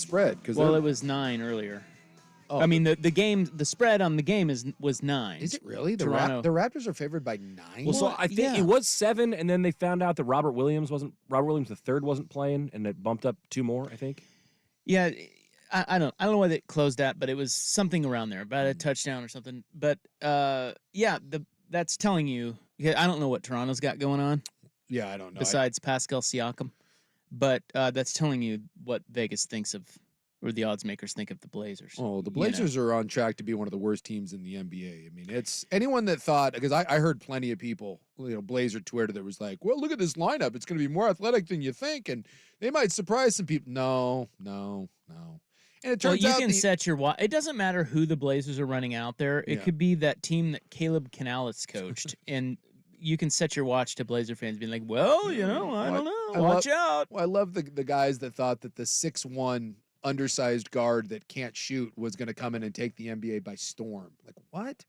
spread? Because it was 9 earlier. Oh, I mean, the spread on the game was 9. Is it really? The Toronto. the Raptors are favored by 9? Well, so I think it was 7, and then they found out that Robert Williams III wasn't playing, and it bumped up 2 more, I think. Yeah, I don't know why they closed that, but it was something around there, about a touchdown or something. But that's telling you. I don't know what Toronto's got going on. Yeah, I don't know. Besides Pascal Siakam, but that's telling you what Vegas thinks of, or the odds makers think of the Blazers. Oh, the Blazers are on track to be one of the worst teams in the NBA. I mean, it's anyone that thought, because I heard plenty of people, Blazer Twitter that was like, well, look at this lineup. It's going to be more athletic than you think, and they might surprise some people. No. And it turns out you can set your watch. It doesn't matter who the Blazers are running out there. It could be that team that Caleb Canales coached, and you can set your watch to Blazer fans being like, well, I don't know. Watch out. Well, I love the guys that thought that the 6'1" undersized guard that can't shoot was going to come in and take the NBA by storm. Like, what?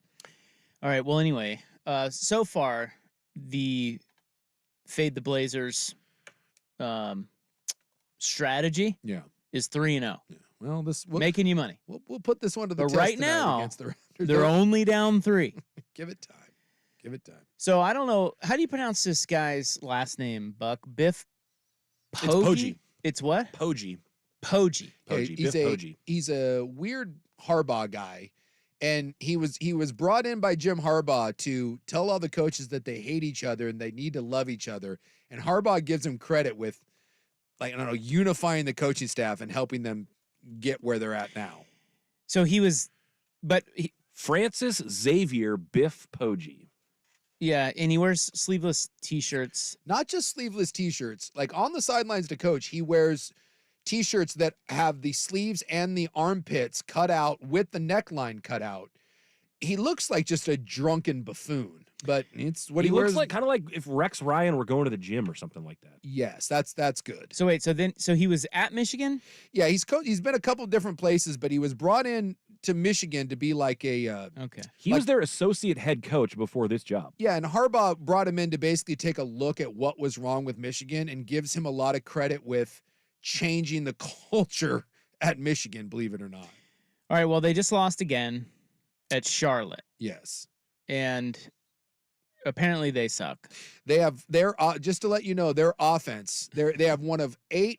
All right. Well, anyway, so far, the Fade the Blazers strategy is 3-0. Yeah. Well, making you money. We'll put this one to the but test right now, against the Raptors. They're only down 3. Give it time. So I don't know. How do you pronounce this guy's last name, Buck? Biff Poggi? It's Poggi. It's what? Poggi. Poggi. Biff Poggi. He's a weird Harbaugh guy, and he was brought in by Jim Harbaugh to tell all the coaches that they hate each other and they need to love each other. And Harbaugh gives him credit with, unifying the coaching staff and helping them get where they're at now. So Francis Xavier Biff Poggi. Yeah, and he wears sleeveless T-shirts. Not just sleeveless T-shirts. Like on the sidelines to coach, he wears T-shirts that have the sleeves and the armpits cut out with the neckline cut out. He looks like just a drunken buffoon, but it's what he wears. Looks like kind of like if Rex Ryan were going to the gym or something like that. Yes, that's good. So wait, so he was at Michigan? Yeah, he's been a couple different places, but he was brought in to Michigan to be like a okay. He was their associate head coach before this job. Yeah, and Harbaugh brought him in to basically take a look at what was wrong with Michigan and gives him a lot of credit with changing the culture at Michigan, believe it or not. All right, well, they just lost again at Charlotte. Yes. And apparently they suck. They have just to let you know, their offense, they have one of the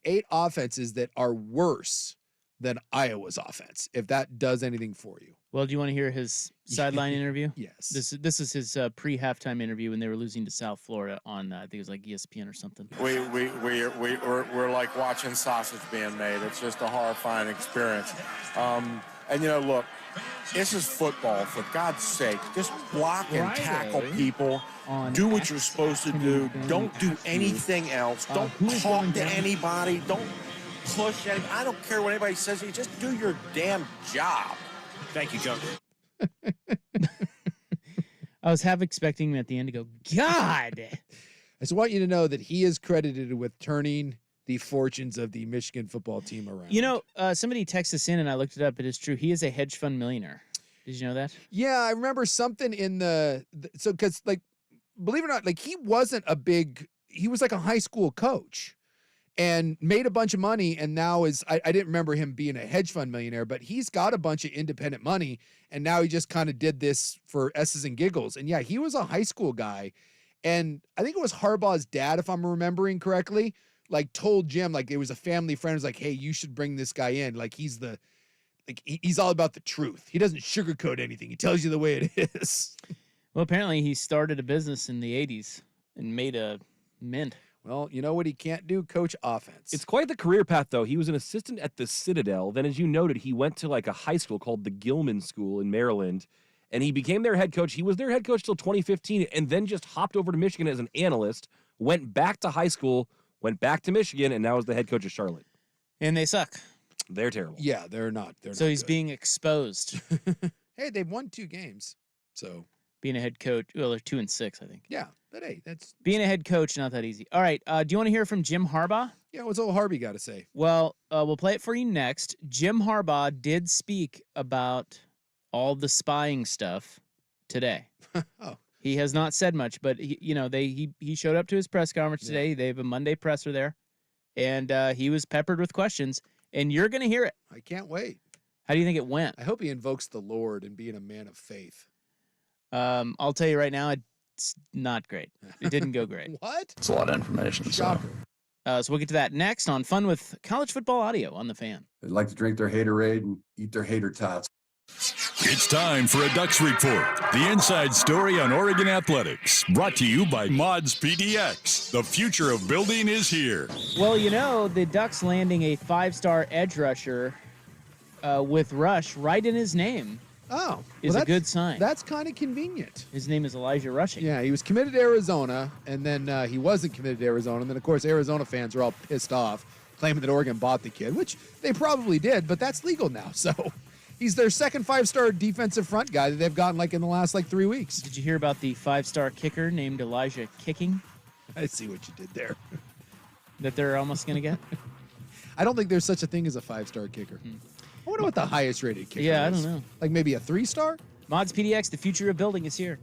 8 offenses that are worse than Iowa's offense, if that does anything for you. Well, do you want to hear his sideline interview? Yes. This is his pre-halftime interview when they were losing to South Florida on I think it was like ESPN or something. We're like watching sausage being made. It's just a horrifying experience. And look, this is football, for God's sake. Just block and tackle people. Do what you're supposed to do. Don't do anything else. Don't talk to anybody. Don't push anybody. I don't care what anybody says. You just do your damn job. Thank you, Coach. I was half expecting him at the end to go, God! I just want you to know that he is credited with turning the fortunes of the Michigan football team around. Somebody texted us in and I looked it up. It is true. He is a hedge fund millionaire. Did you know that? Yeah, I remember something in because believe it or not, he wasn't he was like a high school coach and made a bunch of money, and now I didn't remember him being a hedge fund millionaire, but he's got a bunch of independent money, and now he just kind of did this for S's and giggles. And yeah, he was a high school guy, and I think it was Harbaugh's dad, if I'm remembering correctly, told Jim, it was a family friend, was like, hey, you should bring this guy in. He's all about the truth. He doesn't sugarcoat anything. He tells you the way it is. Well, apparently he started a business in the 80s and made a mint. Well, you know what he can't do? Coach offense. It's quite the career path, though. He was an assistant at the Citadel. Then, as you noted, he went to a high school called the Gilman School in Maryland, and he became their head coach. He was their head coach till 2015, and then just hopped over to Michigan as an analyst, went back to high school, went back to Michigan, and now is the head coach of Charlotte. And they suck. They're terrible. Yeah, they're not. So he's being exposed. Hey, they've won 2 games, so being a head coach. Well, they're 2-6, I think. Yeah, but hey, that's being a head coach. Not that easy. All right. Do you want to hear from Jim Harbaugh? Yeah, what's old Harvey got to say? Well, we'll play it for you next. Jim Harbaugh did speak about all the spying stuff today. Oh, he has not said much, but he showed up to his press conference today. They have a Monday presser there, and he was peppered with questions, and you're going to hear it. I can't wait. How do you think it went? I hope he invokes the Lord and being a man of faith. I'll tell you right now, it's not great. It didn't go great. What? It's a lot of information. Shocker. So we'll get to that next on Fun with College Football Audio on The Fan. They like to drink their haterade and eat their hater tots. It's time for a Ducks Report, the inside story on Oregon athletics. Brought to you by Mods PDX. The future of building is here. Well, you know, the Ducks landing a 5-star edge rusher with Rush right in his name is a good sign. That's kind of convenient. His name is Elijah Rushing. Yeah, he was committed to Arizona, and then he wasn't committed to Arizona. And then, of course, Arizona fans are all pissed off, claiming that Oregon bought the kid, which they probably did, but that's legal now. So he's their second 5-star defensive front guy that they've gotten in the last 3 weeks. Did you hear about the 5-star kicker named Elijah Kicking? I see what you did there. That they're almost going to get? I don't think there's such a thing as a 5-star kicker. I wonder what the highest rated kicker is. Yeah, I don't know. Like maybe a 3-star? Mods PDX, the future of building is here.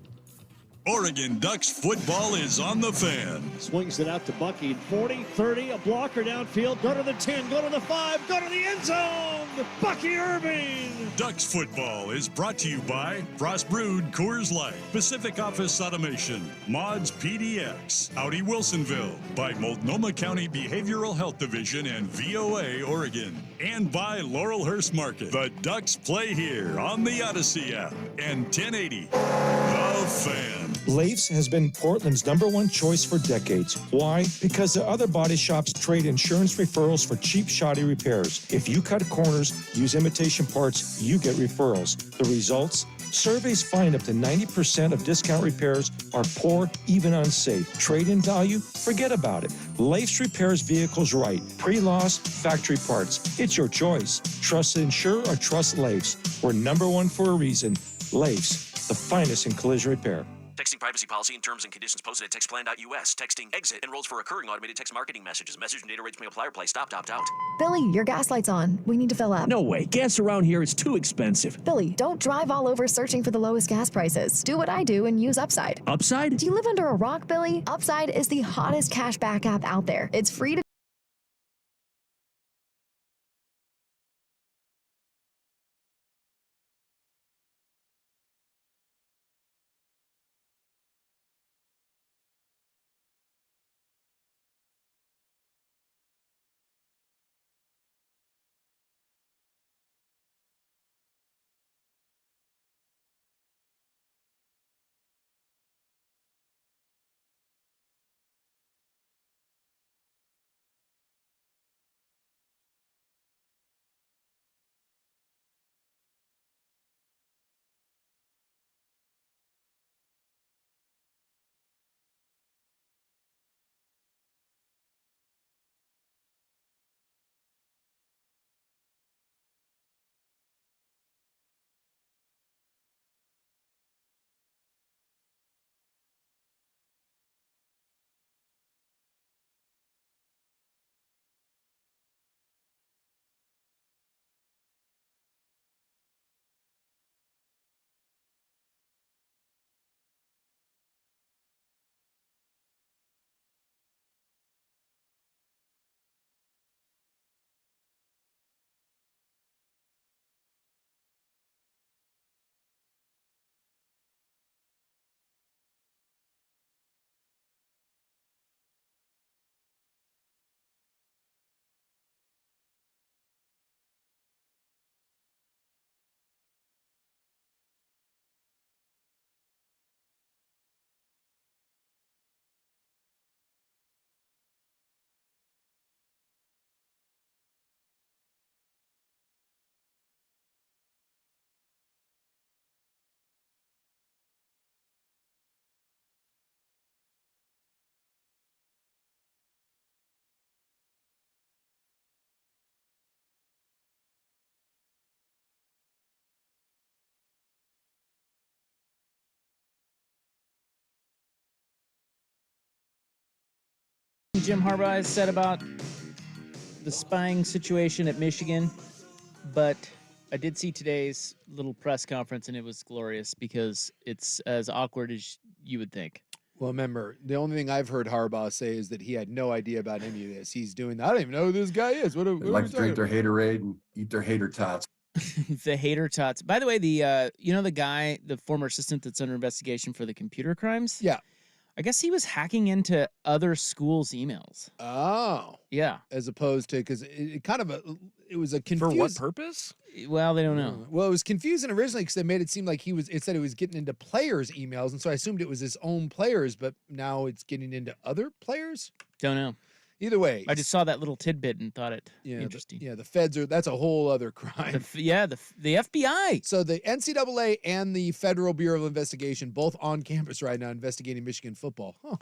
Oregon Ducks football is on the Fan. Swings it out to Bucky. 40, 30, a blocker downfield. Go to the 10, go to the 5, go to the end zone. Bucky Irving. Ducks football is brought to you by Frost Brewed Coors Light, Pacific Office Automation, Mods PDX, Audi Wilsonville, by Multnomah County Behavioral Health Division and VOA Oregon, and by Laurelhurst Market. The Ducks play here on the Odyssey app and 1080. The Fan. Leif's has been Portland's #1 choice for decades. Why? Because the other body shops trade insurance referrals for cheap, shoddy repairs. If you cut corners, use imitation parts, you get referrals. The results? Surveys find up to 90% of discount repairs are poor, even unsafe. Trade-in value? Forget about it. Leif's repairs vehicles right. Pre-loss, factory parts. It's your choice. Trust the insurer or trust Leif's. We're #1 for a reason. Leif's, the finest in collision repair. Texting privacy policy and terms and conditions posted at textplan.us. Texting exit enrolls for recurring automated text marketing messages. Message and data rates may apply or play. Stop, opt out. Billy, your gas light's on. We need to fill up. No way. Gas around here is too expensive. Billy, don't drive all over searching for the lowest gas prices. Do what I do and use Upside. Upside? Do you live under a rock, Billy? Upside is the hottest cashback app out there. It's free to Jim Harbaugh has said about the spying situation at Michigan, but I did see today's little press conference, and it was glorious because it's as awkward as you would think. Well, remember, the only thing I've heard Harbaugh say is that he had no idea about any of this. He's doing, I don't even know who this guy is. What are They we like to talking drink their about? haterade and eat their hater tots. The hater tots. By the way, the guy, the former assistant that's under investigation for the computer crimes? Yeah. I guess he was hacking into other schools' emails. Oh. Yeah. As opposed to, because it was a confusing. For what purpose? Well, they don't know. Well, it was confusing originally because they made it seem like it said it was getting into players' emails. And so I assumed it was his own players, but now it's getting into other players? Don't know. Either way. I just saw that little tidbit and thought it interesting. The feds that's a whole other crime. The FBI. So the NCAA and the Federal Bureau of Investigation both on campus right now investigating Michigan football. Huh.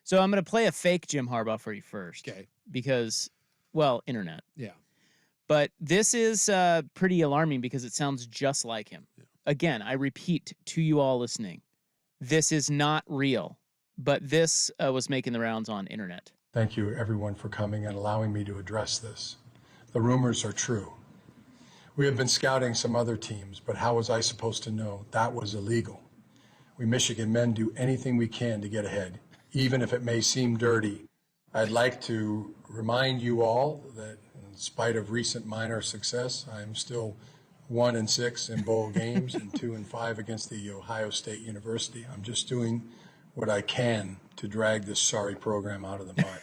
So I'm going to play a fake Jim Harbaugh for you first. Okay. Because, well, internet. Yeah. But this is pretty alarming because it sounds just like him. Yeah. Again, I repeat to you all listening, this is not real. But this was making the rounds on internet. Thank you, everyone, for coming and allowing me to address this. The rumors are true. We have been scouting some other teams, but how was I supposed to know that was illegal? We Michigan men do anything we can to get ahead, even if it may seem dirty. I'd like to remind you all that in spite of recent minor success, I am still 1-6 in bowl games and 2-5 against the Ohio State University. I'm just doing what I can to drag this sorry program out of the mud.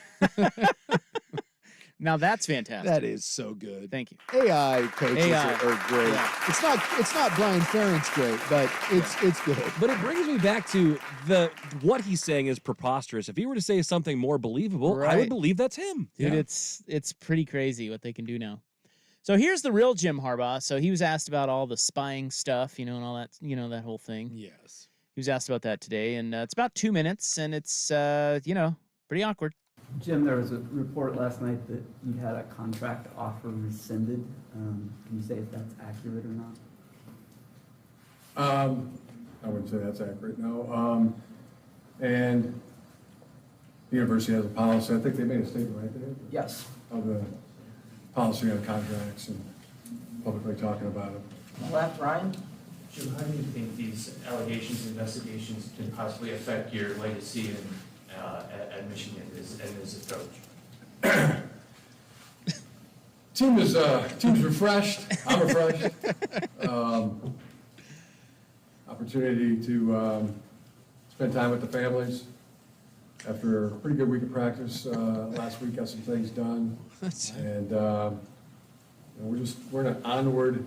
Now that's fantastic. That is so good. Thank you. AI coaches are great. Yeah. It's not Brian Ferentz great, but it's good. But it brings me back to what he's saying is preposterous. If he were to say something more believable, I would believe that's him. Dude, it's pretty crazy what they can do now. So here's the real Jim Harbaugh. So he was asked about all the spying stuff, and all that, that whole thing. Yes. He was asked about that today, and it's about 2 minutes, and it's, pretty awkward. Jim, there was a report last night that you had a contract offer rescinded. Can you say if that's accurate or not? I wouldn't say that's accurate, no. And the university has a policy, I think they made a statement right there. Yes. Of the policy on contracts and publicly talking about it. On the left, Ryan? Jim, how do you think these allegations, investigations can possibly affect your legacy at Michigan as a coach? Team's refreshed. I'm refreshed. Opportunity to spend time with the families. After a pretty good week of practice last week, got some things done, and we're in an onward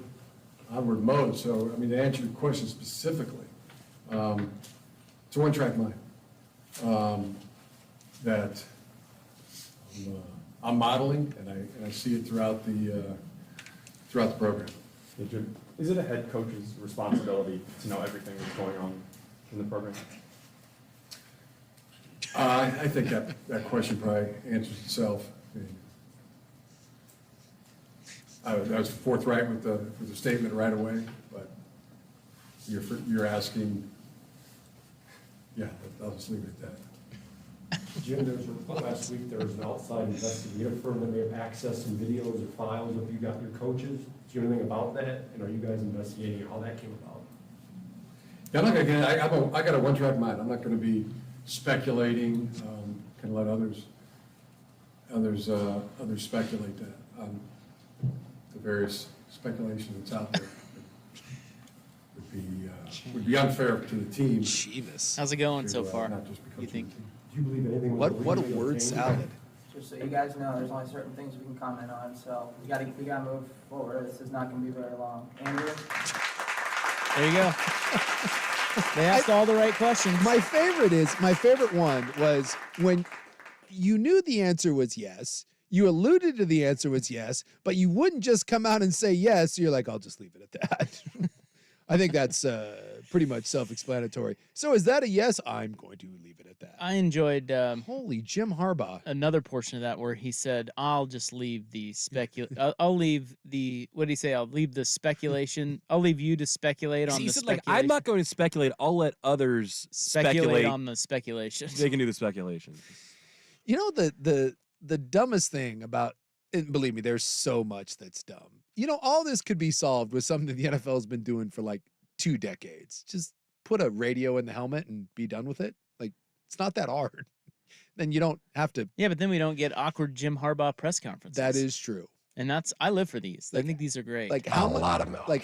mode. So, to answer your question specifically, it's a one-track mind that I'm modeling, and I see it throughout the program. Hey, Jim, is it a head coach's responsibility to know everything that's going on in the program? I think that question probably answers itself. I was forthright with the statement right away, but you're asking. Yeah, I'll just leave it at that. Jim, there was a report last week there was an outside investigative firm that may have accessed some videos or files of you got your coaches. Do you know anything about that? And are you guys investigating how that came about? Yeah, I'm not gonna. I got a one-track mind. I'm not going to be speculating. Can let others speculate that on the various speculation that's out there. Would be unfair to the team. Jeebus. How's it going so far? Not just because you think? Do you believe anything? What a word salad. Just so you guys know, there's only certain things we can comment on, so we gotta move forward. This is not gonna be very long. Andrew? There you go. They asked all the right questions. My favorite one was when you knew the answer was yes, you alluded to the answer was yes, but you wouldn't just come out and say yes. So you're like, I'll just leave it at that. I think that's pretty much self-explanatory. So is that a yes? I'm going to leave it at that. I enjoyed holy Jim Harbaugh. Another portion of that where he said, I'll just leave the I'll leave the, what did he say? I'll leave the speculation. I'll leave you to speculate on He the said, speculation. I'm not going to speculate. I'll let others speculate on the speculation. They can do the speculation. The dumbest thing about, and believe me, there's so much that's dumb. All this could be solved with something the NFL has been doing for like 2 decades. Just put a radio in the helmet and be done with it. Like, It's not that hard. Then you don't have to. Yeah, but then we don't get awkward Jim Harbaugh press conferences. That is true. And I live for these. I think these are great. Like how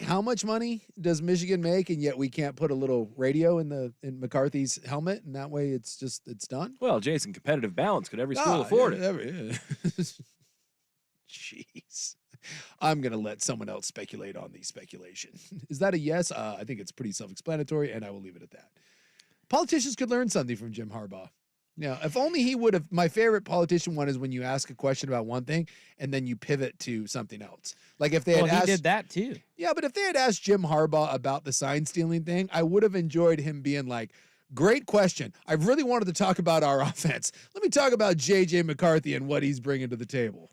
how much money does Michigan make, and yet we can't put a little radio in McCarthy's helmet, and that way it's done. Well, Jason, competitive balance. Could every school afford it? Yeah. Jeez. I'm gonna let someone else speculate on the speculation. Is that a yes? I think it's pretty self-explanatory, and I will leave it at that. Politicians could learn something from Jim Harbaugh. Yeah, if only he would have. My favorite politician one is when you ask a question about one thing and then you pivot to something else. Like if they had asked, he did that too. Yeah, but if they had asked Jim Harbaugh about the sign stealing thing, I would have enjoyed him being like, "Great question. I really wanted to talk about our offense. Let me talk about J.J. McCarthy and what he's bringing to the table."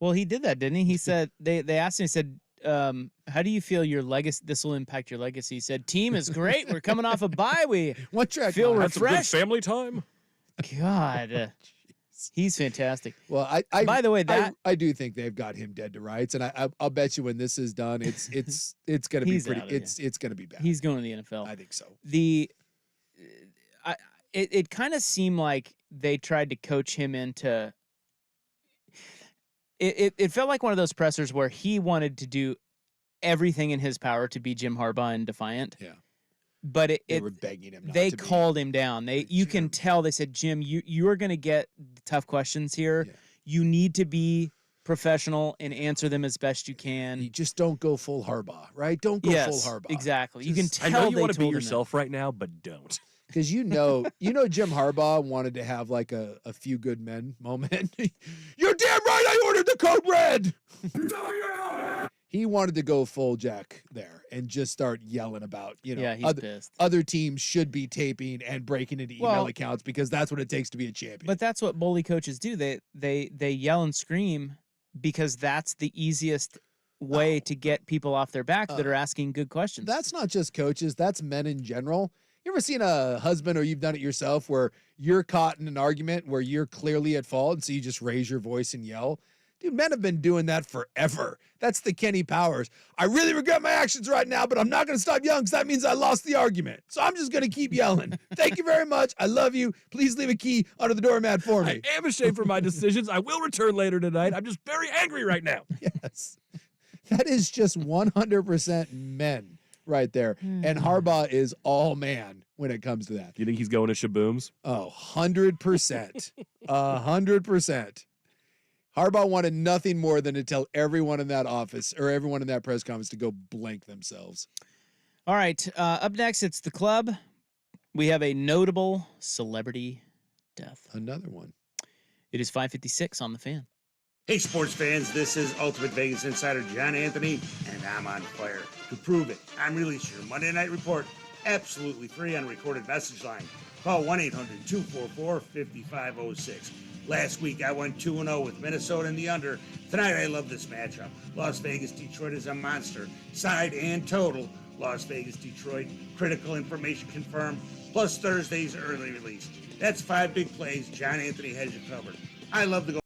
Well, he did that, didn't he? He said they asked him. He said, "How do you feel your legacy? This will impact your legacy." He said, "Team is great. We're coming off a bye. We feel That's a good refreshed." family time. God, he's fantastic. Well, by the way, I do think they've got him dead to rights, and I'll bet you when this is done, it's going to be He's pretty. out of there. It's going to be bad. He's going to the NFL. I think so. It kind of seemed like they tried to coach him into. It felt like one of those pressers where he wanted to do everything in his power to be Jim Harbaugh and defiant. Yeah. But they were begging him. They called him down. You can tell. They said, "Jim, you are going to get tough questions here. Yeah. You need to be professional and answer them as best you can. You just don't go full Harbaugh, right? Don't go full Harbaugh. Exactly. You can tell. I know you want to be told him yourself right now, but don't. Because you know Jim Harbaugh wanted to have like a few good men moment. You're damn right. I ordered the code red. He wanted to go full Jack there and just start yelling about, he's pissed. Other teams should be taping and breaking into email accounts because that's what it takes to be a champion. But that's what bully coaches do. They yell and scream because that's the easiest way to get people off their back that are asking good questions. That's not just coaches. That's men in general. You ever seen a husband, or you've done it yourself, where you're caught in an argument where you're clearly at fault, and so you just raise your voice and yell? Dude, men have been doing that forever. That's the Kenny Powers. I really regret my actions right now, but I'm not going to stop yelling because that means I lost the argument. So I'm just going to keep yelling. Thank you very much. I love you. Please leave a key under the doormat for me. I am ashamed for my decisions. I will return later tonight. I'm just very angry right now. Yes. That is just 100% men right there. And Harbaugh is all man when it comes to that. Do you think he's going to Shabooms? Oh, 100%. 100%. Harbaugh wanted nothing more than to tell everyone in that office or everyone in that press conference to go blank themselves. All right. Up next, it's the club. We have a notable celebrity death. Another one. It is 5:56 on the Fan. Hey, sports fans, this is Ultimate Vegas Insider John Anthony, and I'm on fire. To prove it, I'm releasing your Monday Night Report absolutely free on a recorded message line. Call 1-800-244-5506. Last week, I went 2-0 with Minnesota in the under. Tonight, I love this matchup. Las Vegas-Detroit is a monster. Side and total. Las Vegas-Detroit. Critical information confirmed. Plus Thursday's early release. That's 5 big plays. John Anthony has you covered. I love to go.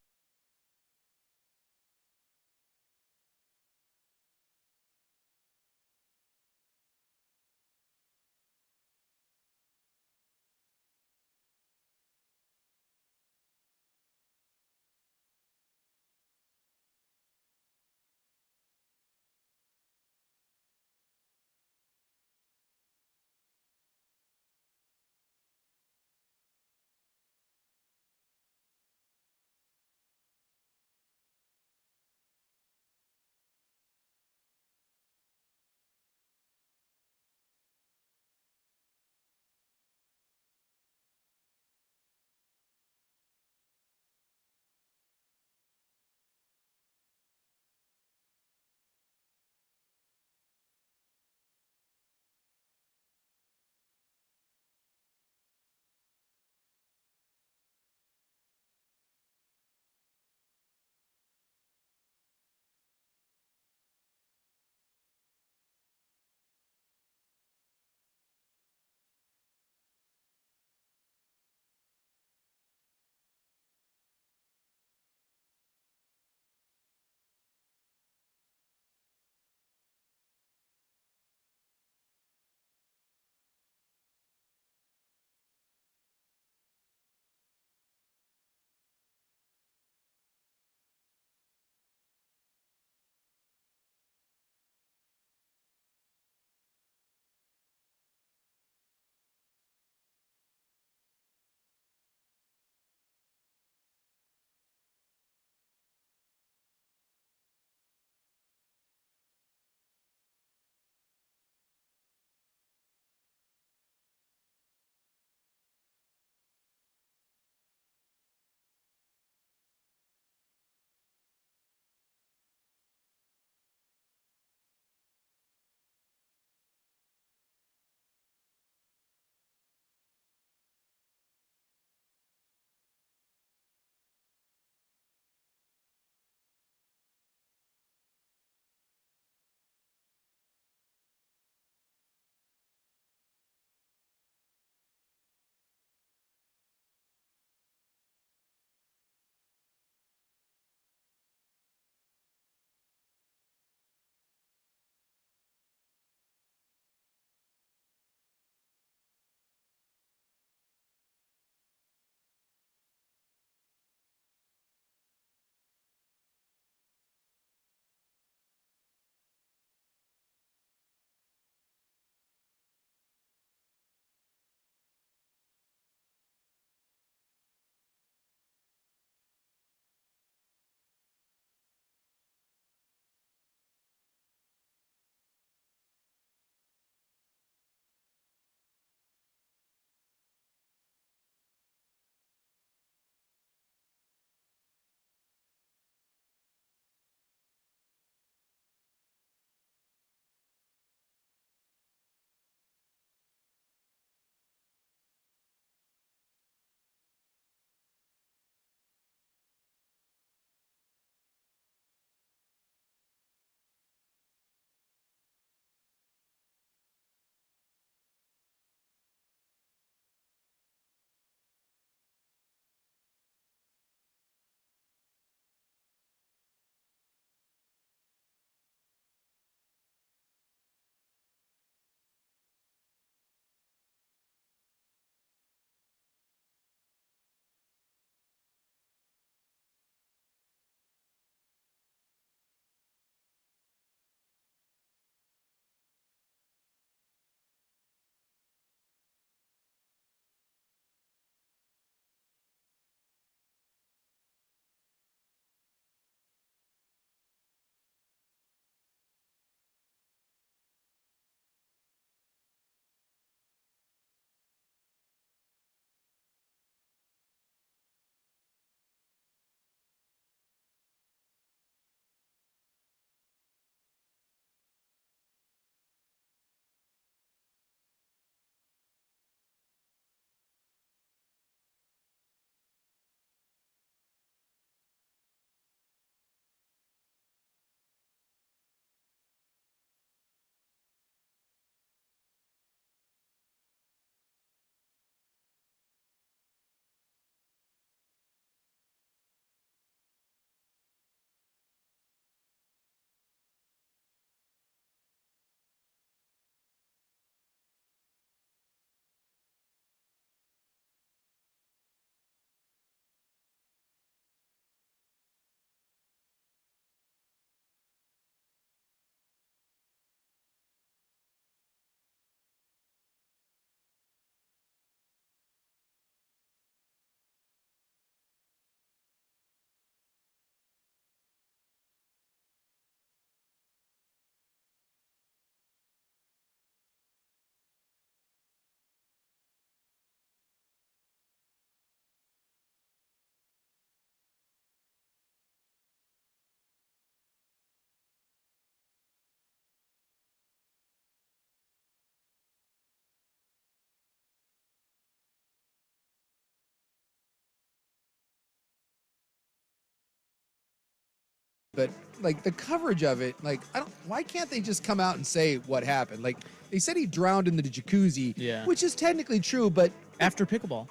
but like the coverage of it, like why can't they just come out and say what happened? Like they said he drowned in the jacuzzi, Yeah. which is technically true, but After pickleball.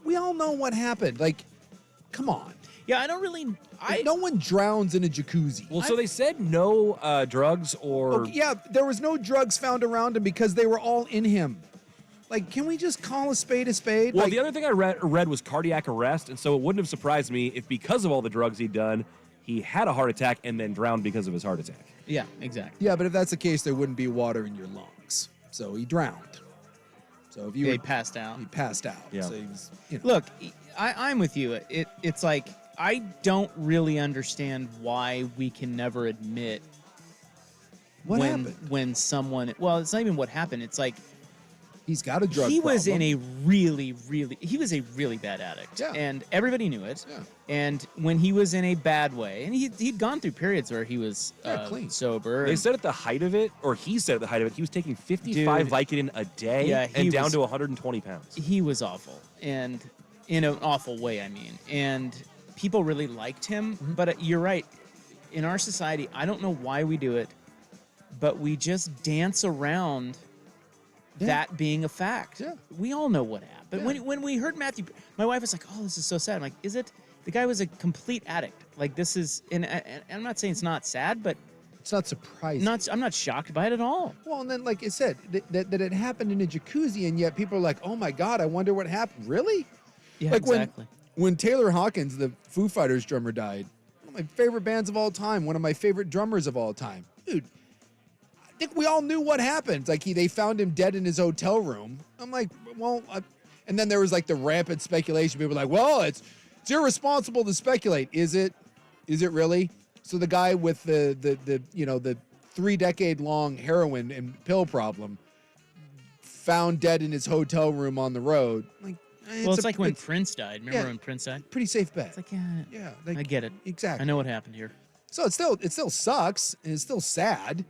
we all know what happened. Like, come on. Yeah, I don't really. Like, no one drowns in a jacuzzi. Well, so they said no drugs or. Okay, yeah, there was no drugs found around him because they were all in him. Like, can we just call a spade a spade? Well, like, the other thing I read was cardiac arrest, and so it wouldn't have surprised me if because of all the drugs he'd done, he had a heart attack and then drowned because of his heart attack. Yeah, exactly. Yeah, but if that's the case, there wouldn't be water in your lungs. So he drowned. So if you He passed out. he passed out. Yeah. So he was, you know. Look, I'm with you. It's like I don't really understand why we can never admit What happened? when someone. Well, it's not even what happened. It's like he's got a drug he was problem. in a really bad addict. Yeah. And everybody knew it. Yeah. And when he was in a bad way, and he'd gone through periods where he was clean. sober. They and- said at the height of it, or he said at the height of it, he was taking 55 Dude. Vicodin a day Yeah, he and down was- to 120 pounds. he was awful, and in an awful way, I mean. And people really liked him, Mm-hmm. but you're right. In our society, I don't know why we do it, but we just dance around that being a fact. Yeah. We all know what happened. Yeah. When we heard Matthew, my wife was like, "Oh, this is so sad." I'm like, "Is it?" The guy was a complete addict. Like, this is, and I'm not saying it's not sad, but It's not surprising. I'm not shocked by it at all. Well, and then, like I said, that it happened in a jacuzzi, and yet people are like, "Oh my God, I wonder what happened." Really? Yeah, like exactly. when Taylor Hawkins, the Foo Fighters drummer, died. One of my favorite bands of all time. One of my favorite drummers of all time. Dude, I think we all knew what happened. Like they found him dead in his hotel room. I'm like, well, and then there was like the rampant speculation. People were like, well, it's irresponsible to speculate. Is it? Is it really? So the guy with the 3-decade-long heroin and pill problem found dead in his hotel room on the road. Like, It's like when Prince died. Remember when Prince died? pretty safe bet. It's like, yeah, Yeah, like, I get it. exactly. I know what happened here. So it still sucks and it's still sad,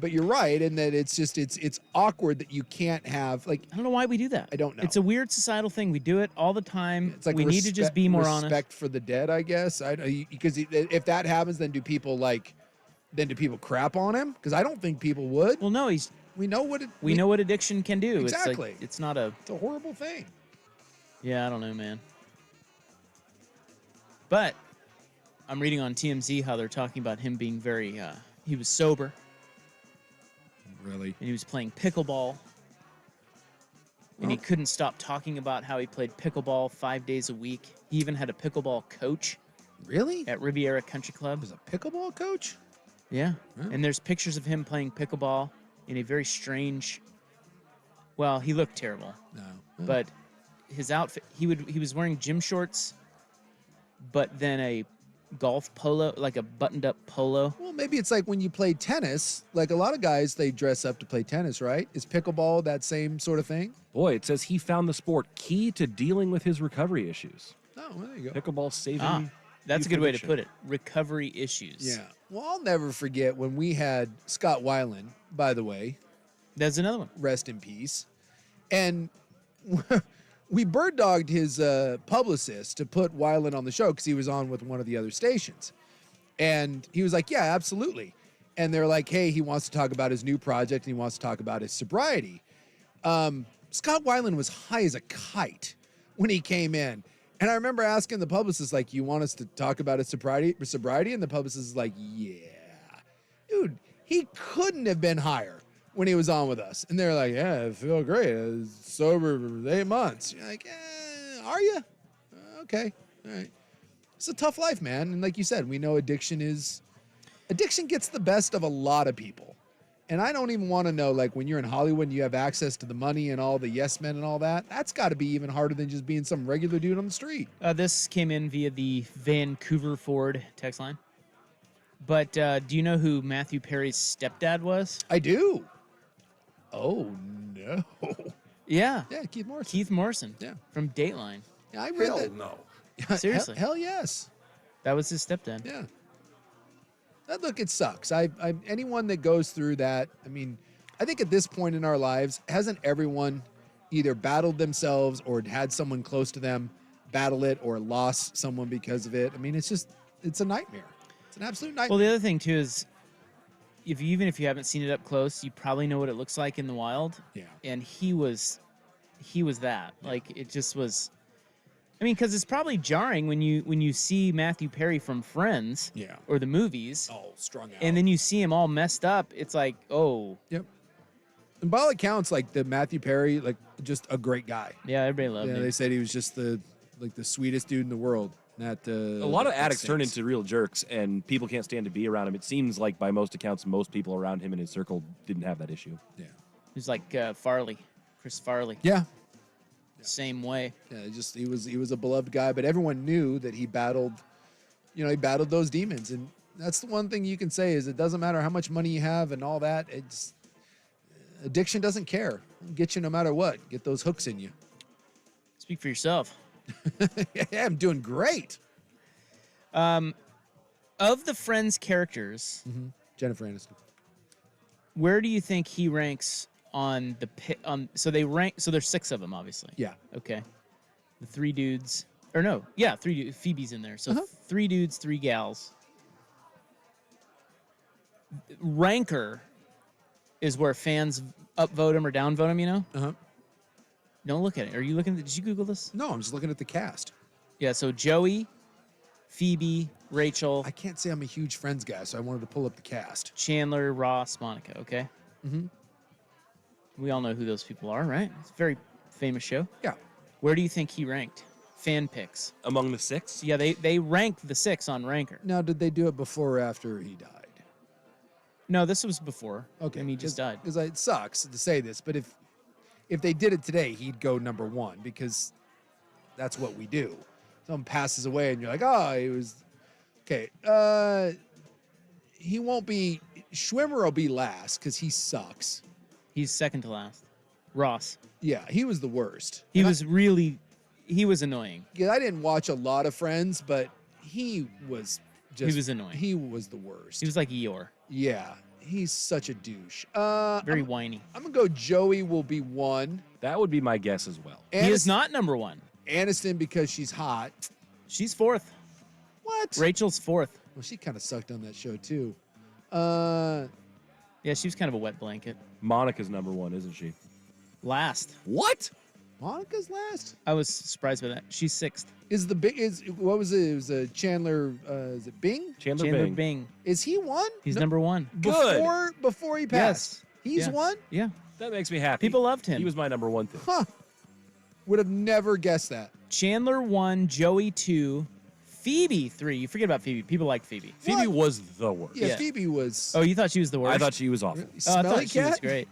but you're right in that it's just it's awkward that you can't have like I don't know why we do that. I don't know. It's a weird societal thing. We do it all the time. It's like we need to just be more honest. Respect for the dead, I guess. Because if that happens, then do people crap on him? Because I don't think people would. Well, no, we know what we know what addiction can do. Exactly. It's like, it's not a. It's a horrible thing. Yeah, I don't know, man. But I'm reading on TMZ how they're talking about him being very. He was sober. Really? And he was playing pickleball. And he couldn't stop talking about how he played pickleball 5 days a week. He even had a pickleball coach. Really? At Riviera Country Club. Was a pickleball coach? Yeah. Oh. And there's pictures of him playing pickleball in a very strange. Well, he looked terrible. No. But his outfit, he was wearing gym shorts, but then a golf polo, like a buttoned-up polo. Well, maybe it's like when you play tennis. Like a lot of guys, they dress up to play tennis, right? Is pickleball that same sort of thing? Boy, it says he found the sport key to dealing with his recovery issues. Oh, well, there you go. Pickleball saving. That's a youth good way to addiction. put it. Recovery issues. Yeah. Well, I'll never forget when we had Scott Weiland, by the way. That's another one. Rest in peace. And we bird dogged his publicist to put Weiland on the show because he was on with one of the other stations. And he was like, yeah, absolutely. And they're like, hey, he wants to talk about his new project and he wants to talk about his sobriety. Scott Weiland was high as a kite when he came in. And I remember asking the publicist, like, you want us to talk about his sobriety? And the publicist is like, yeah. Dude, he couldn't have been higher when he was on with us. And they're like, yeah, I feel great. I was sober for 8 months. You're like, are you? Okay. All right. It's a tough life, man. And like you said, we know addiction gets the best of a lot of people. And I don't even want to know, like, when you're in Hollywood and you have access to the money and all the yes men and all that, that's got to be even harder than just being some regular dude on the street. This came in via the Vancouver Ford text line. But do you know who Matthew Perry's stepdad was? I do. Oh, no. Yeah. Yeah, Keith Morrison. Keith Morrison. Yeah. From Dateline. Yeah, I read Hell that. no. Seriously. Hell yes. That was his stepdad. Yeah. Look, it sucks. Anyone that goes through that, I mean, I think at this point in our lives, hasn't everyone either battled themselves or had someone close to them battle it or lost someone because of it? I mean, it's a nightmare. It's an absolute nightmare. Well, the other thing too is, even if you haven't seen it up close, you probably know what it looks like in the wild. Yeah. And he was that. Like it just was. I mean, because it's probably jarring when you see Matthew Perry from Friends, or the movies, strung out, and then you see him all messed up. It's like, oh, yep. And by all accounts, like the Matthew Perry, like just a great guy. Yeah, everybody loved him. They said he was just the sweetest dude in the world. That a lot of addicts turn into real jerks, and people can't stand to be around him. It seems like by most accounts, most people around him in his circle didn't have that issue. Yeah, he's like Farley, Chris Farley. Yeah. Same way. Yeah, he was a beloved guy, but everyone knew that he battled those demons, and that's the one thing you can say is it doesn't matter how much money you have and all that. It's addiction doesn't care. It'll get you no matter what. Get those hooks in you. Speak for yourself. Yeah, I'm doing great. Of the Friends characters, Jennifer Aniston. Where do you think he ranks on the pit? So they rank. So there's 6 of them, obviously. Yeah. Okay. The 3 dudes, or no? Yeah, 3 dudes. Phoebe's in there. So 3 dudes, 3 gals. Ranker is where fans upvote him or downvote him. You know. Don't look at it. Are you looking? Did you Google this? No, I'm just looking at the cast. Yeah. So Joey, Phoebe, Rachel. I can't say I'm a huge Friends guy, so I wanted to pull up the cast. Chandler, Ross, Monica. Okay. Mm-hmm. We all know who those people are, right? It's a very famous show. Yeah. Where do you think he ranked? Fan picks. Among the 6? Yeah, they ranked the 6 on Ranker. Now, did they do it before or after he died? No, this was before. Okay. And he just died. Because it sucks to say this, but if they did it today, he'd go number 1 because that's what we do. Someone passes away and you're like, oh, he was... Okay. He won't be... Schwimmer will be last because he sucks. He's second to last. Ross. Yeah, he was the worst. He was annoying. Yeah, I didn't watch a lot of Friends, but he was just... He was annoying. He was the worst. He was like Eeyore. Yeah, he's such a douche. Very whiny. I'm going to go Joey will be 1. That would be my guess as well. He is not number 1. Aniston because she's hot. She's 4th. What? Rachel's 4th. Well, she kind of sucked on that show, too. Yeah, she was kind of a wet blanket. Monica's number 1, isn't she? Last. What? Monica's last? I was surprised by that. She's 6th. What was it? It was a Chandler, is it Bing? Chandler Bing. Is he 1? He's number 1. Good. Before he passed. Yes. He's 1? Yeah. That makes me happy. People loved him. He was my number 1 thing. Huh. Would have never guessed that. Chandler 1, Joey 2, Phoebe 3. You forget about Phoebe. People like Phoebe. Phoebe was the worst. Yeah, Phoebe was... Oh, you thought she was the worst? I thought she was awful. Oh, I Smelly thought she was cat? great.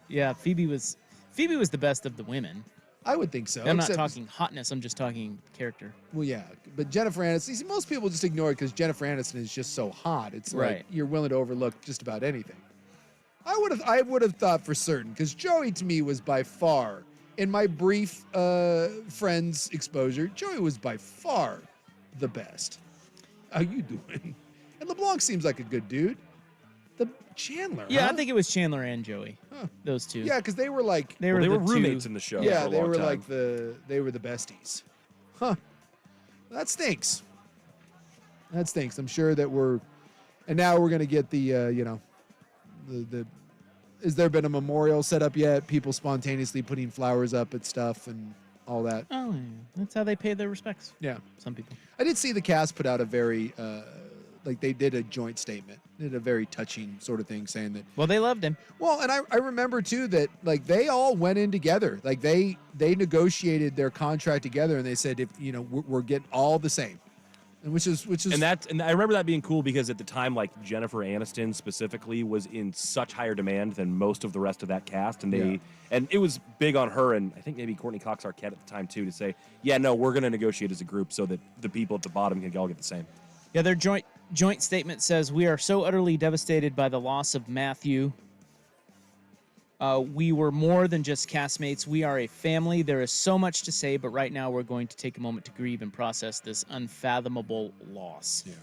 Yeah, Phoebe was the best of the women. I would think so. I'm not except- talking hotness. I'm just talking character. Well, yeah, but Jennifer Aniston. See, most people just ignore it because Jennifer Aniston is just so hot. It's like Right. you're willing to overlook just about anything. I would have thought for certain because Joey to me was by far in my brief Friends exposure. Joey was by far the best. How you doing? And LeBlanc seems like a good dude. The Chandler. Yeah, huh? I think it was Chandler and Joey. Huh. Those two. Yeah, because they were like They were They the were two- roommates in the show. yeah, for a they long were time. like the besties. Huh. That stinks. That stinks. I'm sure that and now we're gonna get the the. Has there been a memorial set up yet? People spontaneously putting flowers up at stuff and all that. Oh, yeah. That's how they pay their respects. Yeah. Some people. I did see the cast put out a very like they did a joint statement. They did a very touching sort of thing saying that. Well, they loved him. Well, and I remember too that like they all went in together. Like they negotiated their contract together and they said if we're getting all the same. And which is and I remember that being cool because at the time like Jennifer Aniston specifically was in such higher demand than most of the rest of that cast and and it was big on her and I think maybe Courtney Cox Arquette at the time too to say yeah no we're going to negotiate as a group so that the people at the bottom can all get the same. Yeah, their joint statement says we are so utterly devastated by the loss of Matthew. We were more than just castmates. We are a family. There is so much to say, but right now we're going to take a moment to grieve and process this unfathomable loss. Yeah.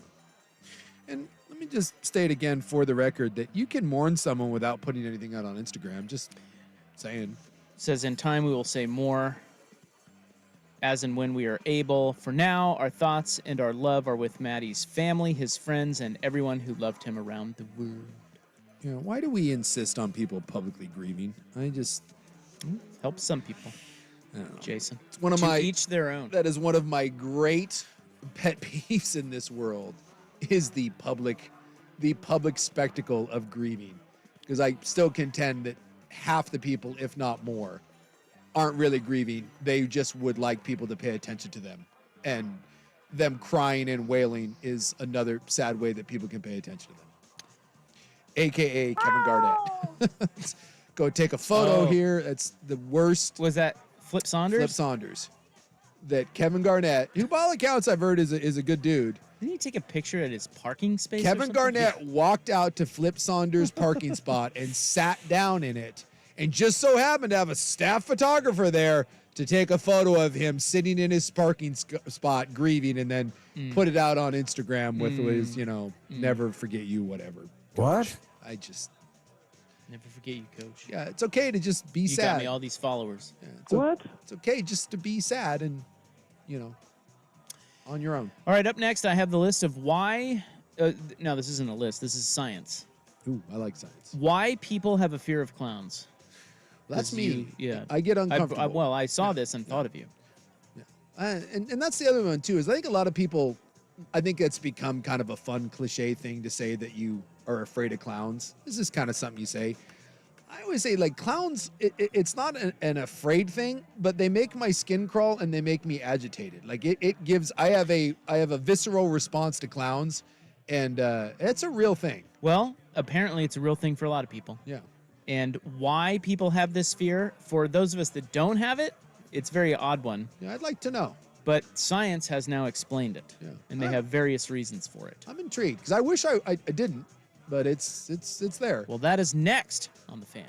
And let me just state again for the record that you can mourn someone without putting anything out on Instagram. Just saying. It says in time we will say more. as and when we are able. For now, our thoughts and our love are with Maddie's family, his friends, and everyone who loved him around the world. You know, why do we insist on people publicly grieving? Helps some people. I don't know. Jason. It's one of To each their own. That is one of my great pet peeves in this world is the public spectacle of grieving. Because I still contend that half the people, if not more, aren't really grieving. They just would like people to pay attention to them. And them crying and wailing is another sad way that people can pay attention to them. AKA Kevin Garnett. Go take a photo here. That's the worst. Was that Flip Saunders? Flip Saunders. That Kevin Garnett, who by all accounts I've heard is a good dude. Didn't he take a picture at his parking space? Kevin Garnett walked out to Flip Saunders' parking spot and sat down in it, and just so happened to have a staff photographer there to take a photo of him sitting in his parking spot grieving, and then put it out on Instagram with his, never forget you, whatever. What? I just never forget you, Coach. Yeah, it's okay to just be you sad. You got me all these followers. Yeah, it's okay just to be sad and, on your own. All right, up next, I have the list of why. No, this isn't a list. This is science. Ooh, I like science. Why people have a fear of clowns. That's me. Yeah. I get uncomfortable. I saw this and thought of you. Yeah. And that's the other one, too, is I think a lot of people, I think it's become kind of a fun cliche thing to say that you are afraid of clowns. This is kind of something you say. I always say, like, clowns, it's not an afraid thing, but they make my skin crawl and they make me agitated. Like, it gives, I have a visceral response to clowns, and it's a real thing. Well, apparently it's a real thing for a lot of people. Yeah. And why people have this fear, for those of us that don't have it, it's a very odd one. Yeah, I'd like to know. But science has now explained it. Yeah. And they have various reasons for it. I'm intrigued, because I wish I didn't, but it's there. Well, that is next on The Fan.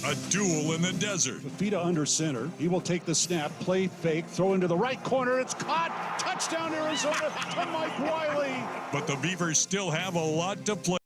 A duel in the desert. Fafita under center. He will take the snap, play fake, throw into the right corner. It's caught. Touchdown, Arizona to Mike Wiley. But the Beavers still have a lot to play.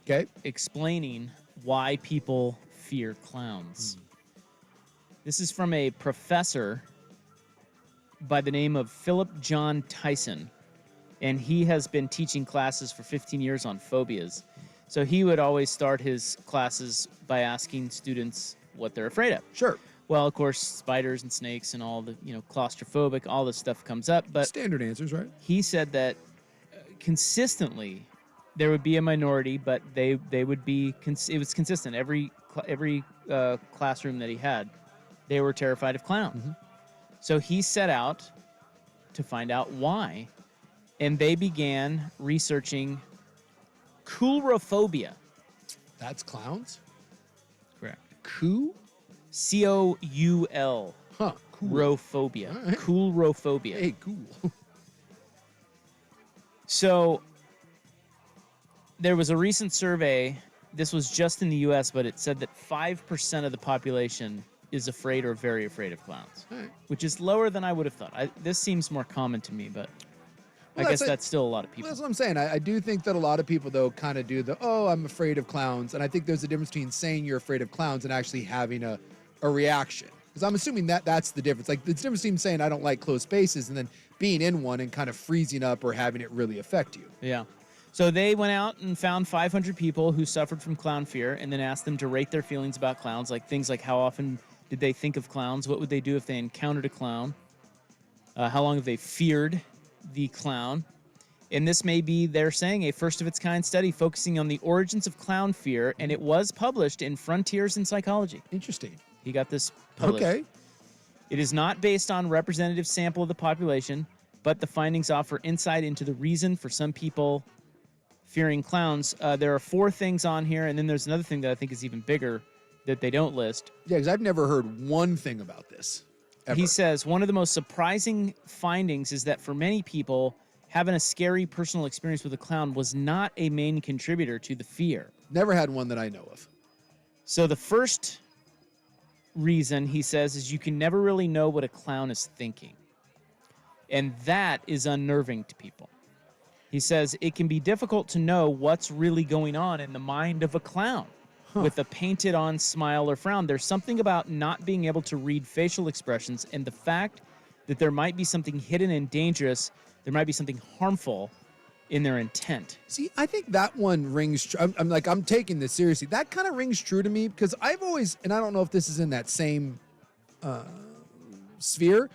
Okay. Explaining why people fear clowns. This is from a professor by the name of Philip John Tyson, and he has been teaching classes for 15 years on phobias. So he would always start his classes by asking students what they're afraid of. Sure. Well, of course, spiders and snakes and all the, claustrophobic, all this stuff comes up. But standard answers, right? He said that consistently there would be a minority, but they would be, it was consistent. Every classroom that he had, they were terrified of clowns. So he set out to find out why, and they began researching coulrophobia. That's clowns? Correct. C-O-U-L. Huh. Coulrophobia. All right. Coulrophobia. Hey, cool. So there was a recent survey. This was just in the U.S., but it said that 5% of the population is afraid or very afraid of clowns, which is lower than I would have thought. This seems more common to me, but I guess that's still a lot of people. Well, that's what I'm saying. I do think that a lot of people, though, kind of do I'm afraid of clowns. And I think there's a difference between saying you're afraid of clowns and actually having a reaction. Because I'm assuming that's the difference. Like, the difference between saying I don't like closed spaces and then being in one and kind of freezing up or having it really affect you. Yeah. So they went out and found 500 people who suffered from clown fear and then asked them to rate their feelings about clowns, like things like how often did they think of clowns? What would they do if they encountered a clown? How long have they feared the clown? And this may be, they're saying, a first-of-its-kind study focusing on the origins of clown fear, and it was published in Frontiers in Psychology. Interesting. He got this published. Okay. It is not based on a representative sample of the population, but the findings offer insight into the reason for some people fearing clowns. There are 4 things on here, and then there's another thing that I think is even bigger that they don't list. Yeah, because I've never heard one thing about this, ever. He says, one of the most surprising findings is that for many people, having a scary personal experience with a clown was not a main contributor to the fear. Never had one that I know of. So the first reason, he says, is you can never really know what a clown is thinking. And that is unnerving to people. He says it can be difficult to know what's really going on in the mind of a clown. With a painted-on smile or frown. There's something about not being able to read facial expressions and the fact that there might be something hidden and dangerous, there might be something harmful in their intent. See, I think that one rings true. I'm taking this seriously. That kind of rings true to me because I've always, and I don't know if this is in that same sphere,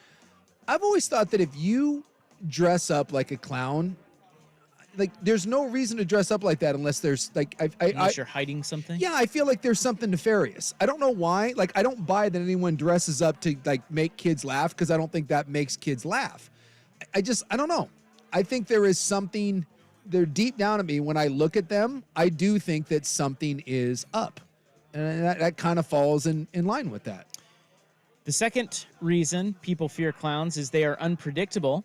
I've always thought that if you dress up like a clown, like, there's no reason to dress up like that unless there's, like, Unless you're hiding something? Yeah, I feel like there's something nefarious. I don't know why. Like, I don't buy that anyone dresses up to, like, make kids laugh because I don't think that makes kids laugh. I don't know. I think there is something, they're deep down at me. When I look at them, I do think that something is up. And that kind of falls in line with that. The second reason people fear clowns is they are unpredictable.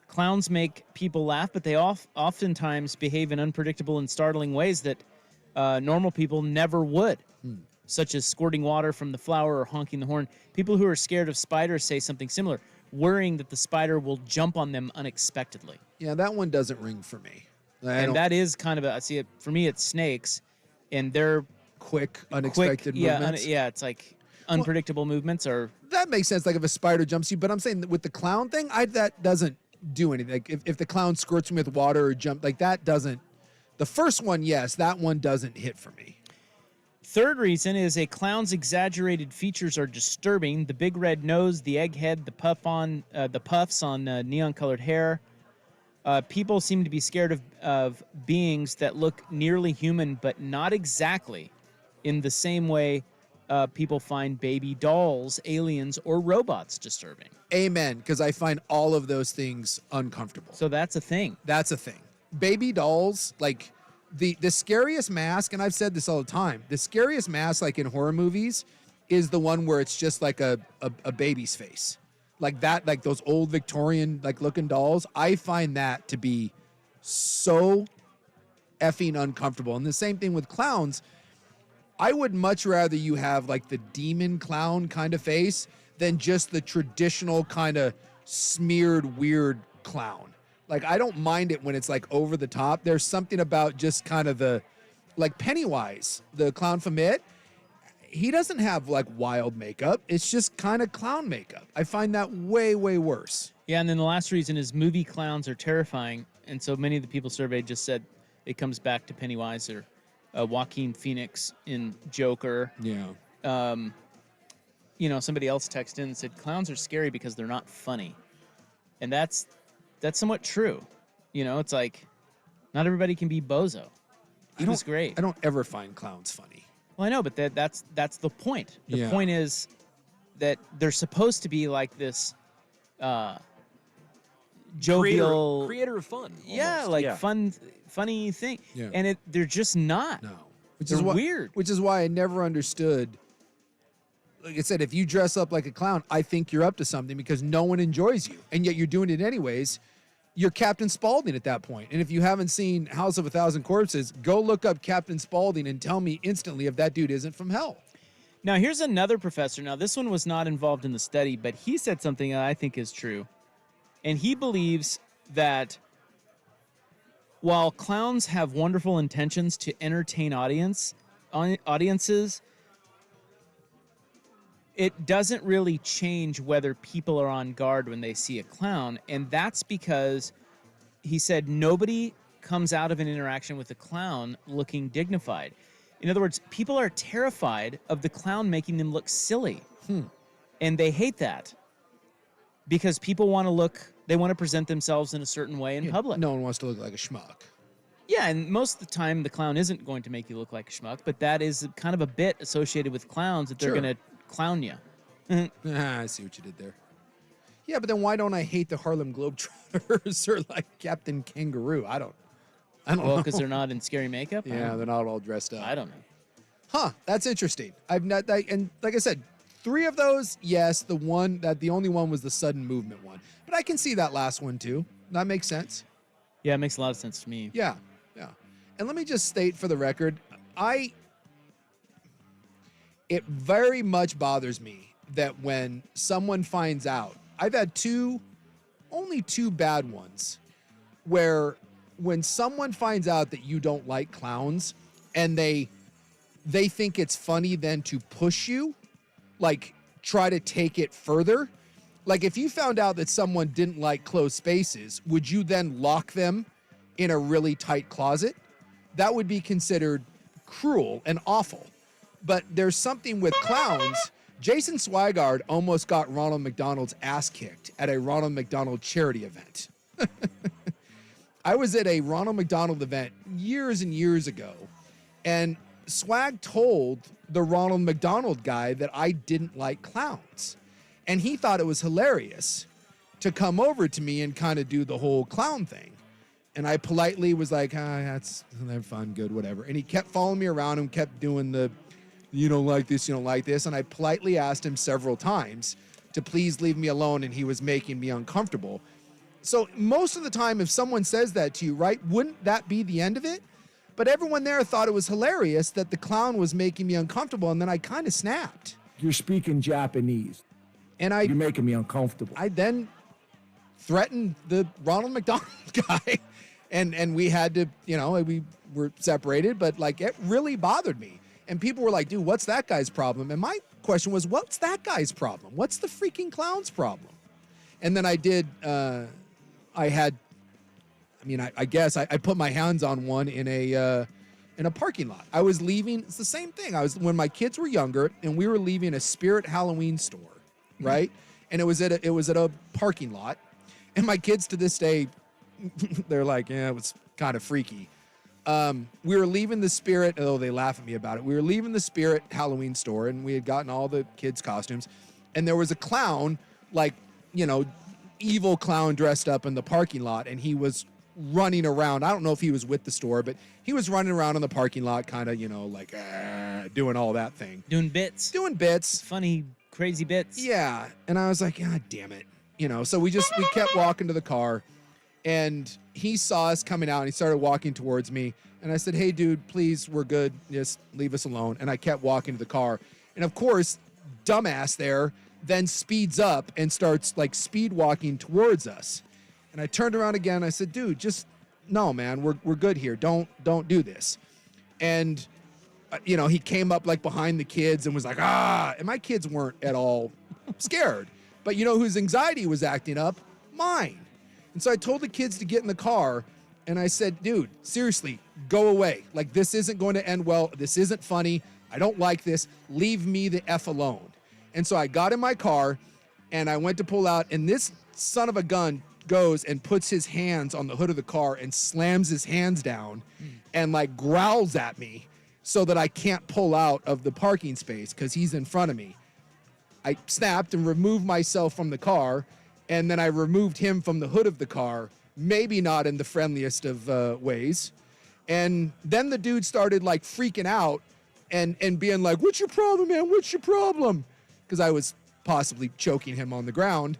Clowns make people laugh, but they oftentimes behave in unpredictable and startling ways that normal people never would, such as squirting water from the flower or honking the horn. People who are scared of spiders say something similar, worrying that the spider will jump on them unexpectedly. Yeah, that one doesn't ring for me. And that is kind of for me, it's snakes, and they're quick, unexpected movements. It's like unpredictable movements. Or that makes sense, like if a spider jumps you, but I'm saying that with the clown thing, that doesn't do anything. Like if the clown squirts me with water or jump, like that doesn't. The first one, yes, that one doesn't hit for me. Third reason is a clown's exaggerated features are disturbing. The big red nose, the egghead, the puffs on neon-colored hair. People seem to be scared of beings that look nearly human, but not exactly, in the same way people find baby dolls, aliens, or robots disturbing. Amen, because I find all of those things uncomfortable. So that's a thing. That's a thing. Baby dolls, like the scariest mask, and I've said this all the time, the scariest mask, like in horror movies, is the one where it's just like a baby's face. Like that, like those old Victorian like looking dolls. I find that to be so effing uncomfortable. And the same thing with clowns. I would much rather you have like the demon clown kind of face than just the traditional kind of smeared weird clown. Like, I don't mind it when it's like over the top. There's something about just kind of the Like Pennywise, the clown from It, he doesn't have like wild makeup. It's just kind of clown makeup. I find that way, way worse. Yeah, and then the last reason is movie clowns are terrifying, and so many of the people surveyed just said it comes back to Pennywise or Joaquin Phoenix in Joker. Yeah. Somebody else texted in and said clowns are scary because they're not funny, and that's somewhat true. It's like not everybody can be Bozo. He was great. I don't ever find clowns funny. Well, I know, but that's the point. The Yeah. point is that they're supposed to be like this jovial creator of fun. Yeah, almost. like funny thing. Yeah. And they're just not. No. They're weird. Which is why I never understood. Like I said, if you dress up like a clown, I think you're up to something because no one enjoys you. And yet you're doing it anyways. You're Captain Spaulding at that point. And if you haven't seen House of a Thousand Corpses, go look up Captain Spaulding and tell me instantly if that dude isn't from hell. Now, here's another professor. Now, this one was not involved in the study, but he said something that I think is true. And he believes that while clowns have wonderful intentions to entertain audiences, it doesn't really change whether people are on guard when they see a clown. And that's because he said nobody comes out of an interaction with a clown looking dignified. In other words, people are terrified of the clown making them look silly. And they hate that because people want to present themselves in a certain way in public. No one wants to look like a schmuck. Yeah, and most of the time the clown isn't going to make you look like a schmuck, but that is kind of a bit associated with clowns that they're Sure. going to clown you. I see what you did there. Yeah, but then why don't I hate the Harlem Globetrotters or like Captain Kangaroo? I don't Well, know. because they're not in scary makeup? Yeah, they're not all dressed up. I don't know. Huh, that's interesting. I've not, and like I said, 3 of those, yes. The only one was the sudden movement one. But I can see that last one too. That makes sense. Yeah, it makes a lot of sense to me. Yeah. And let me just state for the record, it very much bothers me that when someone finds out, I've had only two bad ones, where when someone finds out that you don't like clowns and they think it's funny then to push you, like try to take it further. Like if you found out that someone didn't like closed spaces, would you then lock them in a really tight closet? That would be considered cruel and awful. But there's something with clowns. Jason Swigard almost got Ronald McDonald's ass kicked at a Ronald McDonald charity event. I was at a Ronald McDonald event years and years ago, and Swag told the Ronald McDonald guy that I didn't like clowns. And he thought it was hilarious to come over to me and kind of do the whole clown thing. And I politely was like, they're fun, good, whatever. And he kept following me around and kept doing the, you don't like this, you don't like this. And I politely asked him several times to please leave me alone, and he was making me uncomfortable. So most of the time, if someone says that to you, right, wouldn't that be the end of it? But everyone there thought it was hilarious that the clown was making me uncomfortable, and then I kind of snapped. You're speaking Japanese. And you're making me uncomfortable. I then threatened the Ronald McDonald guy, and we had to, we were separated, but like it really bothered me. And people were like, dude, what's that guy's problem? And my question was, what's that guy's problem? What's the freaking clown's problem? And then I guess I put my hands on one in a parking lot. I was leaving. It's the same thing. When my kids were younger, and we were leaving a Spirit Halloween store, right? And it was at a parking lot. And my kids to this day, they're like, yeah, it was kind of freaky. We were leaving the Spirit. Oh, they laugh at me about it. We were leaving the Spirit Halloween store, and we had gotten all the kids' costumes, and there was a clown, like, evil clown dressed up in the parking lot, and he was running around. I don't know if he was with the store, but he was running around in the parking lot, kind of, like doing all that thing. Doing bits. Funny, crazy bits. Yeah. And I was like, God damn it. So we kept walking to the car, and he saw us coming out, and he started walking towards me. And I said, hey, dude, please, we're good. Just leave us alone. And I kept walking to the car. And of course, dumbass there then speeds up and starts like speed walking towards us. And I turned around again. I said, dude, just no, man, we're good here. Don't do this. And, he came up like behind the kids and was like, ah. And my kids weren't at all scared. But whose anxiety was acting up? Mine. And so I told the kids to get in the car. And I said, dude, seriously, go away. Like, this isn't going to end well. This isn't funny. I don't like this. Leave me the F alone. And so I got in my car and I went to pull out. And this son of a gun goes and puts his hands on the hood of the car and slams his hands down and like growls at me so that I can't pull out of the parking space because he's in front of me. I snapped and removed myself from the car, and then I removed him from the hood of the car, maybe not in the friendliest of ways. And then the dude started like freaking out and being like, what's your problem, man? What's your problem? Because I was possibly choking him on the ground.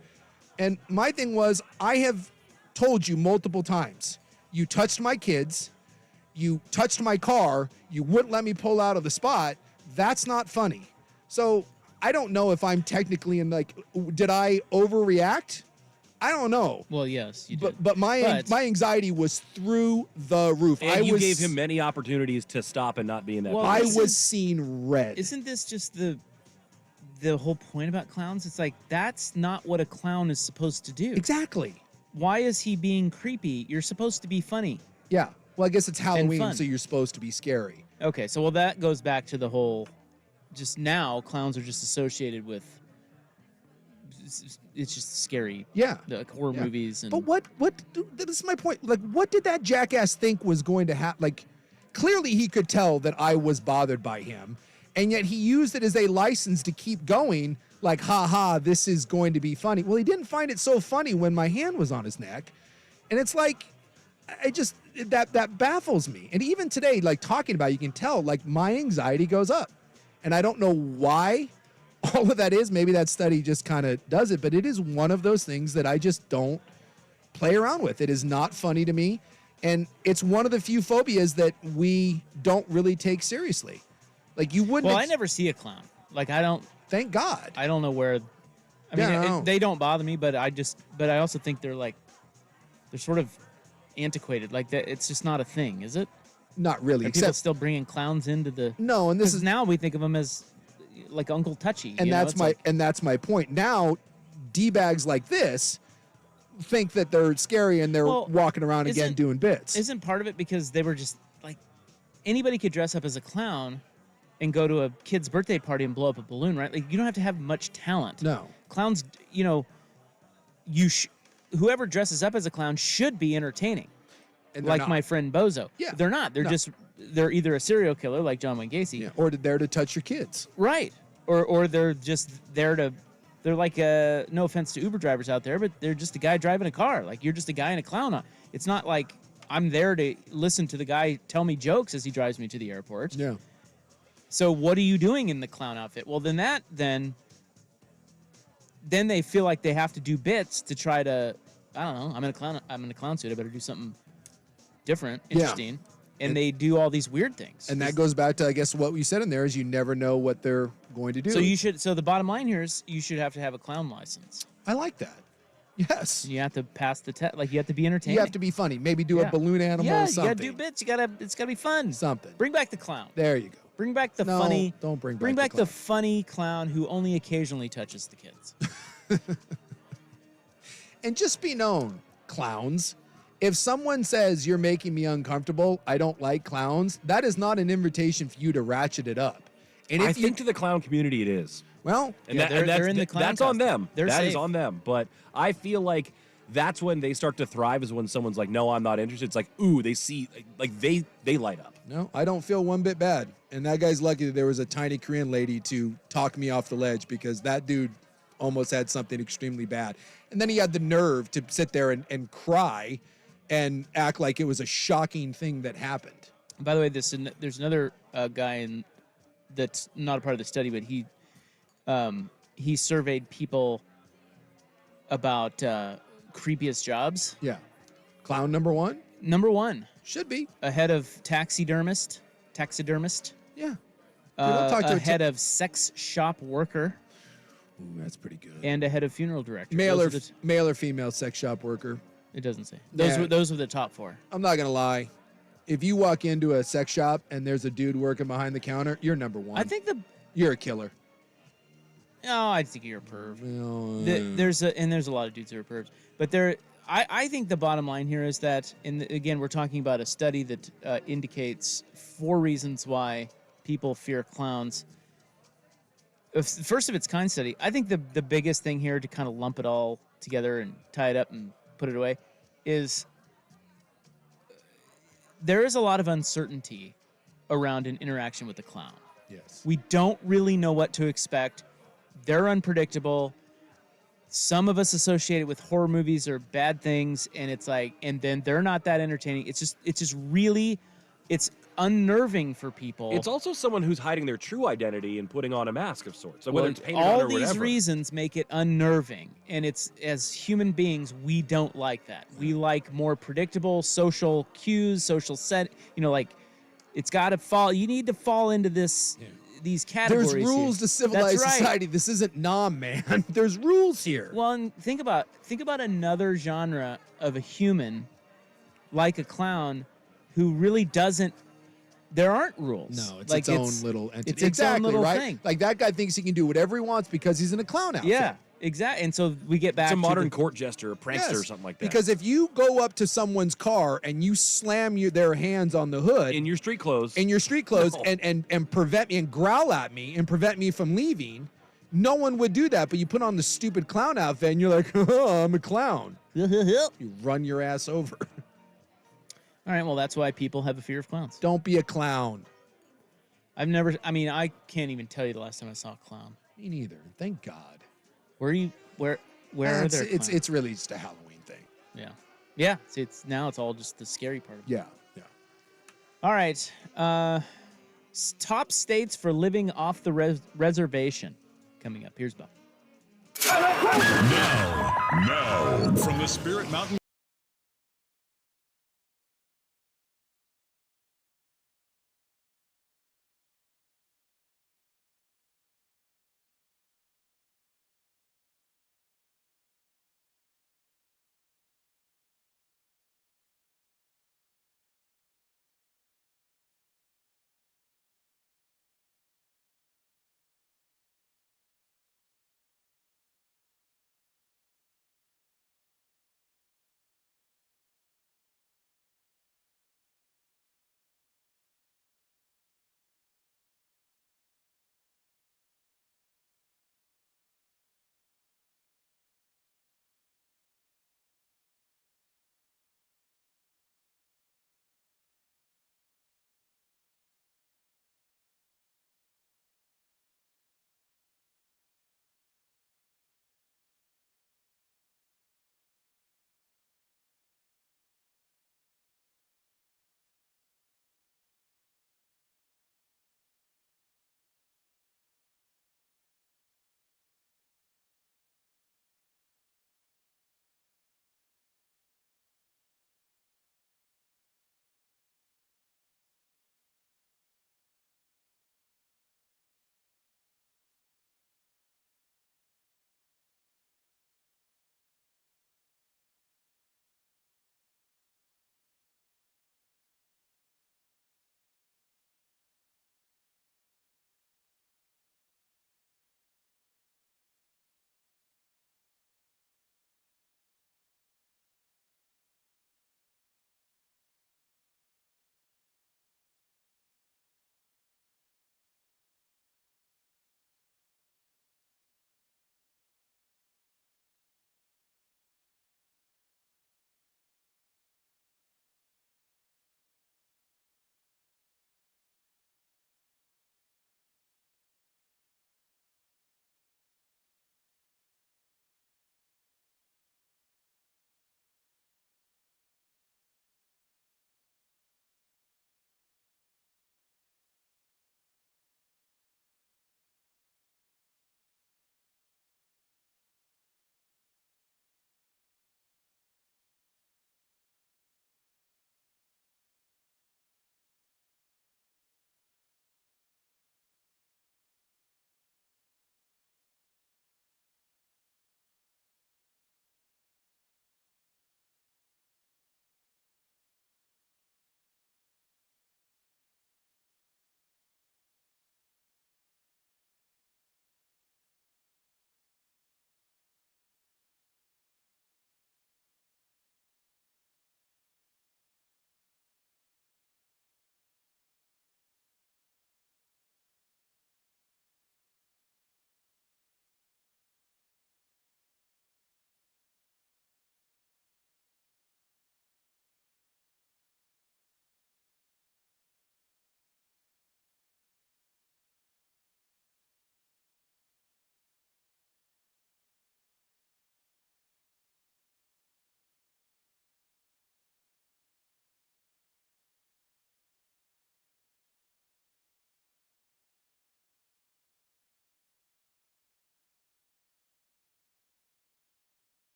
And my thing was, I have told you multiple times, you touched my kids, you touched my car, you wouldn't let me pull out of the spot. That's not funny. So I don't know if I'm technically did I overreact? I don't know. Well, yes, you did. But my anxiety was through the roof. And you gave him many opportunities to stop and not be in that. Well, I was seeing red. Isn't this just the whole point about clowns? It's like, that's not what a clown is supposed to do. Exactly. Why is he being creepy? You're supposed to be funny. Yeah. Well, I guess it's Halloween, fun. so you're supposed to be scary. Okay, so that goes back to the whole, just now clowns are just associated with, it's just scary. Yeah. The horror movies. And But what, this is my point. Like, what did that jackass think was going to happen? Like, clearly he could tell that I was bothered by him, and yet he used it as a license to keep going, like, ha, this is going to be funny. Well, he didn't find it so funny when my hand was on his neck. And it's like, that baffles me. And even today, like, talking about it, you can tell, like, my anxiety goes up. And I don't know why all of that is. Maybe that study just kind of does it, but it is one of those things that I just don't play around with. It is not funny to me. And it's one of the few phobias that we don't really take seriously. Like, you wouldn't. Well, I never see a clown. Like, I don't. Thank God. I don't know where. I mean, they don't bother me, but I also think they're sort of antiquated. Like, that, it's just not a thing, is it? Not really. Are people still bringing clowns into the. No, and this is now we think of them as like Uncle Touchy. And that's my point. Now, D-bags like this think that they're scary and they're walking around again doing bits. Isn't part of it because they were just like, anybody could dress up as a clown and go to a kid's birthday party and blow up a balloon, right? Like, you don't have to have much talent. No. Clowns, whoever dresses up as a clown should be entertaining. And like not. my friend Bozo. Yeah. They're not. They're either a serial killer like John Wayne Gacy. Or they're there to touch your kids. Right. Or they're just there to, they're like, no offense to Uber drivers out there, but they're just a guy driving a car. Like, you're just a guy in a clown. It's not like I'm there to listen to the guy tell me jokes as he drives me to the airport. Yeah. So what are you doing in the clown outfit? Well, then they feel like they have to do bits to try to, I don't know, I'm in a clown suit. I better do something different, interesting. Yeah. And they do all these weird things. And that goes back to, I guess, what we said in there is you never know what they're going to do. So the bottom line here is you should have to have a clown license. I like that. Yes. You have to pass the test. Like, you have to be entertaining. You have to be funny. Maybe do a balloon animal or something. Yeah, you gotta do bits. It's gotta be fun. Something. Bring back the clown. There you go. Bring back the funny. Don't bring back the funny clown who only occasionally touches the kids. And just be known, clowns. If someone says you're making me uncomfortable, I don't like clowns, that is not an invitation for you to ratchet it up. And I think to the clown community it is. Well, they're in the clown that's on them. They're that safe. is on them. But I feel like that's when they start to thrive, is when someone's like, no, I'm not interested. It's like, ooh, they see, like they light up. No, I don't feel one bit bad. And that guy's lucky that there was a tiny Korean lady to talk me off the ledge, because that dude almost had something extremely bad. And then he had the nerve to sit there and cry and act like it was a shocking thing that happened. By the way, there's another guy that's not a part of the study, but he surveyed people about creepiest jobs. Yeah. Clown number one? Number one. Should be. Ahead of taxidermist. Yeah. Ahead of sex shop worker. Ooh, that's pretty good. And ahead of funeral director. Male or female sex shop worker. It doesn't say. Those were the top four. I'm not going to lie. if you walk into a sex shop and there's a dude working behind the counter, you're number one. I think you're a killer. No, I think you're a perv. Well, There's a lot of dudes who are pervs, but I think the bottom line here is that, again, we're talking about a study that indicates 4 reasons why people fear clowns. First of its kind study. I think the biggest thing here, to kind of lump it all together and tie it up and put it away, is there is a lot of uncertainty around an interaction with the clown. Yes. We don't really know what to expect. They're unpredictable. Some of us associate it with horror movies or bad things, and it's like, and then they're not that entertaining. It's just really, it's unnerving for people. It's also someone who's hiding their true identity and putting on a mask of sorts. So Well, whether it's painted on all or these whatever. reasons make it unnerving, and it's, as human beings, we don't like that. We like more predictable social cues, social set. Like, it's got to fall. You need to fall into this. These categories. There's rules here. to civilized That's right. society. This isn't Nam, man. There's rules here. Well, and think about another genre of a human, like a clown, who really doesn't. There aren't rules. No, it's like its own little entity. It's its own little right? thing. Like that guy thinks he can do whatever he wants because he's in a clown outfit. Yeah, exactly. And so we get back It's a to modern the, court jester, a prankster, Yes, or something like that. Because if you go up to someone's car and you slam their hands on the hood in your street clothes, no. and prevent me and growl at me and prevent me from leaving, no one would do that. But you put on the stupid clown outfit and you're like, oh, I'm a clown. You run your ass over. All right. Well, that's why people have a fear of clowns. Don't be a clown. I can't even tell you the last time I saw a clown. Me neither. Thank God. Where are there? It's really just a Halloween thing. Yeah. Yeah. See, it's all just the scary part of it. Yeah. All right. Top states for living off the reservation. Coming up. Here's Bob. Now, from the Spirit Mountain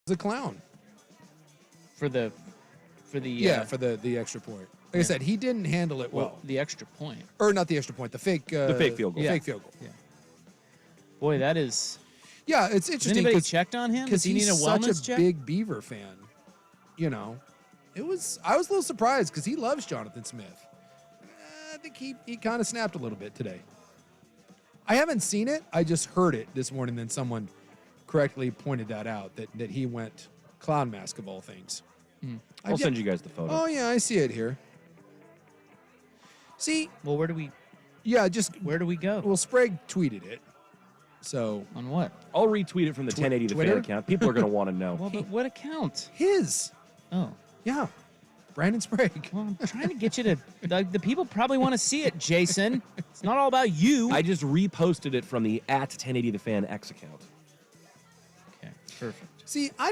The clown. For the for the extra point. Like I said, he didn't handle it well. The extra point. Or not the extra point, the fake field goal. The fake field goal. Yeah. Boy, that is. Yeah, it's Has interesting. anybody checked on him? Does he need a he's wellness such a check? big Beaver fan. You know, I was a little surprised because he loves Jonathan Smith. I think he kind of snapped a little bit today. I haven't seen it. I just heard it this morning. Then someone correctly pointed that out, that he went clown mask of all things. I'll send you guys the photo. Oh, yeah, I see it here. See? Well, where do we... Yeah, where do we go? Well, Sprague tweeted it. So... On what? I'll retweet it from the 1080 The Twitter? Fan account. People are going to want to know. Well, but what account? His. Oh. Yeah. Brandon Sprague. Well, I'm trying to get you to... The people probably want to see it, Jason. It's not all about you. I just reposted it from the @1080 The Fan X account. Okay, perfect. See, I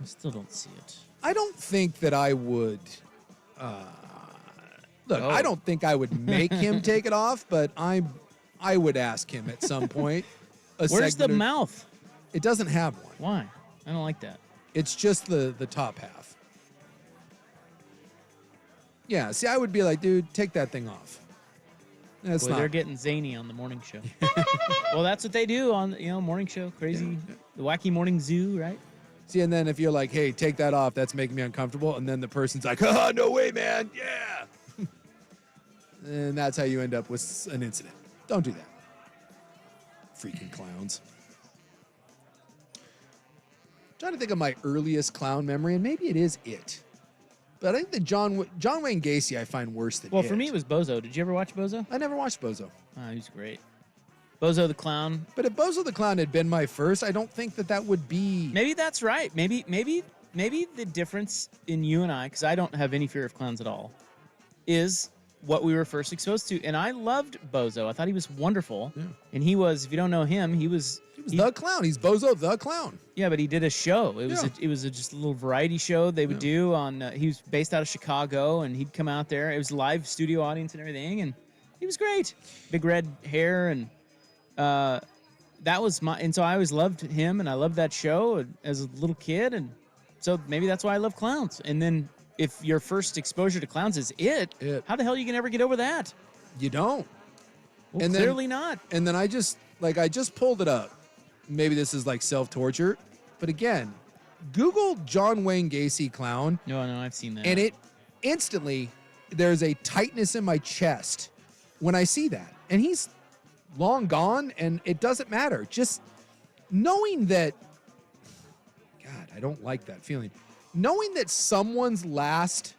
still don't see it. I don't think that I would... Look, I don't think I would make him take it off, but I would ask him at some point. Where's the mouth? It doesn't have one. Why? I don't like that. It's just the top half. Yeah, see, I would be like, dude, take that thing off. That's Boy, not... they're getting zany on the morning show. Well, that's what they do on morning show. Crazy, the wacky morning zoo, right? See, and then if you're like, hey, take that off, that's making me uncomfortable, and then the person's like, oh, no way, man, yeah. And that's how you end up with an incident. Don't do that. Freaking clowns. I'm trying to think of my earliest clown memory, and maybe it is it. But I think the John Wayne Gacy I find worse than Well, it. for me, it was Bozo. Did you ever watch Bozo? I never watched Bozo. Oh, he was great. Bozo the Clown. But if Bozo the Clown had been my first, I don't think that would be... Maybe that's right. Maybe the difference in you and I, because I don't have any fear of clowns at all, is what we were first exposed to. And I loved Bozo. I thought he was wonderful. Yeah. And he was, if you don't know him, he was the clown. He's Bozo the Clown. Yeah, but he did a show. It was just a little variety show they would do on. He was based out of Chicago, and he'd come out there. It was live studio audience and everything, and he was great. Big red hair, and that was my. And so I always loved him, and I loved that show as a little kid, and so maybe that's why I love clowns. And then if your first exposure to clowns is it, how the hell are you gonna ever get over that? You don't. Well, and clearly not. And then I just pulled it up. Maybe this is like self-torture, but again, Google John Wayne Gacy clown. No, I've seen that. And it instantly, there's a tightness in my chest when I see that. And he's long gone, and it doesn't matter. Just knowing that, God, I don't like that feeling. Knowing that someone's last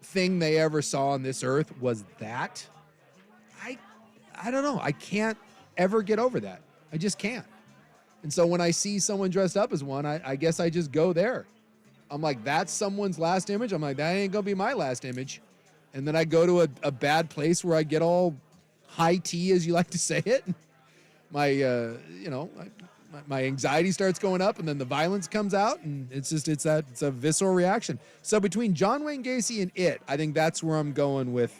thing they ever saw on this earth was that, I don't know. I can't ever get over that. I just can't. And so when I see someone dressed up as one, I guess I just go there. I'm like, that's someone's last image. I'm like, that ain't gonna be my last image. And then I go to a bad place where I get all high tea, as you like to say it. My, my anxiety starts going up, and then the violence comes out, and it's a visceral reaction. So between John Wayne Gacy and it, I think that's where I'm going with.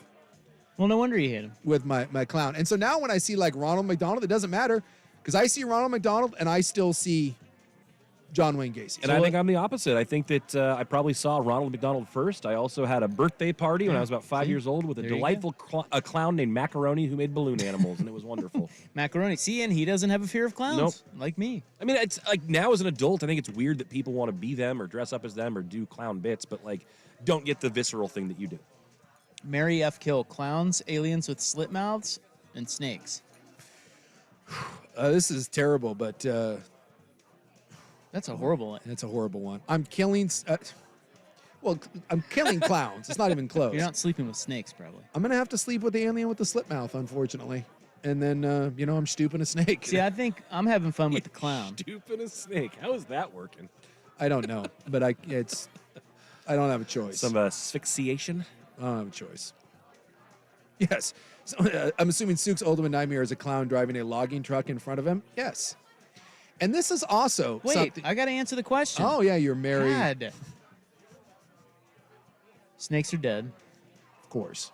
Well, no wonder you hit him. With my clown. And so now when I see like Ronald McDonald, it doesn't matter because I see Ronald McDonald and I still see John Wayne Gacy. And I think I'm the opposite. I think that I probably saw Ronald McDonald first. I also had a birthday party when I was about 5 years old with a delightful clown named Macaroni who made balloon animals, and it was wonderful. Macaroni. See, and he doesn't have a fear of clowns. Nope. Like me. I mean, it's like now as an adult, I think it's weird that people want to be them or dress up as them or do clown bits, but like don't get the visceral thing that you do. Mary F. Kill, clowns, aliens with slit mouths, and snakes. This is terrible, but... That's a horrible one. It's a horrible one. I'm killing clowns. It's not even close. You're not sleeping with snakes, probably. I'm going to have to sleep with the alien with the slit mouth, unfortunately. And then, I'm stooping a snake. See, I think I'm having fun with the clown. Stooping a snake. How is that working? I don't know, but I don't have a choice. Some asphyxiation? I don't have a choice. Yes. So, I'm assuming Sook's ultimate nightmare is a clown driving a logging truck in front of him. Yes. And this is also something... I got to answer the question. Oh, yeah, you're married. God. Snakes are dead. Of course.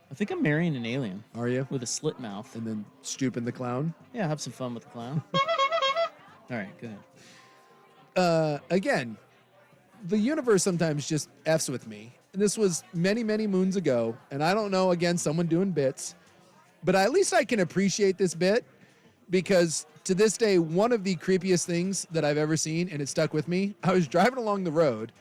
I think I'm marrying an alien. Are you? With a slit mouth. And then stooping the clown? Yeah, have some fun with the clown. All right, go ahead. Again, the universe sometimes just F's with me. And this was many, many moons ago. And I don't know, again, someone doing bits. But at least I can appreciate this bit because to this day, one of the creepiest things that I've ever seen, and it stuck with me, I was driving along the road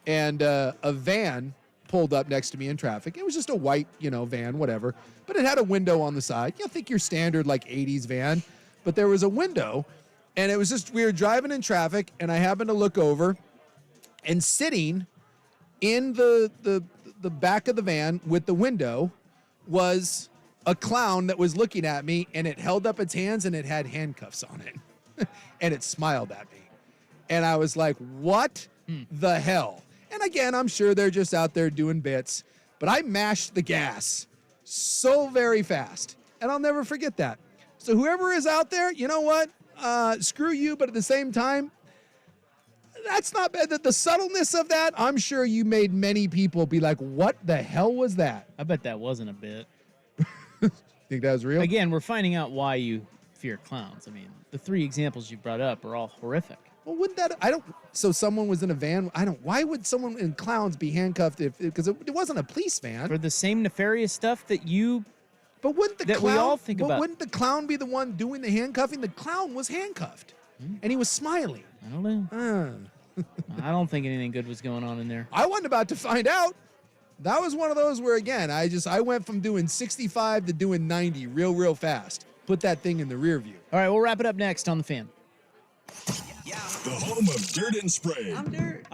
and a van pulled up next to me in traffic. It was just a white, van, whatever. But it had a window on the side. You think your standard like 80s van. But there was a window and it was just, we were driving in traffic and I happened to look over and sitting in the back of the van with the window was a clown that was looking at me, and it held up its hands and it had handcuffs on it. And it smiled at me. And I was like, what the hell? And again, I'm sure they're just out there doing bits, but I mashed the gas so very fast. And I'll never forget that. So whoever is out there, you know what? Screw you, but at the same time, that's not bad. The subtleness of that, I'm sure you made many people be like, what the hell was that? I bet that wasn't a bit. Think that was real? Again, we're finding out why you fear clowns. I mean, the 3 examples you brought up are all horrific. Well, wouldn't that, so someone was in a van, why would someone in clowns be handcuffed because it wasn't a police van? For the same nefarious stuff that you, but wouldn't the that clown, we all think about. Wouldn't the clown be the one doing the handcuffing? The clown was handcuffed and he was smiling. I don't know. I don't think anything good was going on in there. I wasn't about to find out. That was one of those where, again, I went from doing 65 to doing 90 real fast. Put that thing in the rear view. All right, we'll wrap it up next on The Fan. The home of Dirt and Spray. I'm Dirt.